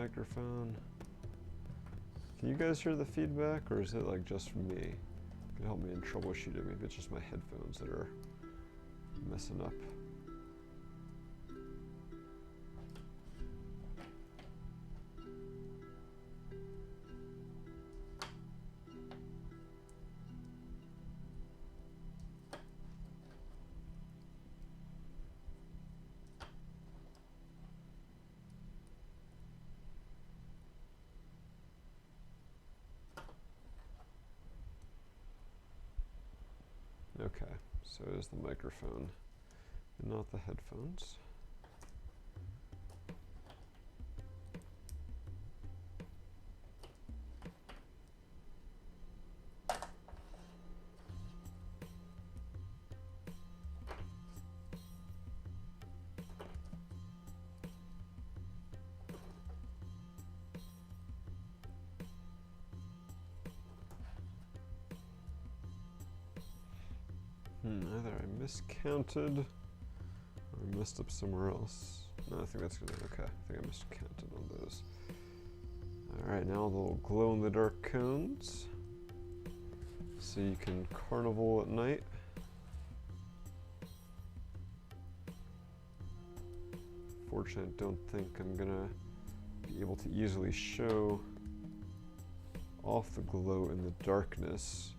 microphone. Can you guys hear the feedback, or is it like just from me? It can help me in troubleshooting. Maybe it's just my headphones that are messing up. Okay, so it is the microphone and not the headphones. Either I miscounted or I messed up somewhere else. No, I think that's good. Okay, I think I miscounted on those. Alright, now the little glow-in-the-dark cones. So you can carnival at night. Fortunately, I don't think I'm gonna be able to easily show off the glow in the darkness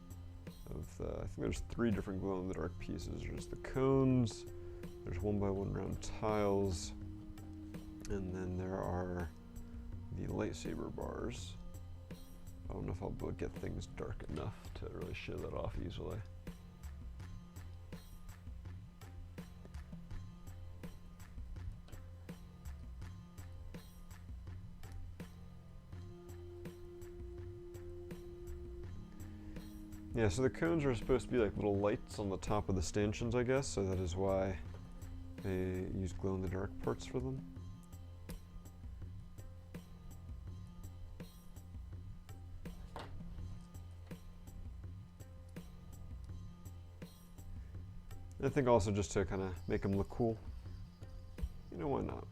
of the, I think there's 3 different glow-in-the-dark pieces. There's the cones, there's 1x1 round tiles, and then there are the lightsaber bars. I don't know if I'll be able to get things dark enough to really show that off easily. Yeah, so the cones are supposed to be like little lights on the top of the stanchions, I guess, so that is why they use glow-in-the-dark parts for them. I think also just to kind of make them look cool. You know, why not?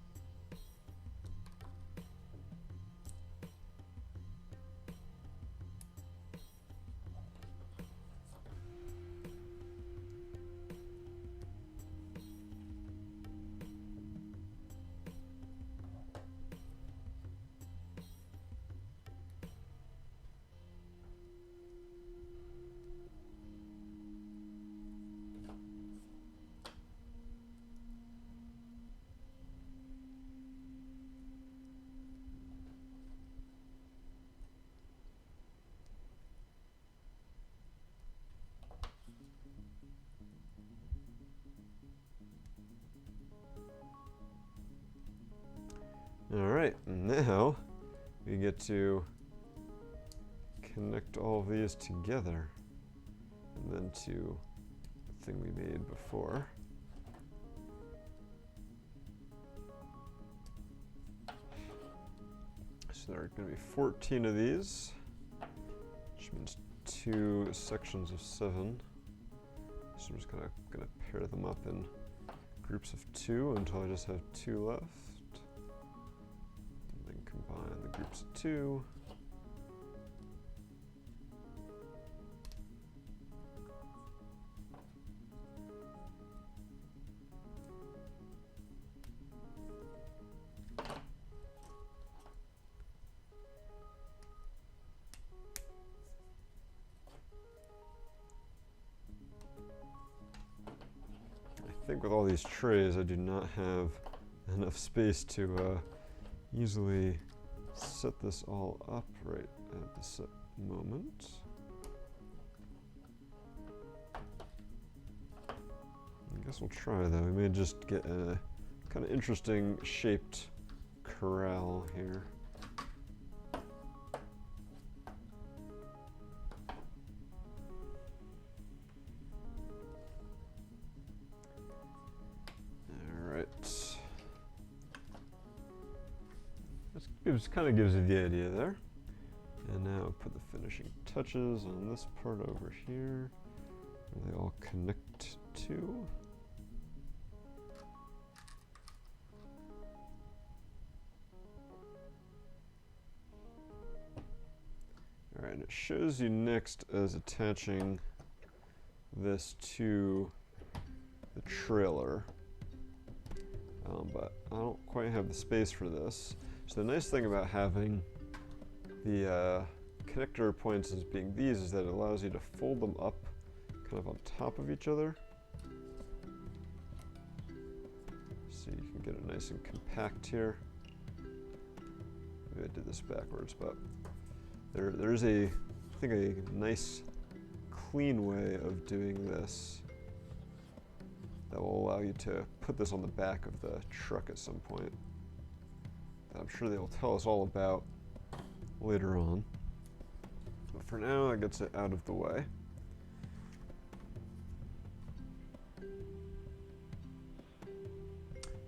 Alright, now we get to connect all of these together, and then to the thing we made before. So there are going to be 14 of these, which means 2 sections of 7. So I'm just going to pair them up in groups of 2 until I just have 2 left. Combine the groups of 2. I think with all these trays, I do not have enough space to easily set this all up right at the set moment. I guess we'll try though. We may just get a kind of interesting shaped corral here. Kind of gives you the idea there. And now put the finishing touches on this part over here, where they all connect to. it shows you next as attaching this to the trailer, but I don't quite have the space for this. So the nice thing about having the connector points as being these is that it allows you to fold them up kind of on top of each other. So you can get it nice and compact here. Maybe I did this backwards, but there's I think a nice clean way of doing this that will allow you to put this on the back of the truck at some point. That I'm sure they will tell us all about later on. But for now, that gets it out of the way.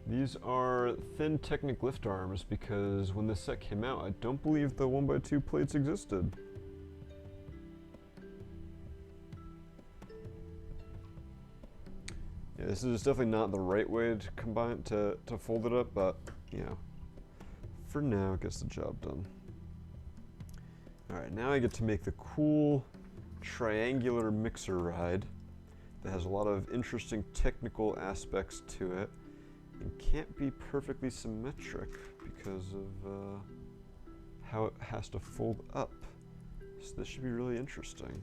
These are thin Technic lift arms because when this set came out, I don't believe the 1x2 plates existed. Yeah, this is definitely not the right way to combine to fold it up, but you know, for now it gets the job done. Alright, now I get to make the cool triangular mixer ride that has a lot of interesting technical aspects to it and can't be perfectly symmetric because of how it has to fold up. So this should be really interesting.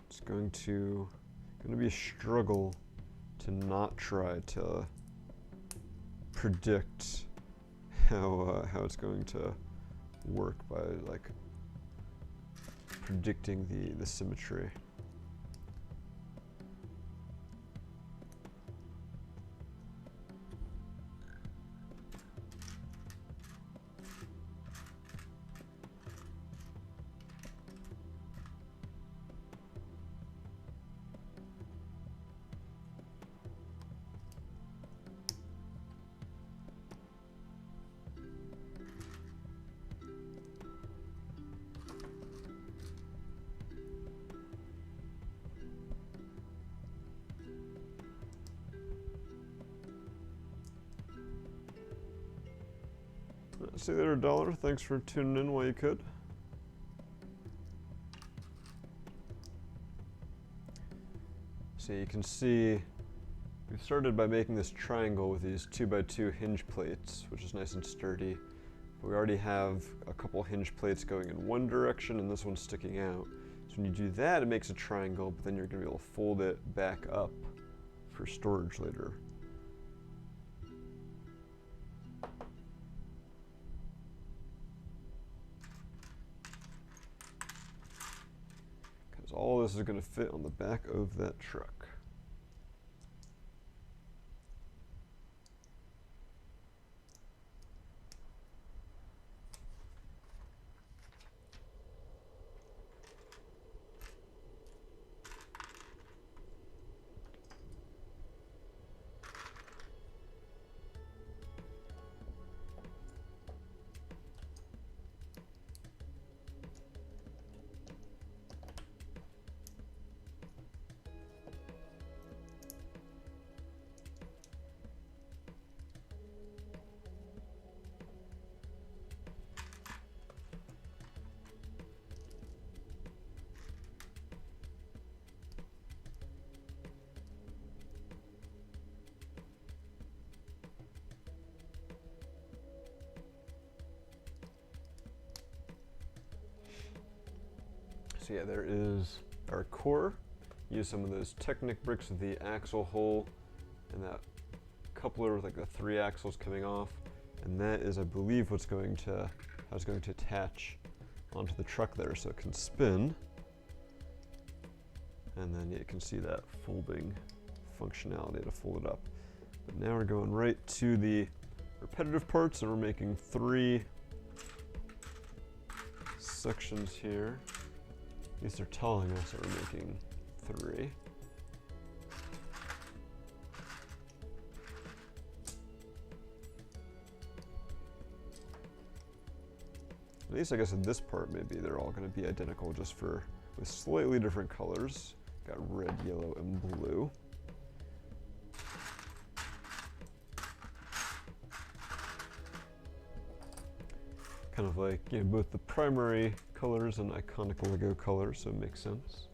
It's going to be a struggle to not try to predict how it's going to work by like predicting the symmetry. See you later, Dollar. Thanks for tuning in while you could. So you can see we started by making this triangle with these 2x2 hinge plates, which is nice and sturdy. But we already have a couple hinge plates going in one direction and this one's sticking out. So when you do that, it makes a triangle, but then you're going to be able to fold it back up for storage later. All this is going to fit on the back of that truck. So yeah, there is our core. Use some of those Technic bricks with the axle hole and that coupler with like the 3 axles coming off. And that is, I believe, how it's going to attach onto the truck there so it can spin. And then you can see that folding functionality to fold it up. But now we're going right to the repetitive parts, and we're making 3 sections here. At least they're telling us that we're making 3. At least I guess in this part maybe they're all going to be identical, just with slightly different colors. Got red, yellow, and blue. kind of like, you know, both the primary colors and iconic Lego colors, so it makes sense.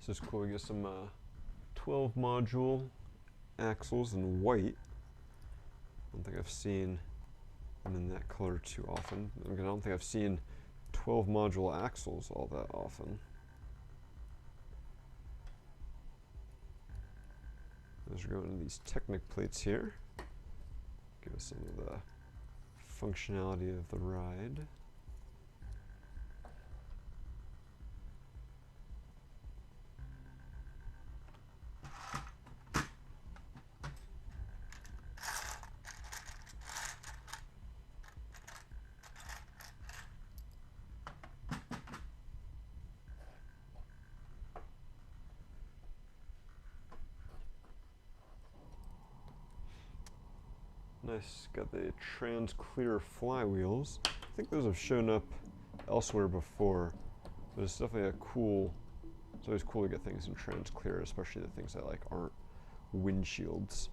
This is cool. We get some 12 module axles in white. I don't think I've seen them in that color too often. I don't think I've seen 12 module axles all that often. Those are going into these Technic plates here. Give us some of the functionality of the ride. Nice, got the trans clear flywheels. I think those have shown up elsewhere before, but it's definitely a cool, it's always cool to get things in trans clear, especially the things that like aren't windshields.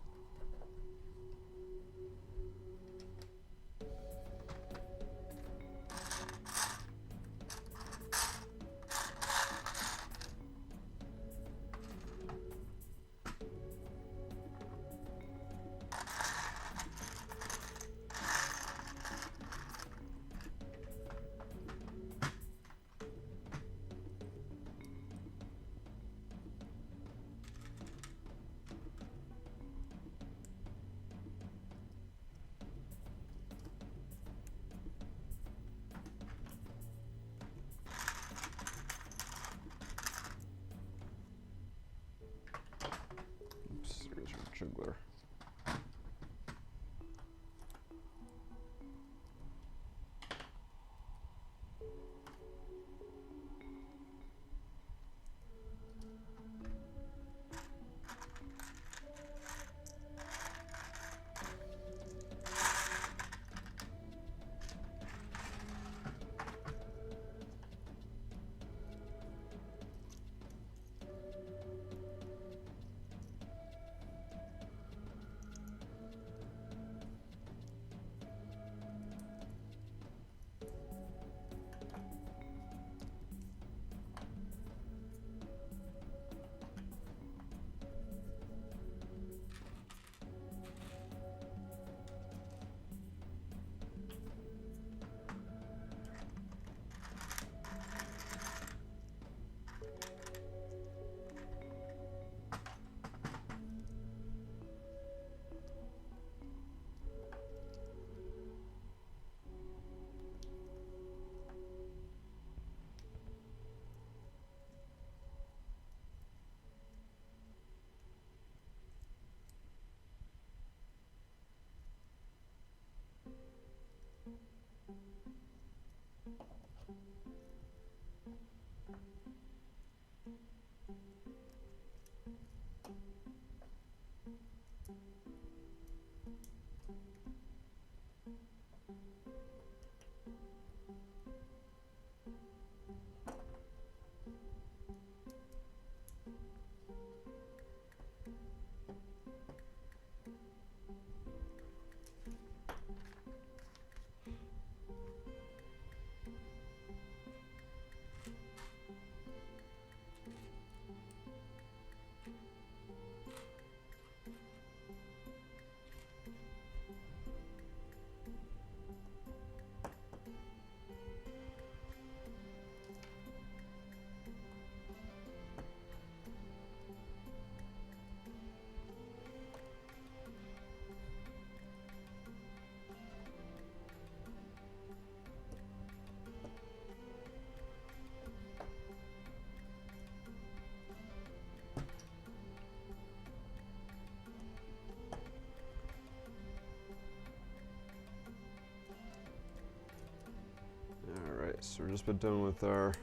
So we're just about done with our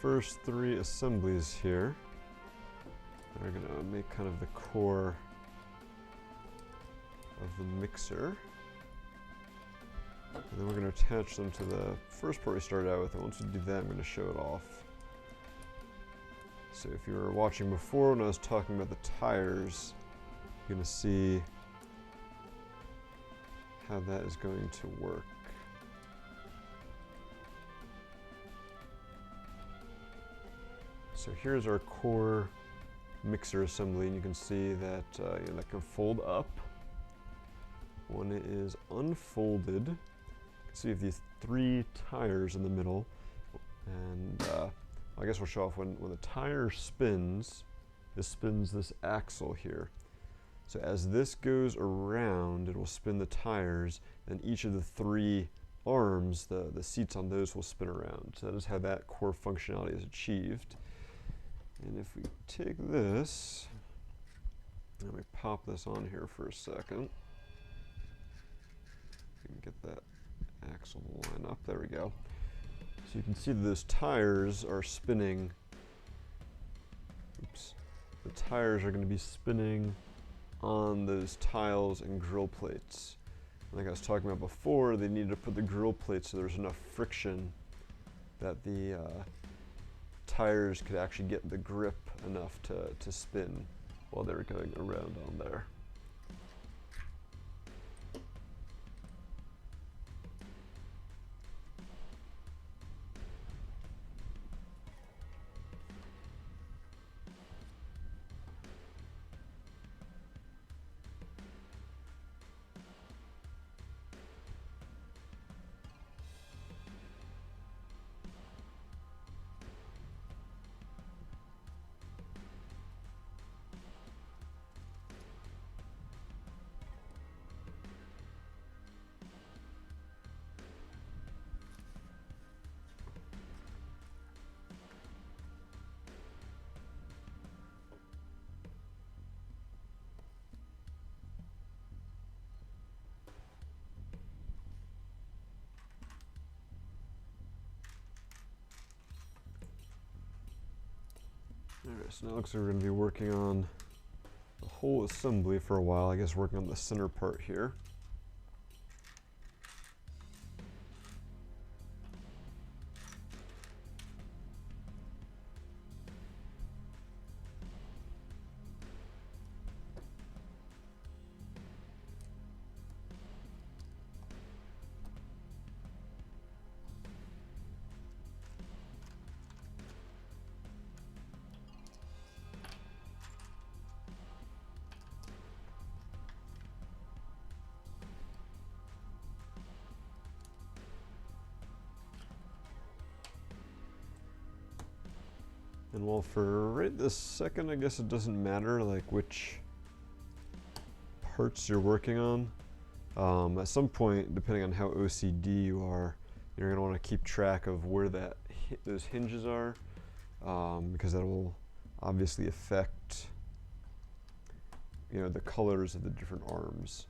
first 3 assemblies here. We're going to make kind of the core of the mixer. And then we're going to attach them to the first part we started out with, and once we do that, I'm going to show it off. So if you were watching before when I was talking about the tires, you're going to see how that is going to work. So here's our core mixer assembly, and you can see that that can fold up. When it is unfolded, you can see we have these 3 tires in the middle, and I guess we'll show off when the tire spins, it spins this axle here. So as this goes around, it will spin the tires, and each of the 3 arms, the seats on those will spin around. So that is how that core functionality is achieved. And if we take this, let me pop this on here for a second. We can get that axle to line up. There we go. So you can see that those tires are spinning. Oops. The tires are going to be spinning on those tiles and grill plates. Like I was talking about before, they needed to put the grill plates so there's enough friction that the tires could actually get the grip enough to spin while they were going around on there. Alright, so now it looks like we're going to be working on the whole assembly for a while. I guess working on the center part here. And well, for right this second, I guess it doesn't matter like which parts you're working on. At some point, depending on how OCD you are, you're going to want to keep track of where those hinges are, because that will obviously affect the colors of the different arms.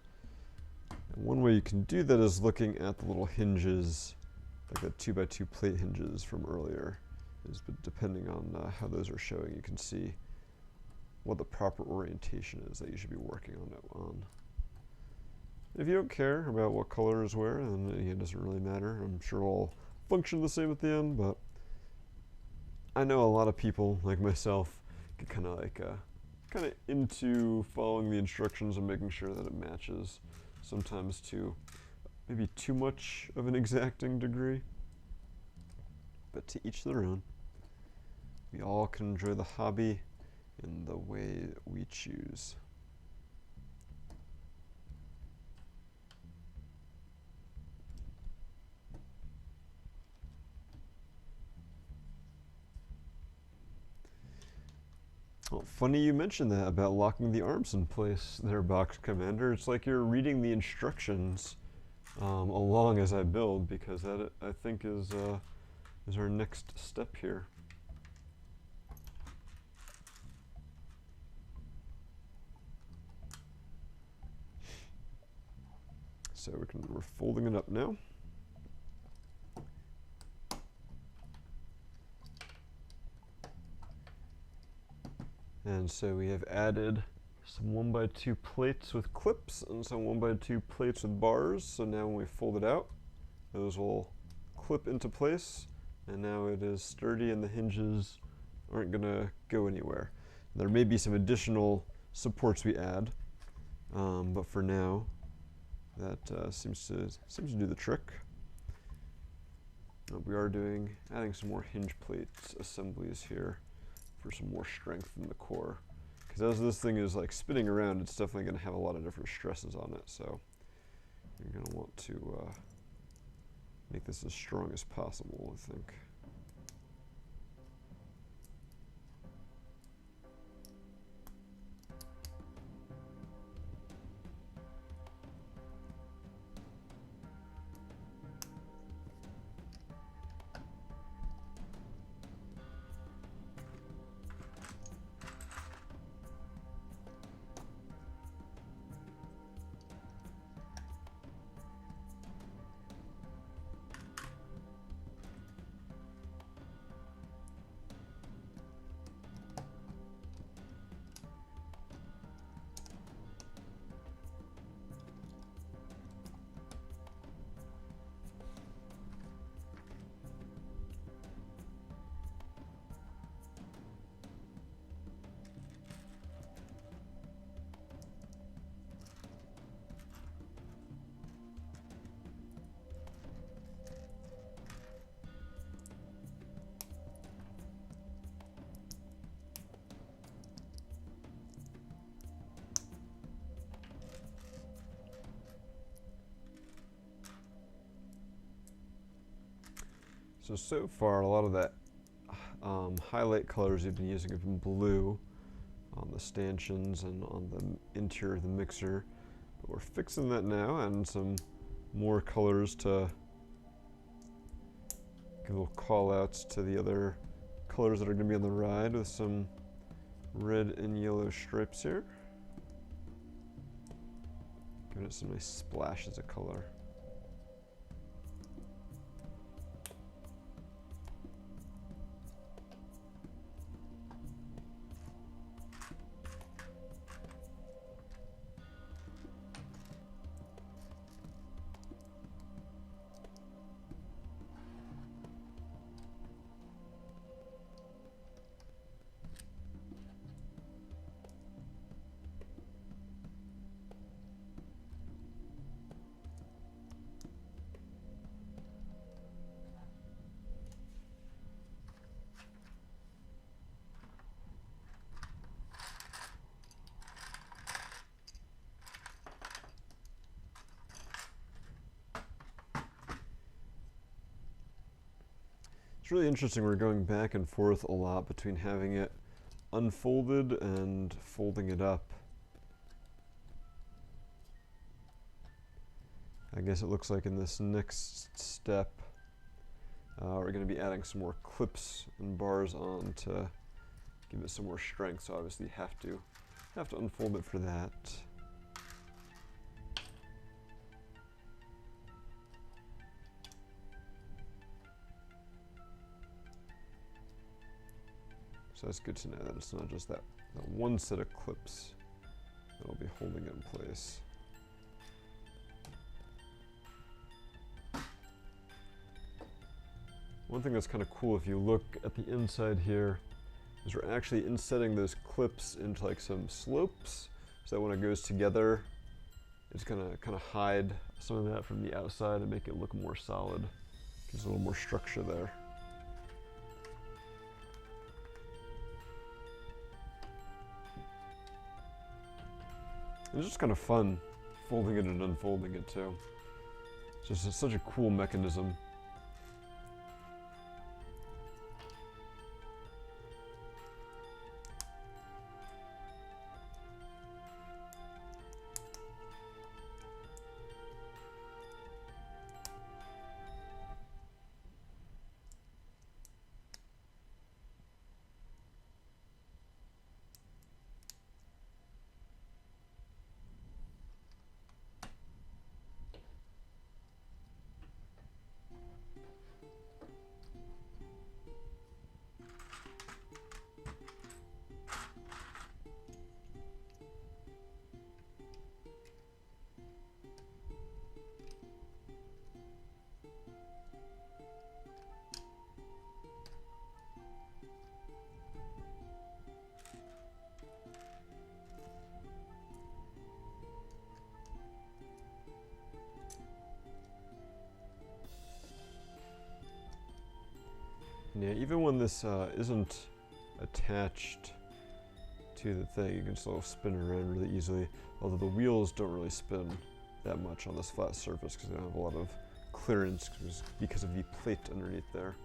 And one way you can do that is looking at the little hinges, like the 2x2 plate hinges from earlier. But depending on how those are showing, you can see what the proper orientation is that you should be working on. If you don't care about what color is where, then it doesn't really matter. I'm sure it'll function the same at the end, but I know a lot of people, like myself, get kind of into following the instructions and making sure that it matches, sometimes to maybe too much of an exacting degree. But to each their own. We all can enjoy the hobby in the way we choose. Well, funny you mentioned that about locking the arms in place there, Box Commander. It's like you're reading the instructions along as I build, because that I think is our next step here. So we're folding it up now. And so we have added some 1x2 plates with clips and some 1x2 plates with bars. So now when we fold it out, those will clip into place, and now it is sturdy and the hinges aren't gonna go anywhere. There may be some additional supports we add, but for now, that seems to do the trick. We are adding some more hinge plates assemblies here for some more strength in the core. Because as this thing is like spinning around, it's definitely going to have a lot of different stresses on it. So you're going to want to make this as strong as possible, I think. So far, a lot of that highlight colors we've been using have been blue on the stanchions and on the interior of the mixer. But we're fixing that now, and some more colors to give little call outs to the other colors that are going to be on the ride with some red and yellow stripes here. Giving it some nice splashes of color. It's really interesting, we're going back and forth a lot between having it unfolded and folding it up. I guess it looks like in this next step, we're going to be adding some more clips and bars on to give it some more strength, so obviously you have to unfold it for that. So that's good to know that it's not just that one set of clips that will be holding it in place. One thing that's kind of cool if you look at the inside here is we're actually insetting those clips into like some slopes, so that when it goes together, it's gonna kind of hide some of that from the outside and make it look more solid. Gives a little more structure there. It's just kind of fun folding it and unfolding it too. It's just such a cool mechanism. And yeah, even when this isn't attached to the thing, you can still spin around really easily. Although the wheels don't really spin that much on this flat surface because they don't have a lot of clearance because of the plate underneath there.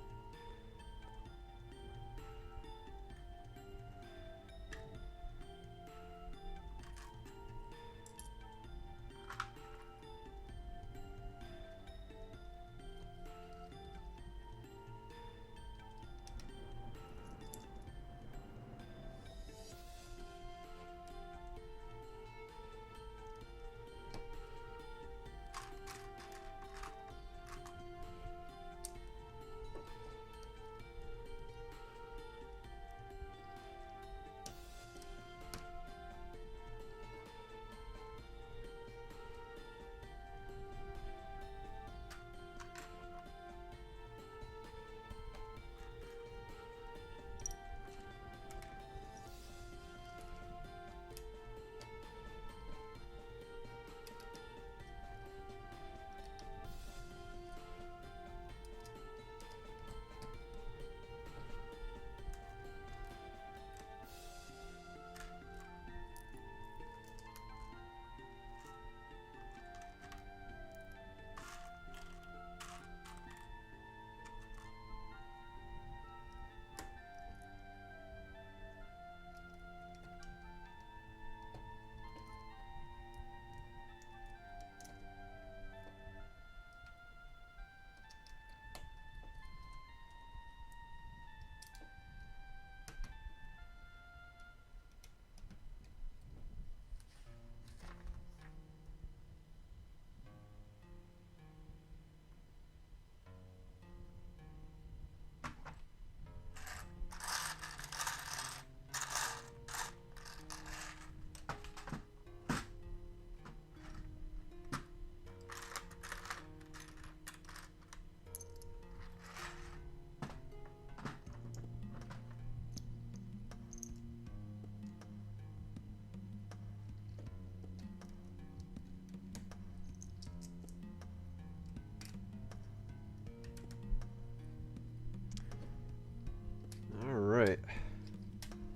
Alright,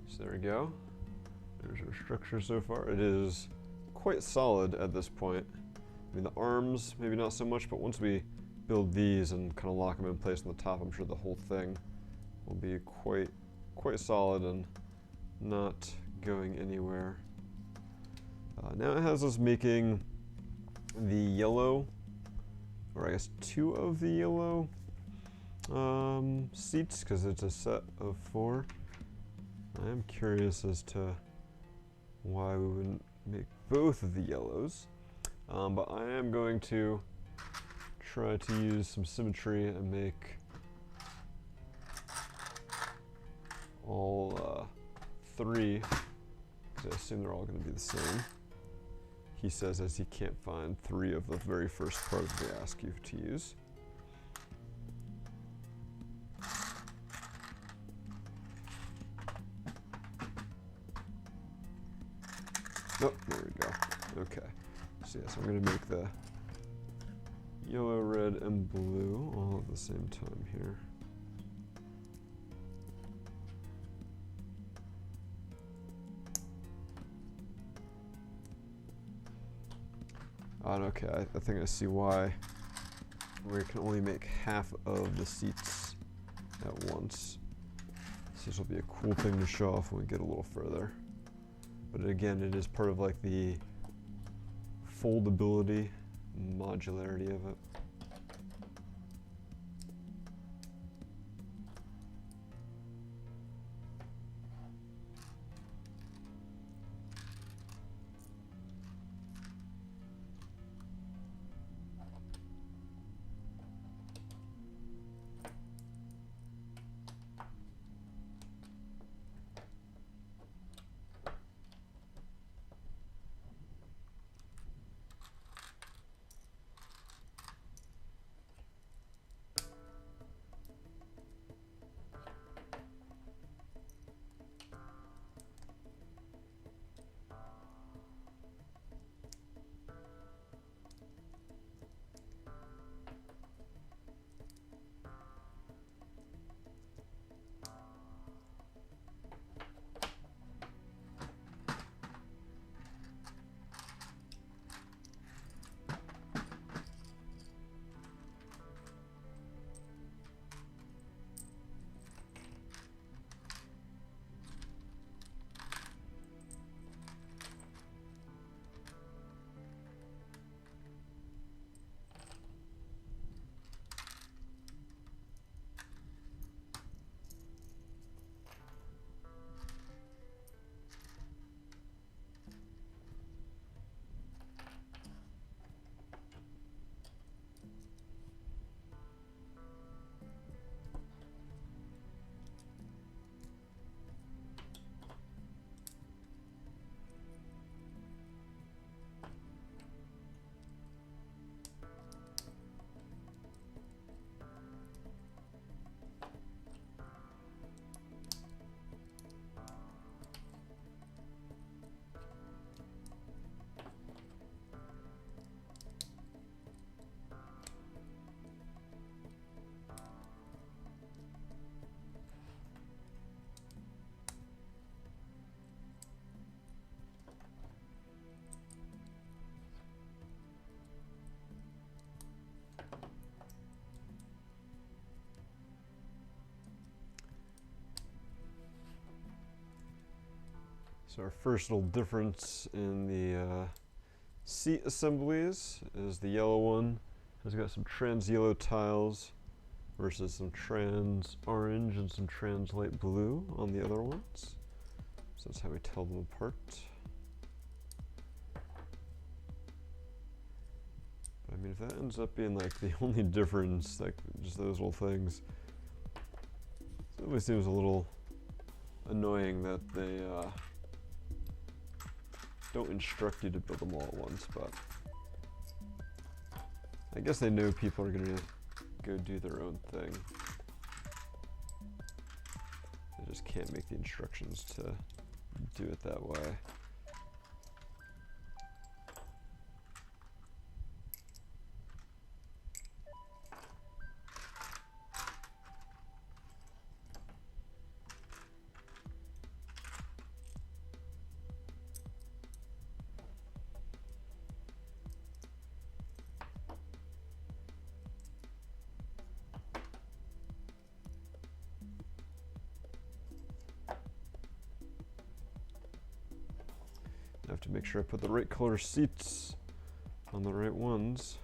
so there we go. There's our structure so far. It is quite solid at this point. I mean, the arms, maybe not so much, but once we build these and kind of lock them in place on the top, I'm sure the whole thing will be quite solid and not going anywhere. Now it has us making the yellow, or I guess 2 of the yellow seats, because it's a set of 4. I am curious as to why we wouldn't make both of the yellows, but I am going to try to use some symmetry and make all 3, because I assume they're all going to be the same. He says as he can't find 3 of the very first parts they ask you to use. Oh, there we go. Okay. So yes, I'm going to make the yellow, red, and blue all at the same time here. Okay, I think I see why we can only make half of the seats at once. So this will be a cool thing to show off when we get a little further. But again, it is part of like the foldability, modularity of it. So our first little difference in the seat assemblies is the yellow one has got some trans yellow tiles versus some trans orange and some trans light blue on the other ones. So that's how we tell them apart. But I mean, if that ends up being like the only difference, like just those little things, it always seems a little annoying that they don't instruct you to build them all at once, but I guess they know people are gonna go do their own thing. They just can't make the instructions to do it that way. I have to make sure I put the right color seats on the right ones.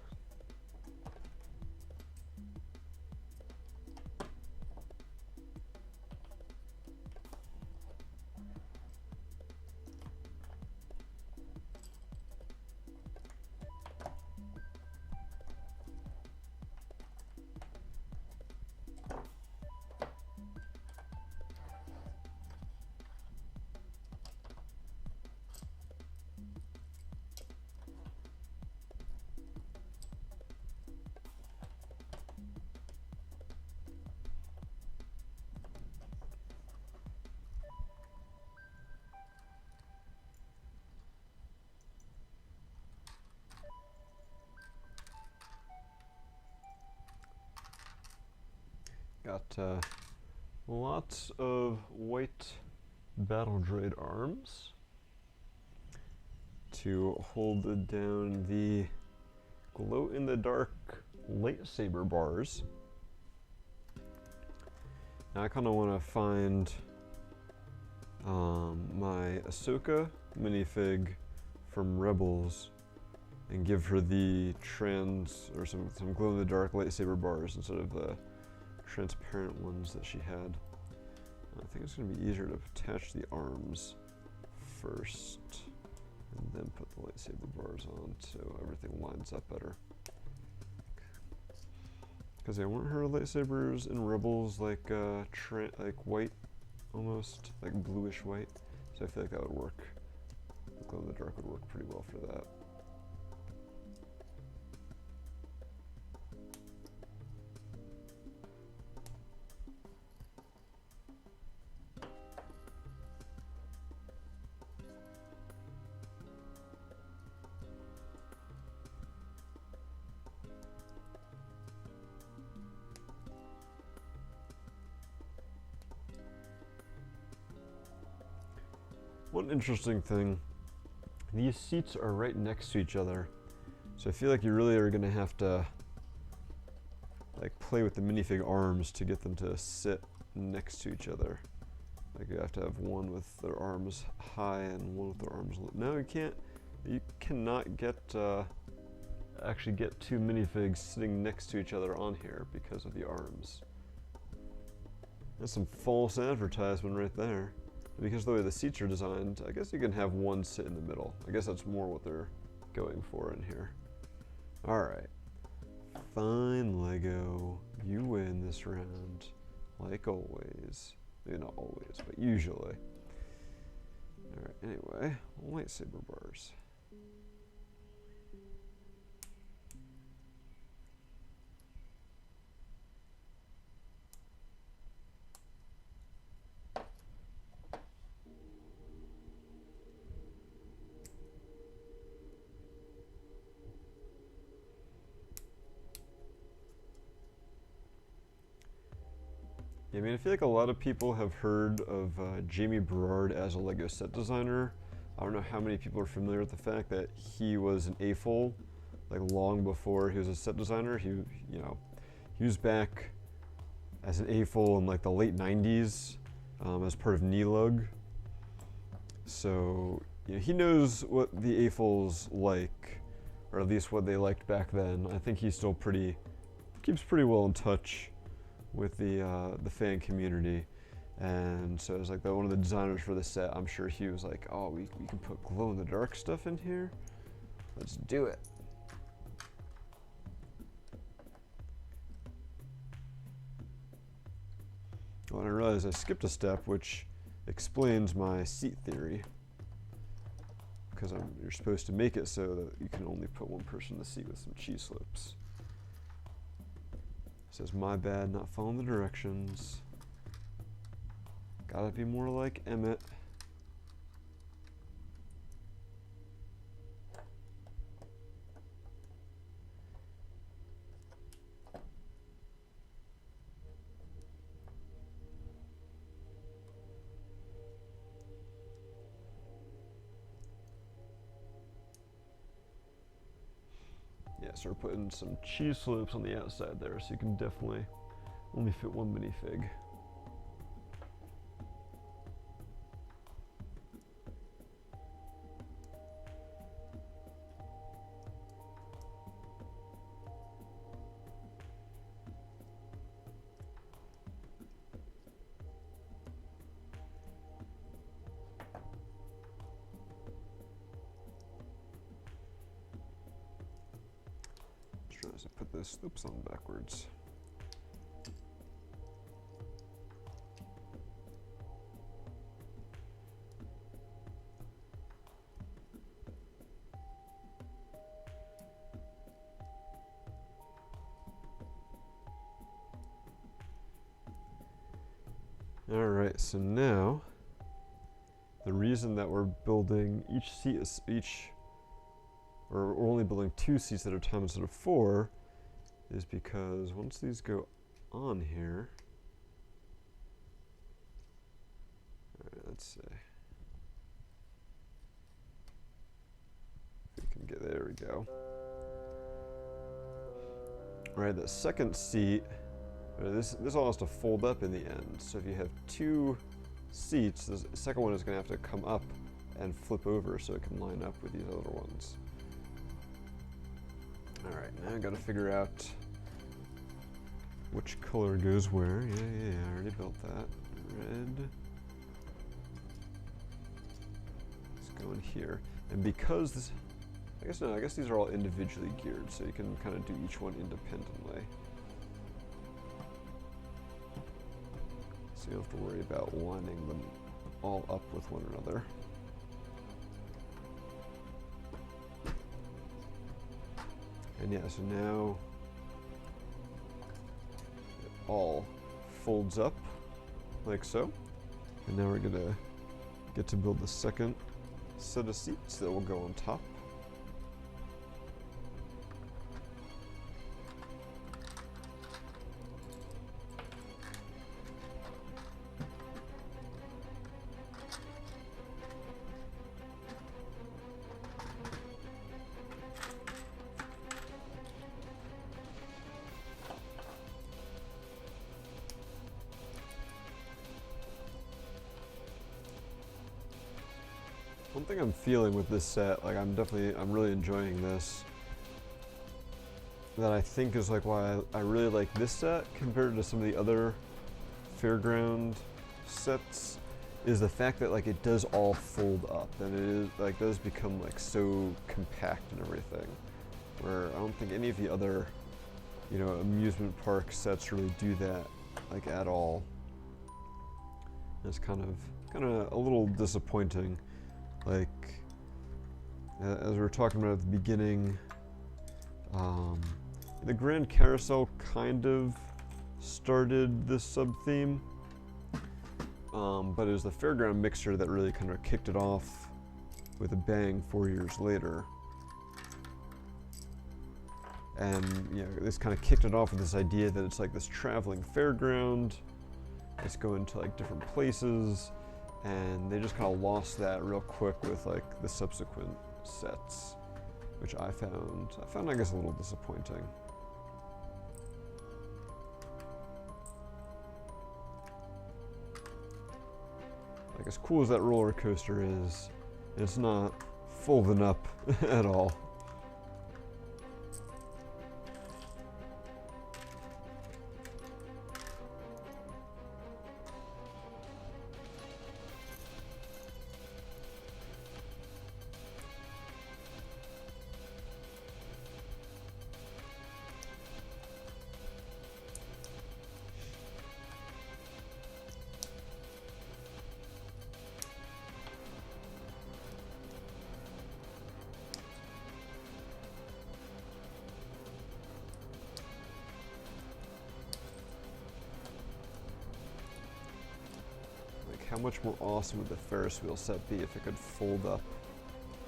Got lots of white battle droid arms to hold down the glow-in-the-dark lightsaber bars. Now I kind of want to find my Ahsoka minifig from Rebels and give her the some glow-in-the-dark lightsaber bars instead of the transparent ones that she had. I think it's going to be easier to attach the arms first and then put the lightsaber bars on so everything lines up better. Because they weren't her lightsabers in Rebels like white, almost like bluish white. So I feel like that would work. The glow in the dark would work pretty well for that. One interesting thing, these seats are right next to each other, so I feel like you really are going to have to like play with the minifig arms to get them to sit next to each other. Like you have to have one with their arms high and one with their arms low. No, you can't. You cannot get actually get two minifigs sitting next to each other on here because of the arms. That's some false advertisement right there. Because of the way the seats are designed, I guess you can have one sit in the middle. I guess that's more what they're going for in here. Alright. Fine, Lego. You win this round. Like always. Maybe not always, but usually. Alright, anyway. Lightsaber bars. Yeah, I mean, I feel like a lot of people have heard of Jamie Berard as a Lego set designer. I don't know how many people are familiar with the fact that he was an AFOL, like long before he was a set designer. He was back as an AFOL in like the late 90s as part of NELUG. So he knows what the AFOLs like, or at least what they liked back then. I think he's still keeps pretty well in touch with the fan community. And so it's like one of the designers for the set, I'm sure he was like, oh, we can put glow-in-the-dark stuff in here? Let's do it. Well, and I realized I skipped a step, which explains my seat theory. Because you're supposed to make it so that you can only put one person in the seat with some cheese slips. It says, my bad, not following the directions. Gotta be more like Emmett. Yeah, so we're putting some cheese slips on the outside there, so you can definitely only fit one minifig. As I put those loops on backwards. All right, so now the reason that we're building each seat is or we're only building 2 seats at a time instead of 4 is because once these go on here, all right, let's see. If we can get, there we go. All right, the second seat, this all has to fold up in the end. So if you have 2 seats, the second one is gonna have to come up and flip over so it can line up with these other ones. All right, now I gotta figure out which color goes where. Yeah, I already built that. Red. Let's go in here. And because this, I guess these are all individually geared, so you can kind of do each one independently. So you don't have to worry about lining them all up with one another. And yeah, so now it all folds up like so. And now we're gonna get to build the second set of seats that will go on top. One thing I'm feeling with this set, like I'm really enjoying this, that I think is like why I really like this set compared to some of the other Fairground sets, is the fact that like it does all fold up, and it is like does become like so compact and everything, where I don't think any of the other, you know, amusement park sets really do that like at all. It's kind of a little disappointing. Like, as we were talking about at the beginning, the Grand Carousel kind of started this sub-theme, but it was the Fairground Mixer that really kind of kicked it off with a bang 4 years later. And, you know, this kind of kicked it off with this idea that it's like this traveling fairground. It's going to like different places. And they just kind of lost that real quick with like the subsequent sets, which I found I guess a little disappointing. Like, as cool as that roller coaster is, it's not folding up at all. How much more awesome would the Ferris wheel set be if it could fold up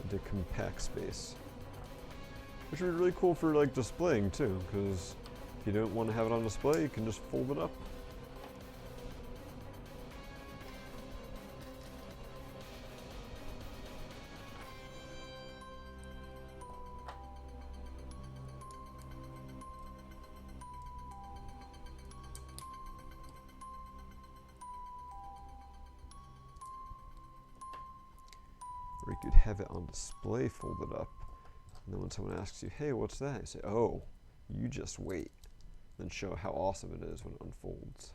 into compact space? Which would be really cool for like displaying too, because if you don't want to have it on display, you can just fold it up. Or you could have it on display folded up. And then when someone asks you, hey, what's that? You say, oh, you just wait. Then show how awesome it is when it unfolds.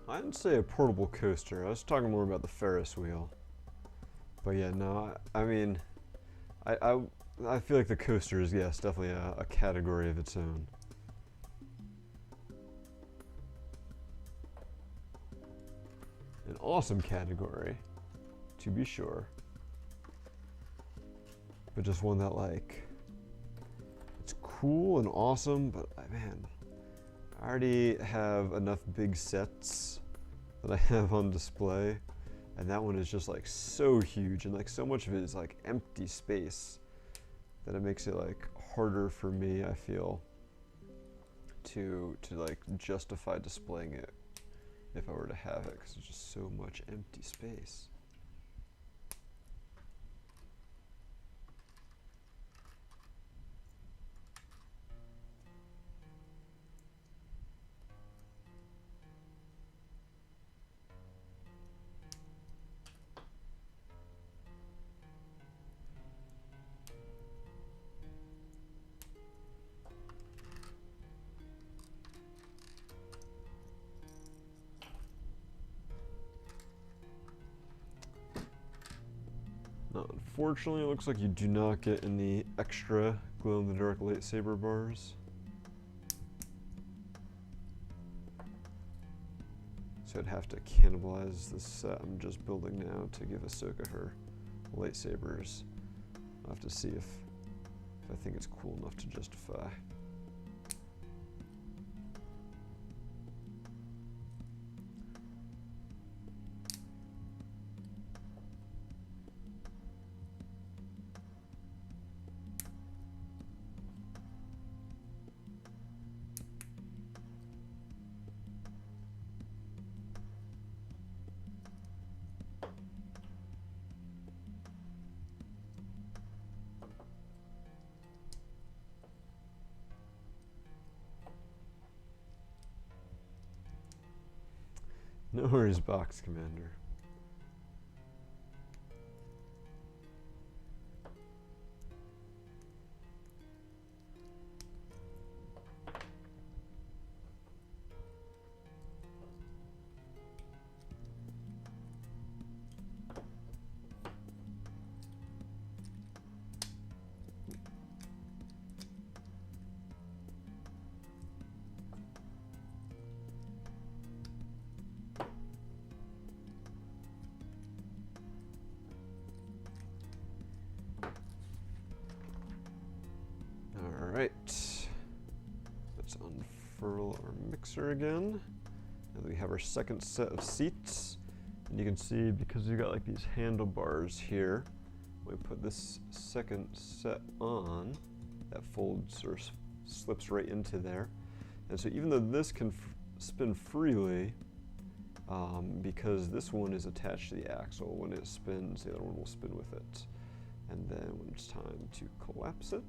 I didn't say a portable coaster. I was talking more about the Ferris wheel. But yeah, no, I mean, I feel like the coaster is, yes, definitely a category of its own. An awesome category, to be sure. But just one that, like, it's cool and awesome, but man, I already have enough big sets that I have on display, and that one is just like so huge, and like so much of it is like empty space that it makes it like harder for me, I feel, to like justify displaying it if I were to have it, because there's just so much empty space. Now, unfortunately, it looks like you do not get any extra glow-in-the-dark lightsaber bars. So I'd have to cannibalize this set I'm just building now to give Ahsoka her lightsabers. I'll have to see if I think it's cool enough to justify. No worries, Box Commander. Alright, let's unfurl our mixer again. And we have our second set of seats. And you can see, because we've got like these handlebars here, when we put this second set on, that folds or slips right into there. And so even though this can spin freely, because this one is attached to the axle, when it spins, the other one will spin with it. And then when it's time to collapse it,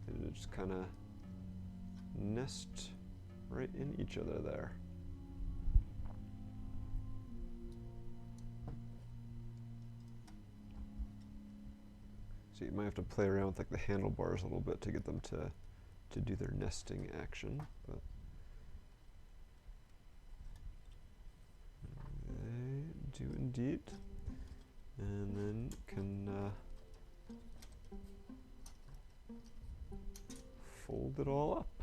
it'll just kind of nest right in each other there. So you might have to play around with like the handlebars a little bit to get them to do their nesting action, but they do indeed. And then can fold it all up.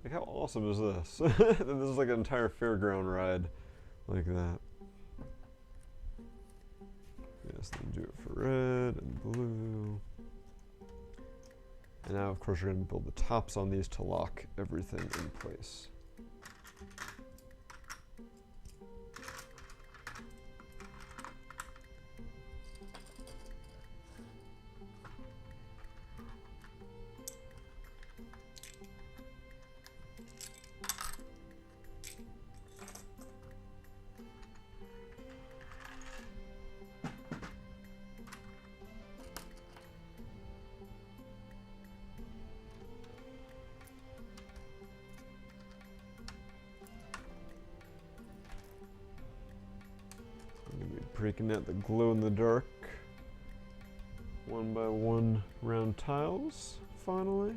Like, how awesome is this? This is like an entire fairground ride like that. Yes, then do it for red and blue. And now, of course, we're going to build the tops on these to lock everything in place. Breaking out the glow-in-the-dark 1x1 round tiles, finally.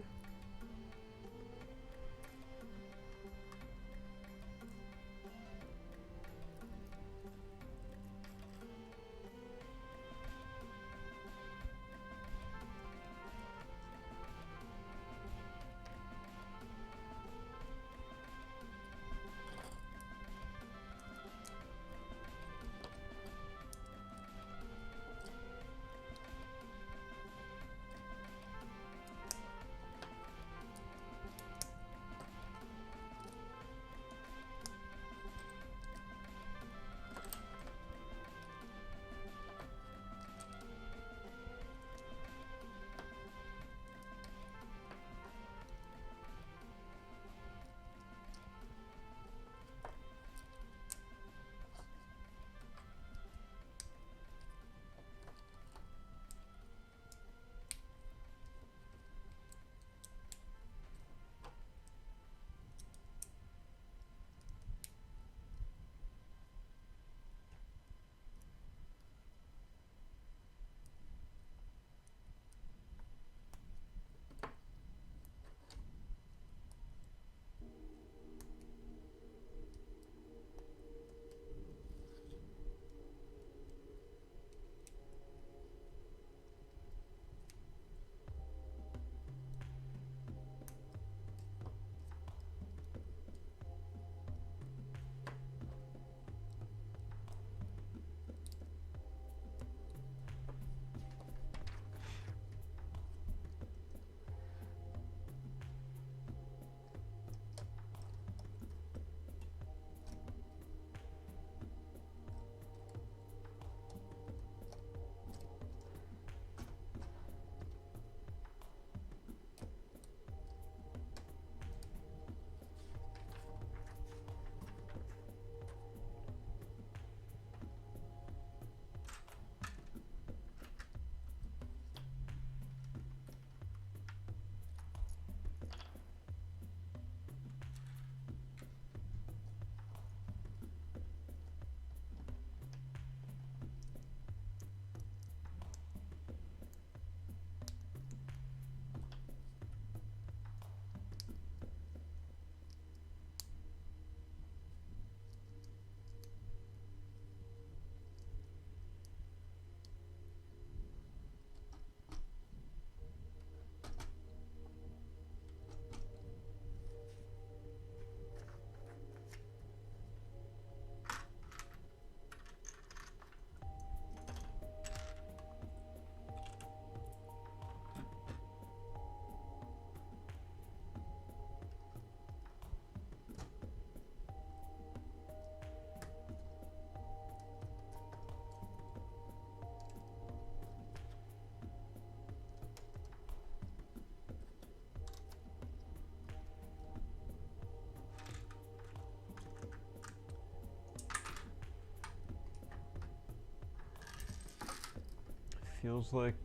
feels like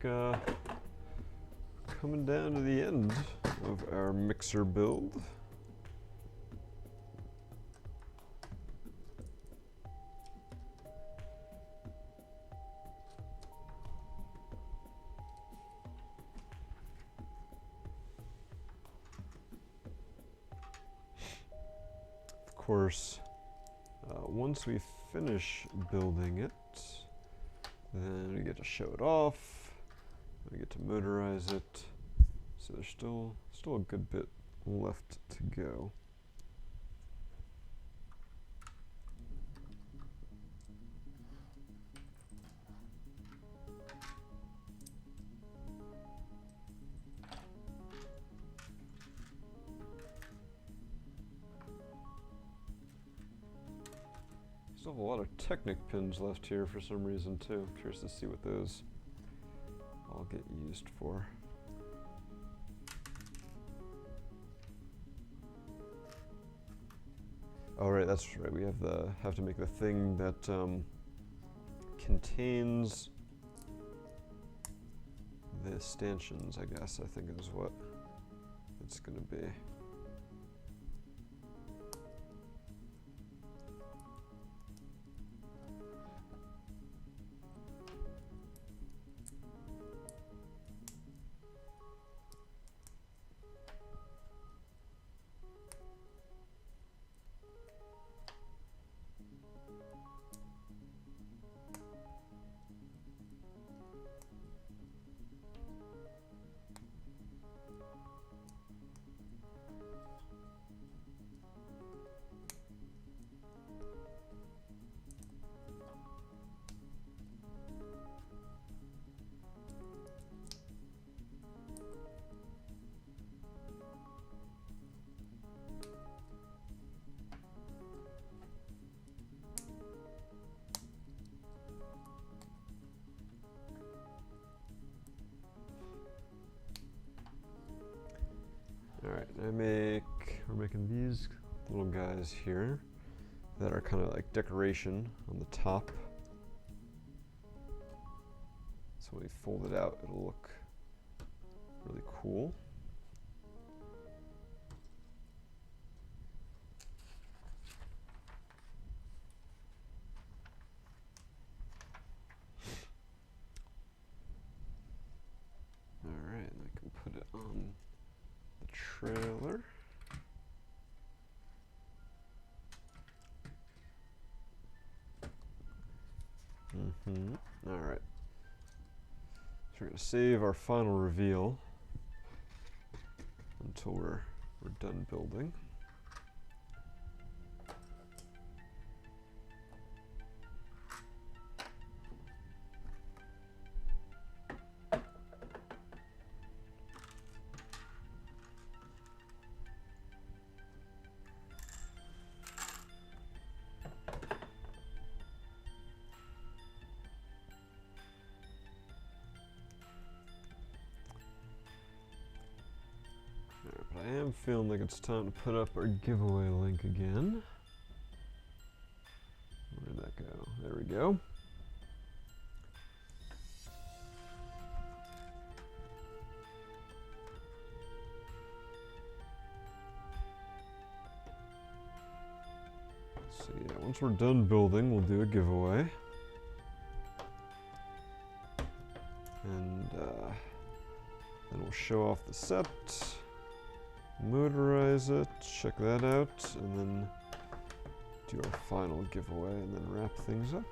coming down to the end of our mixer build. Of course, once we finish building it, then we get to show it off, we get to motorize it, so there's still a good bit left to go. Still have a lot of Technic pins left here for some reason too. Curious to see what those all get used for. Oh right, that's right. We have to make the thing that contains the stanchions, I guess, I think is what it's gonna be. Alright, we're making these little guys here that are kind of like decoration on the top. So when we fold it out, it'll look really cool. Alright, and I can put it on the trailer. Alright. So we're going to save our final reveal until we're done building. But I am feeling like it's time to put up our giveaway link again. Where'd that go? There we go. So yeah, once we're done building, we'll do a giveaway. And then we'll show off the set. Motorize it, check that out, and then do our final giveaway and then wrap things up.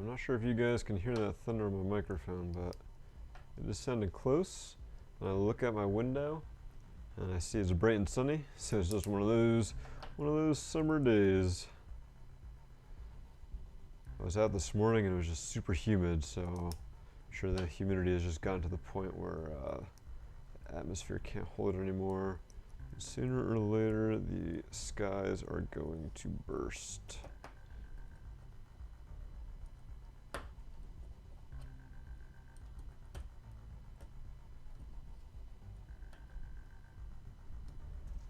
I'm not sure if you guys can hear that thunder on my microphone, but it is sounding close. When I look out my window and I see it's bright and sunny, so it's just one of those summer days. I was out this morning and it was just super humid, so I'm sure the humidity has just gotten to the point where the atmosphere can't hold it anymore. And sooner or later, the skies are going to burst.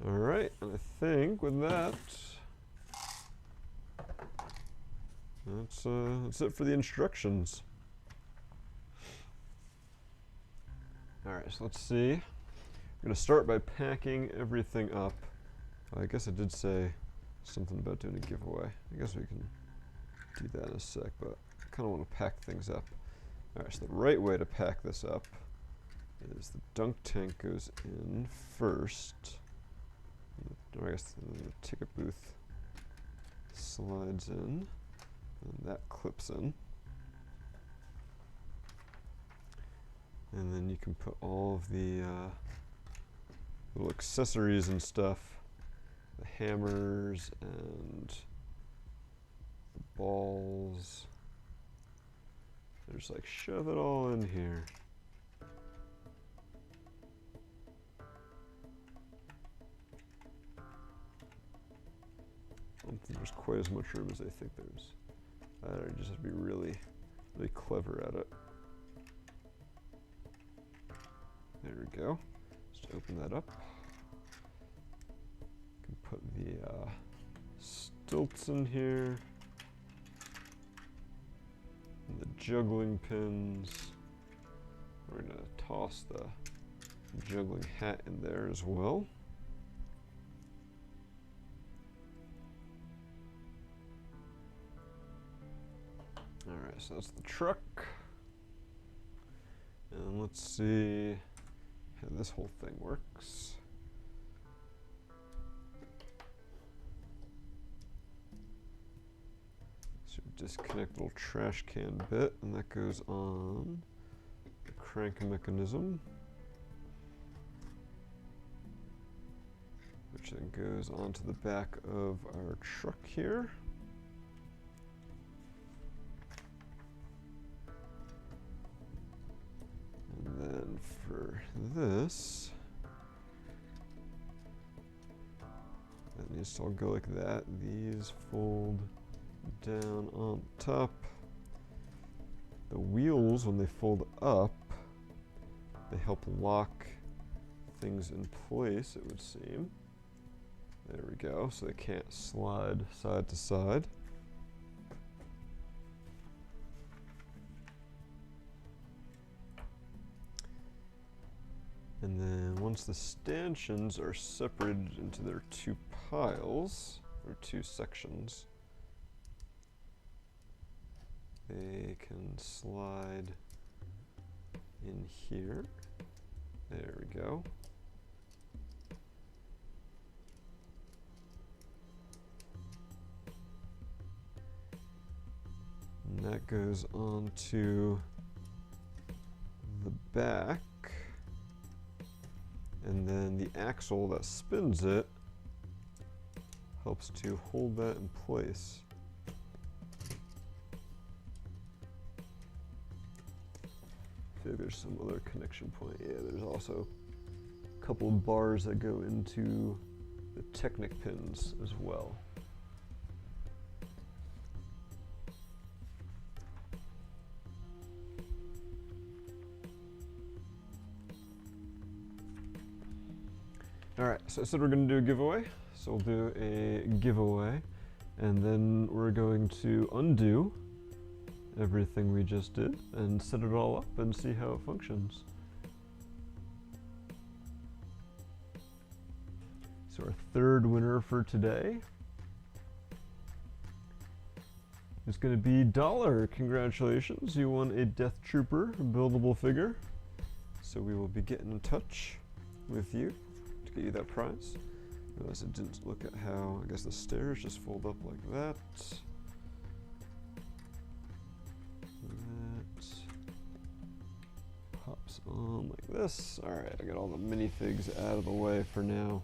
All right, and I think with that, that's it for the instructions. All right, so let's see. I'm gonna start by packing everything up. I guess I did say something about doing a giveaway. I guess we can do that in a sec, but I kind of want to pack things up. All right, so the right way to pack this up is the dunk tank goes in first. Or I guess the ticket booth slides in, and that clips in. And then you can put all of the little accessories and stuff, the hammers and the balls. Just like shove it all in here. I don't think there's quite as much room as I think there's. I just have to be really, really clever at it. There we go. Just open that up. You can put the stilts in here. And the juggling pins. We're gonna toss the juggling hat in there as well. Alright, so that's the truck. And let's see how this whole thing works. So disconnect the little trash can bit, and that goes on the crank mechanism, which then goes onto the back of our truck here. And then for this, that needs to all go like that. These fold down on top. The wheels, when they fold up, they help lock things in place, it would seem. There we go, so they can't slide side to side. And then once the stanchions are separated into their two piles, or two sections, they can slide in here. There we go. And that goes onto the back. And then the axle that spins it helps to hold that in place. I feel like there's some other connection point. Yeah, there's also a couple of bars that go into the Technic pins as well. Alright, so I said we're going to do a giveaway. So we'll do a giveaway, and then we're going to undo everything we just did and set it all up and see how it functions. So our third winner for today is going to be Dollar. Congratulations, you won a Death Trooper buildable figure. So we will be getting in touch with you to get you that prize. Realize I didn't look at how, I guess the stairs just fold up like that. this on like this. All right, I got all the minifigs out of the way for now.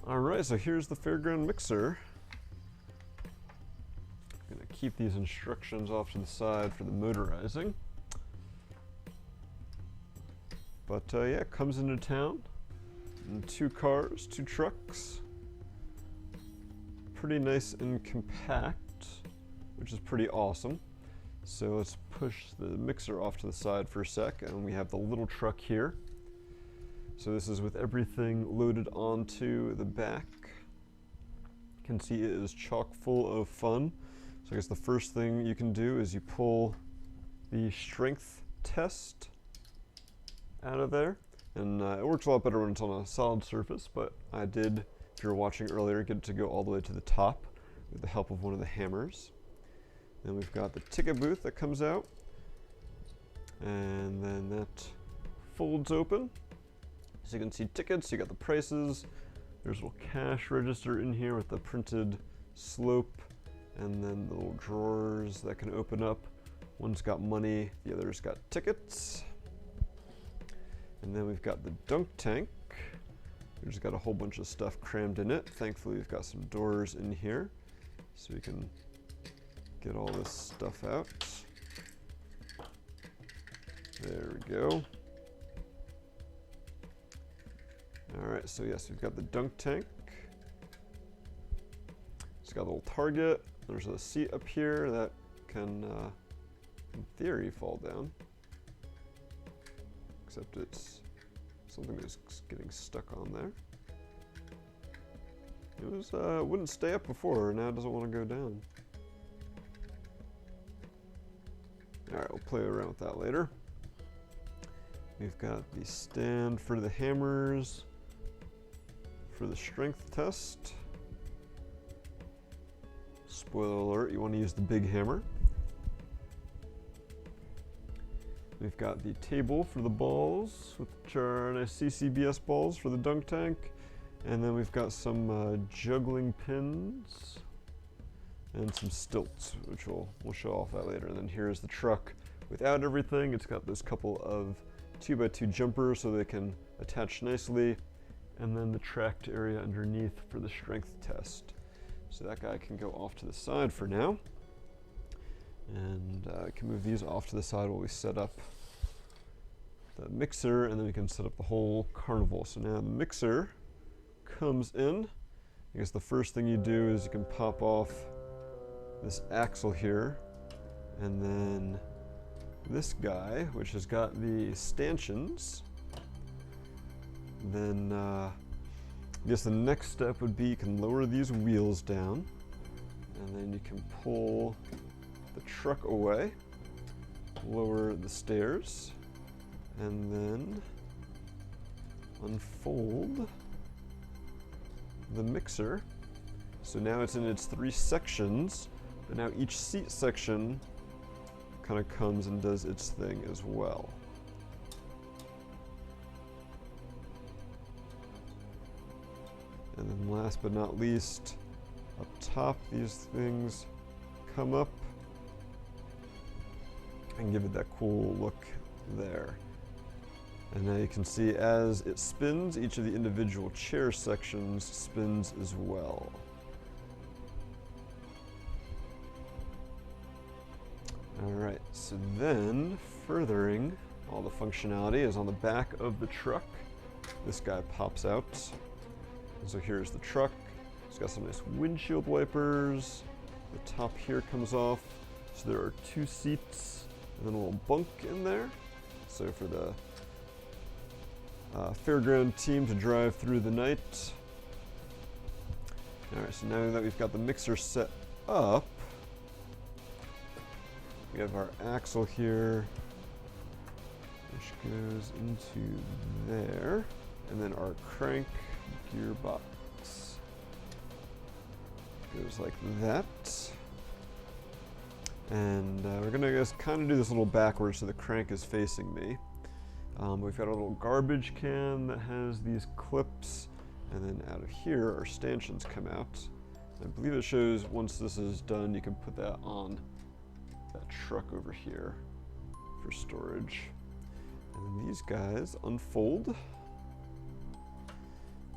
All right, so here's the Fairground Mixer. I'm gonna keep these instructions off to the side for the motorizing. But yeah, it comes into town in 2 cars, 2 trucks. Pretty nice and compact, which is pretty awesome. So let's push the mixer off to the side for a sec, and we have the little truck here. So this is with everything loaded onto the back. You can see it is chock full of fun. So I guess the first thing you can do is you pull the strength test out of there. And it works a lot better when it's on a solid surface, but I did, if you were watching earlier, get it to go all the way to the top with the help of one of the hammers. Then we've got the ticket booth that comes out, and then that folds open. So you can see tickets, you got the prices, there's a little cash register in here with the printed slope, and then the little drawers that can open up. One's got money, the other's got tickets. And then we've got the dunk tank. We've just got a whole bunch of stuff crammed in it. Thankfully, we've got some doors in here, so we can get all this stuff out. There we go. All right, so yes, we've got the dunk tank. It's got a little target. There's a seat up here that can, in theory, fall down. Except it's something that's getting stuck on there. It was wouldn't stay up before, now it doesn't want to go down. All right, we'll play around with that later. We've got the stand for the hammers for the strength test. Spoiler alert, you want to use the big hammer. We've got the table for the balls, which are nice CCBS balls for the dunk tank. And then we've got some juggling pins and some stilts, which we'll show off that later. And then here's the truck without everything. It's got this couple of 2x2 jumpers so they can attach nicely. And then the tracked area underneath for the strength test. So that guy can go off to the side for now. And I can move these off to the side while we set up the mixer, and then we can set up the whole carnival. So now the mixer comes in. I guess the first thing you do is you can pop off this axle here, and then this guy, which has got the stanchions. Then I guess the next step would be you can lower these wheels down, and then you can pull the truck away, lower the stairs, and then unfold the mixer. So now it's in its 3 sections, but now each seat section kind of comes and does its thing as well. And then last but not least, up top, these things come up and give it that cool look there. And now you can see as it spins, each of the individual chair sections spins as well. All right, so then furthering all the functionality is on the back of the truck. This guy pops out. And so here's the truck. It's got some nice windshield wipers. The top here comes off. So there are 2 seats and then a little bunk in there. So for the Fairground team to drive through the night. All right, so now that we've got the mixer set up, we have our axle here, which goes into there, and then our crank gearbox goes like that. And we're gonna just kind of do this a little backwards so the crank is facing me. We've got a little garbage can that has these clips, and then out of here our stanchions come out. I believe it shows once this is done you can put that on that truck over here for storage. And then these guys unfold.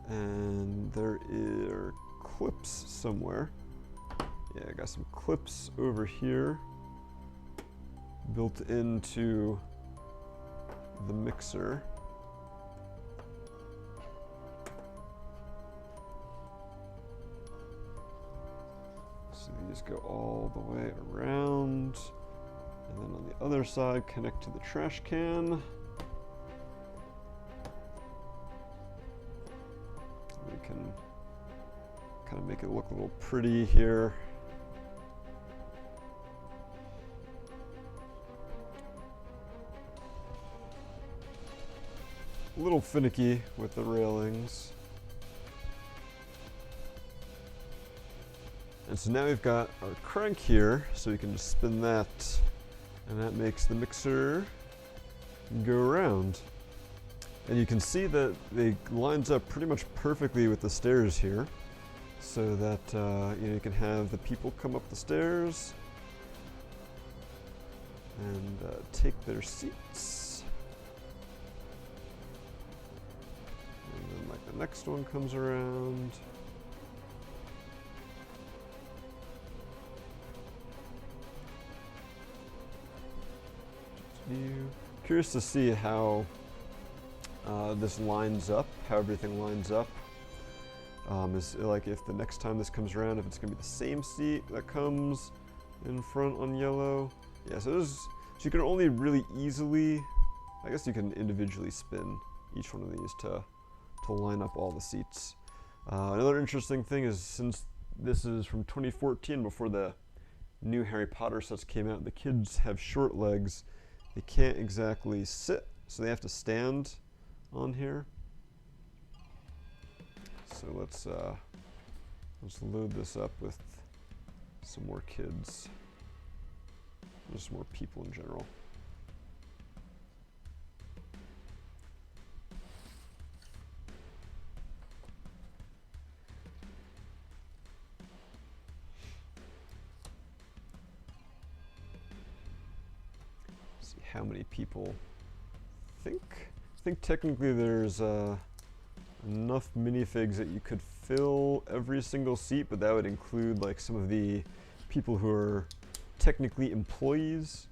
And there are clips somewhere. Yeah, I got some clips over here built into the mixer. So these go all the way around. And then on the other side, connect to the trash can. We can kind of make it look a little pretty here. A little finicky with the railings. And so now we've got our crank here, so we can just spin that, and that makes the mixer go around. And you can see that it lines up pretty much perfectly with the stairs here, so that you can have the people come up the stairs and take their seats. And then like the next one comes around. Curious to see how this lines up, how everything lines up. Is like if the next time this comes around, if it's gonna be the same seat that comes in front on yellow. Yeah, so you can only really easily, I guess you can individually spin each one of these to line up all the seats. Another interesting thing is, since this is from 2014, before the new Harry Potter sets came out, the kids have short legs. They can't exactly sit, so they have to stand on here. So let's load this up with some more kids, just more people in general. See how many people think. I think technically there's enough minifigs that you could fill every single seat, but that would include like some of the people who are technically employees.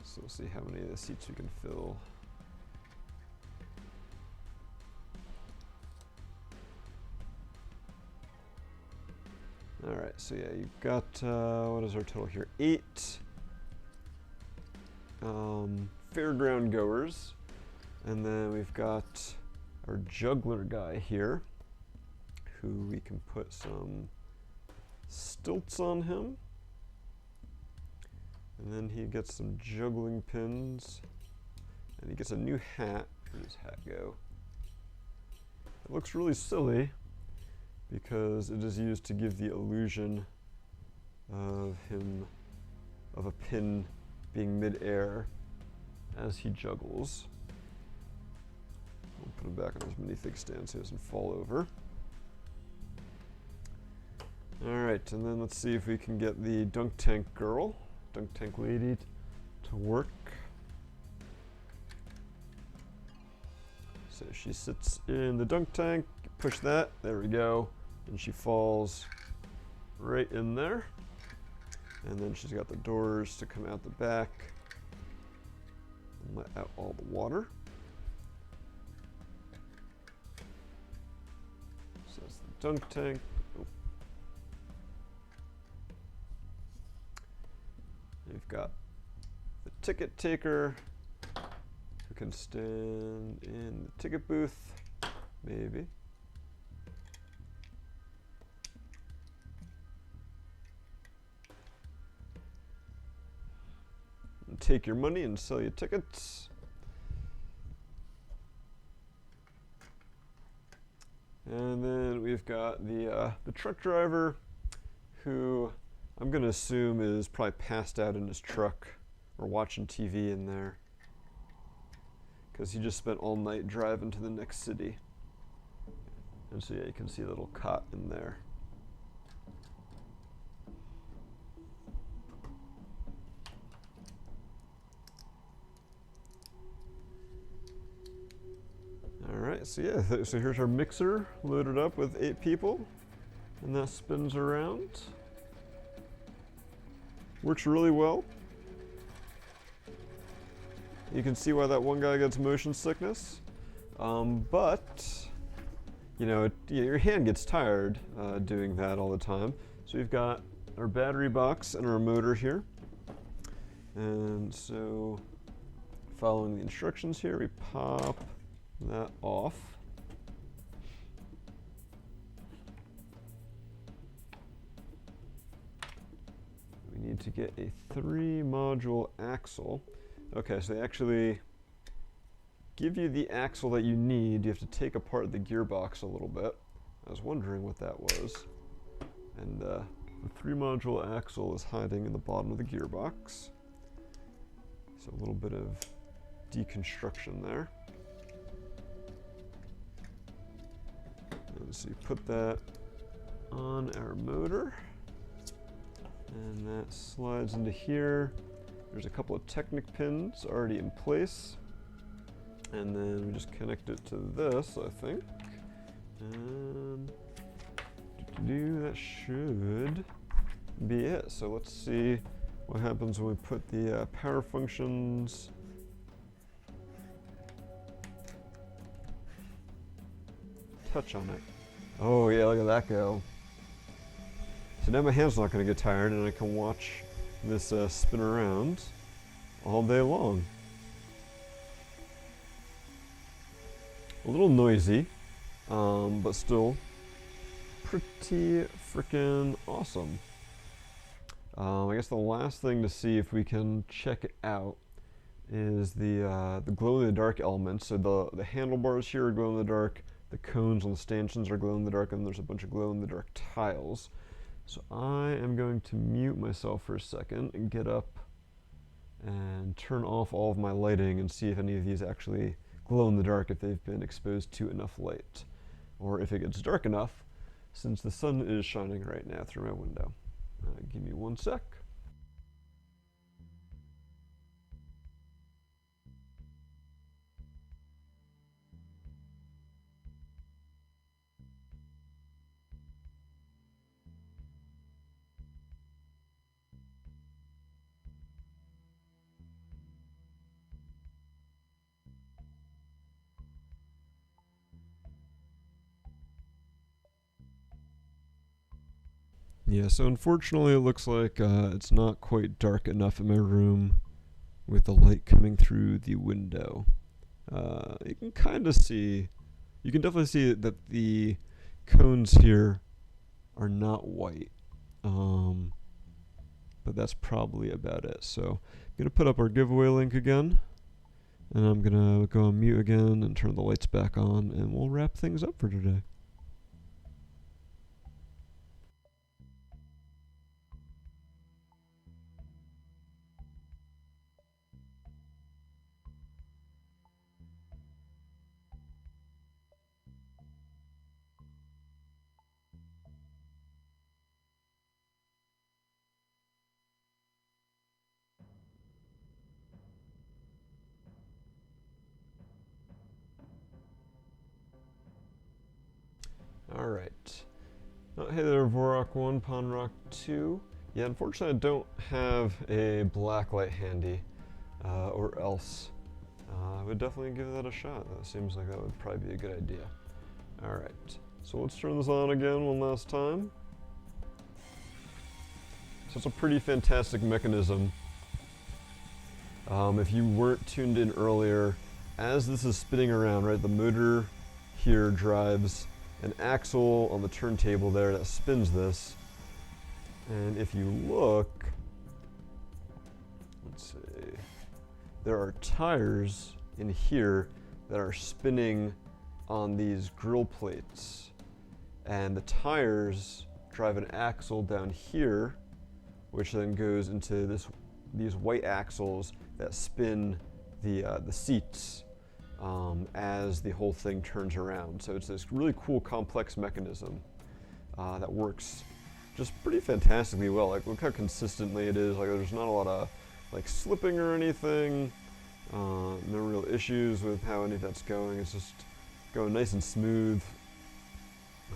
So we'll see how many of the seats we can fill. All right, so yeah, you've got, what is our total here? 8 fairground goers. And then we've got our juggler guy here, who we can put some stilts on him. And then he gets some juggling pins. And he gets a new hat. Where does his hat go? It looks really silly, because it is used to give the illusion of a pin being mid-air as he juggles. We'll put him back on his minifig stand so he doesn't fall over. Alright, and then let's see if we can get the dunk tank girl, dunk tank lady, to work. So she sits in the dunk tank, push that, there we go. And she falls right in there. And then she's got the doors to come out the back and let out all the water. So that's the dunk tank. Oh. You've got the ticket taker, who can stand in the ticket booth, maybe. And take your money and sell your tickets. And then we've got the truck driver, who I'm gonna assume is probably passed out in his truck or watching TV in there, because he just spent all night driving to the next city. And so yeah, you can see a little cot in there. Alright, so yeah, so here's our mixer loaded up with 8 people, and that spins around. Works really well. You can see why that one guy gets motion sickness, but you know, your hand gets tired doing that all the time. So we've got our battery box and our motor here, and so following the instructions here, we pop that off. We need to get a 3-module axle. Okay, so they actually give you the axle that you need. You have to take apart the gearbox a little bit. I was wondering what that was. And the 3-module axle is hiding in the bottom of the gearbox. So a little bit of deconstruction there. And so you put that on our motor, and that slides into here. There's a couple of Technic pins already in place, and then we just connect it to this, I think. And that should be it. So let's see what happens when we put the power functions touch on it. Oh yeah, look at that go. So now my hand's not going to get tired, and I can watch this spin around all day long. A little noisy, but still pretty freaking awesome. I guess the last thing to see if we can check it out is the glow-in-the-dark elements. So the handlebars here are glow-in-the-dark. The cones on the stanchions are glow-in-the-dark, and there's a bunch of glow-in-the-dark tiles. So I am going to mute myself for a second and get up and turn off all of my lighting and see if any of these actually glow in the dark if they've been exposed to enough light, or if it gets dark enough, since the sun is shining right now through my window. Give me 1 sec. Yeah, so unfortunately it looks like it's not quite dark enough in my room with the light coming through the window. You can kind of see, you can definitely see that the cones here are not white, but that's probably about it. So I'm going to put up our giveaway link again, and I'm going to go on mute again and turn the lights back on, and we'll wrap things up for today. Alright. Hey there, Vorok1, Ponrock2. Yeah, unfortunately I don't have a black light handy, or else I would definitely give that a shot. That seems like that would probably be a good idea. Alright, so let's turn this on again one last time. So it's a pretty fantastic mechanism. If you weren't tuned in earlier, as this is spinning around, right, the motor here drives an axle on the turntable there that spins this. And if you look, let's see, there are tires in here that are spinning on these grill plates. And the tires drive an axle down here, which then goes into these white axles that spin the seats. as the whole thing turns around. So it's this really cool complex mechanism that works just pretty fantastically well. Like, look how consistently it is. Like, there's not a lot of like slipping or anything. No real issues with how any of that's going. It's just going nice and smooth.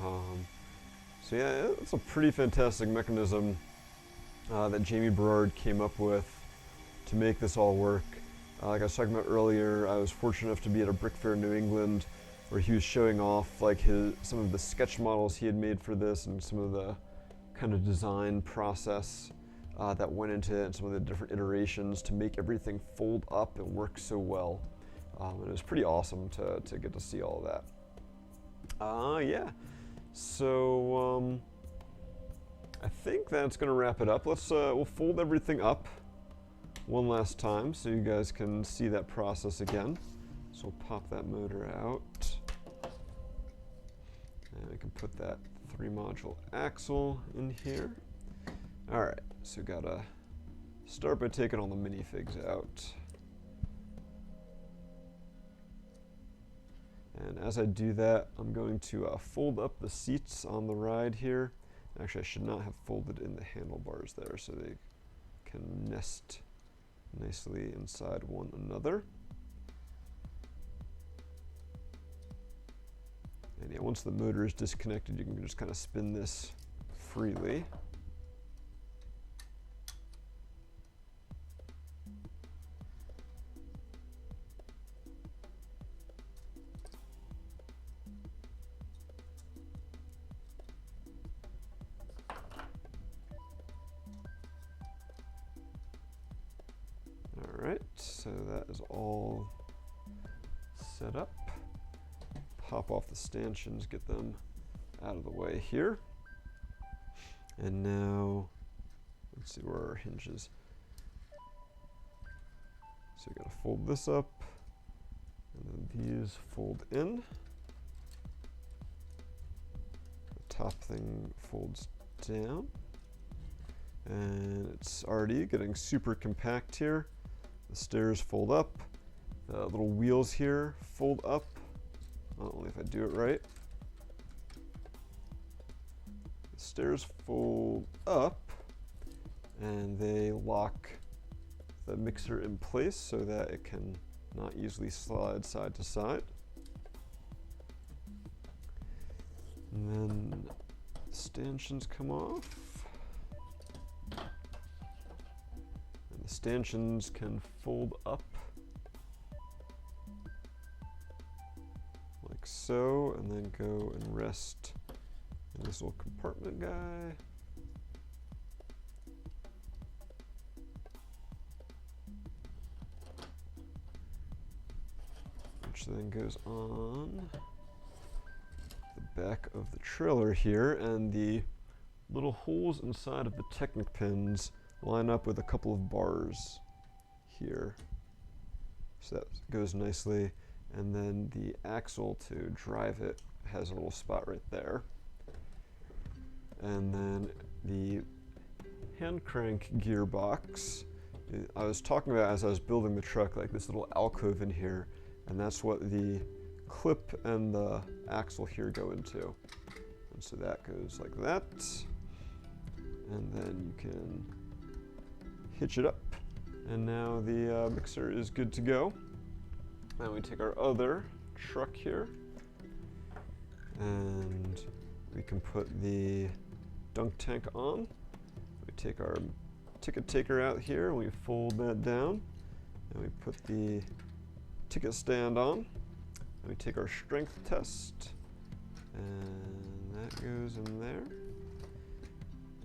So yeah, it's a pretty fantastic mechanism that Jamie Berard came up with to make this all work. Like I was talking about earlier, I was fortunate enough to be at a brick fair in New England where he was showing off like some of the sketch models he had made for this and some of the kind of design process that went into it and some of the different iterations to make everything fold up and work so well. And it was pretty awesome to get to see all of that. Yeah, so I think that's gonna wrap it up. We'll fold everything up one last time so you guys can see that process again. So we'll pop that motor out. And we can put that 3-module axle in here. All right, so gotta start by taking all the minifigs out. And as I do that, I'm going to fold up the seats on the ride here. Actually, I should not have folded in the handlebars there so they can nest nicely inside one another. And yeah, once the motor is disconnected, you can just kind of spin this freely. Alright, so that is all set up. Pop off the stanchions, get them out of the way here. And now, let's see where our hinges. So we gotta fold this up, and then these fold in. The top thing folds down. And it's already getting super compact here. The stairs fold up. The little wheels here fold up. Only if I do it right. The stairs fold up and they lock the mixer in place so that it can not easily slide side to side. And then the stanchions come off. And the stanchions can fold up like so, and then go and rest in this little compartment guy. Which then goes on the back of the trailer here, and the little holes inside of the Technic pins line up with a couple of bars here. So that goes nicely. And then the axle to drive it has a little spot right there. And then the hand crank gearbox, I was talking about as I was building the truck, like this little alcove in here, and that's what the clip and the axle here go into. And so that goes like that. And then you can hitch it up. And now the mixer is good to go. Then we take our other truck here, and we can put the dunk tank on. We take our ticket taker out here, and we fold that down, and we put the ticket stand on, and we take our strength test, and that goes in there.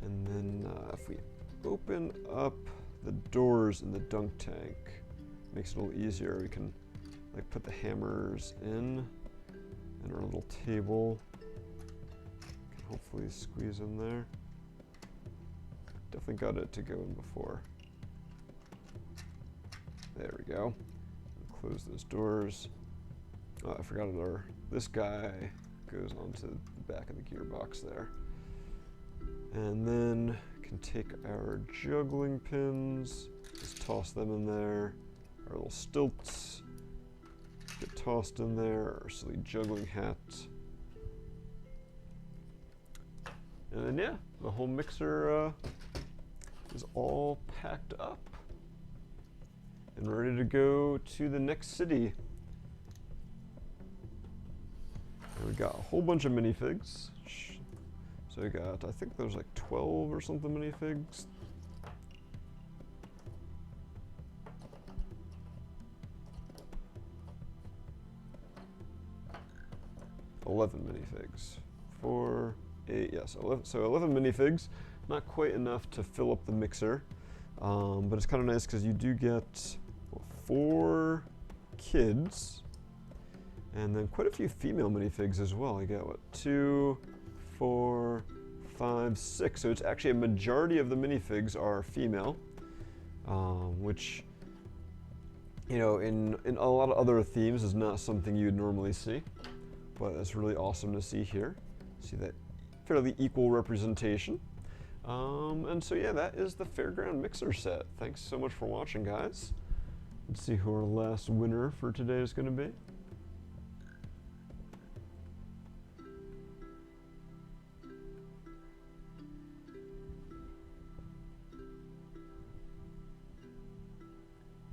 And then if we open up the doors in the dunk tank, makes it a little easier. We can like put the hammers in and our little table can hopefully squeeze in there. Definitely got it to go in before. There we go. Close those doors. I forgot this guy goes onto the back of the gearbox there. And then can take our juggling pins, just toss them in there. Our little stilts get tossed in there, our silly juggling hat. And then, yeah, the whole mixer is all packed up and ready to go to the next city. And we got a whole bunch of minifigs. So we got, I think there's like 12 or something minifigs. 11 minifigs. 4, 8, yes, 11, so 11 minifigs. Not quite enough to fill up the mixer, but it's kind of nice because you do get 4 kids, and then quite a few female minifigs as well. You get, what, 2, 4, 5, 6. So it's actually a majority of the minifigs are female, which, you know, in a lot of other themes is not something you'd normally see, but it's really awesome to see here. See that fairly equal representation. And so yeah, that is the Fairground Mixer set. Thanks so much for watching, guys. Let's see who our last winner for today is going to be.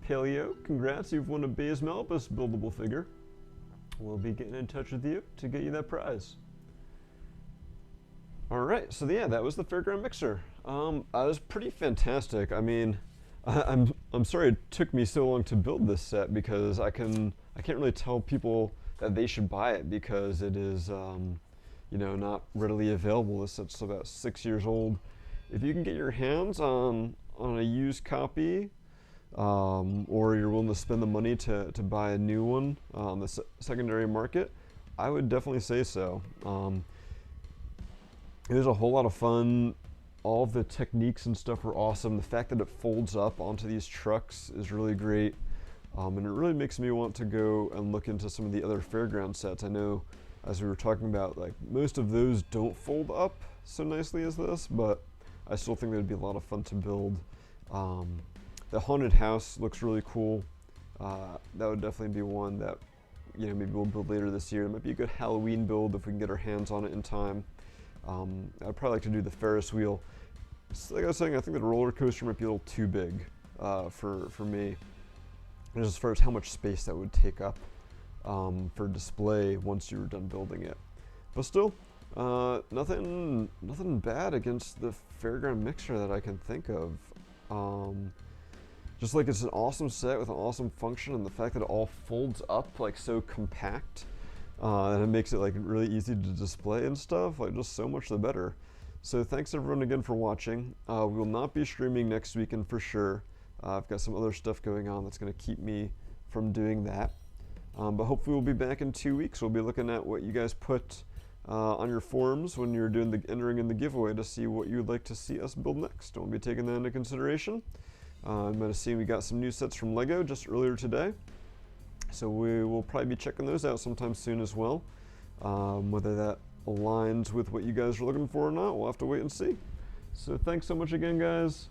Paleo, congrats, you've won a Baze Malbus buildable figure. We'll be getting in touch with you to get you that prize. Alright, so yeah, that was the Fairground Mixer. It was pretty fantastic. I mean, I'm sorry it took me so long to build this set, because I can't really tell people that they should buy it because it is you know, not readily available. This set's about 6 years old. If you can get your hands on a used copy, or you're willing to spend the money to buy a new one on the secondary market, I would definitely say so. It was a whole lot of fun. All of the techniques and stuff were awesome. The fact that it folds up onto these trucks is really great. And it really makes me want to go and look into some of the other Fairground sets. I know, as we were talking about, like, most of those don't fold up so nicely as this, but I still think that'd be a lot of fun to build. The haunted house looks really cool. That would definitely be one that, you know, maybe we'll build later this year. It might be a good Halloween build if we can get our hands on it in time. I'd probably like to do the Ferris wheel. So like I was saying, I think the roller coaster might be a little too big for me, just as far as how much space that would take up for display once you were done building it. But still, nothing bad against the Fairground Mixer that I can think of. Just like, it's an awesome set with an awesome function, and the fact that it all folds up like so compact, and it makes it like really easy to display and stuff, like just so much the better. So thanks everyone again for watching. We will not be streaming next weekend for sure. I've got some other stuff going on that's going to keep me from doing that. But hopefully we'll be back in 2 weeks. We'll be looking at what you guys put on your forums when you're doing entering in the giveaway to see what you'd like to see us build next. We'll be taking that into consideration. I'm going to see we got some new sets from LEGO just earlier today, so we will probably be checking those out sometime soon as well. Whether that aligns with what you guys are looking for or not, we'll have to wait and see. So thanks so much again, guys.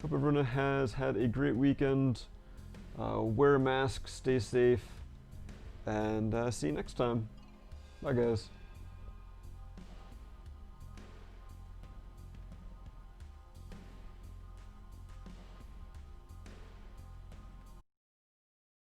Hope everyone has had a great weekend. Wear a mask, stay safe, and see you next time. Bye, guys.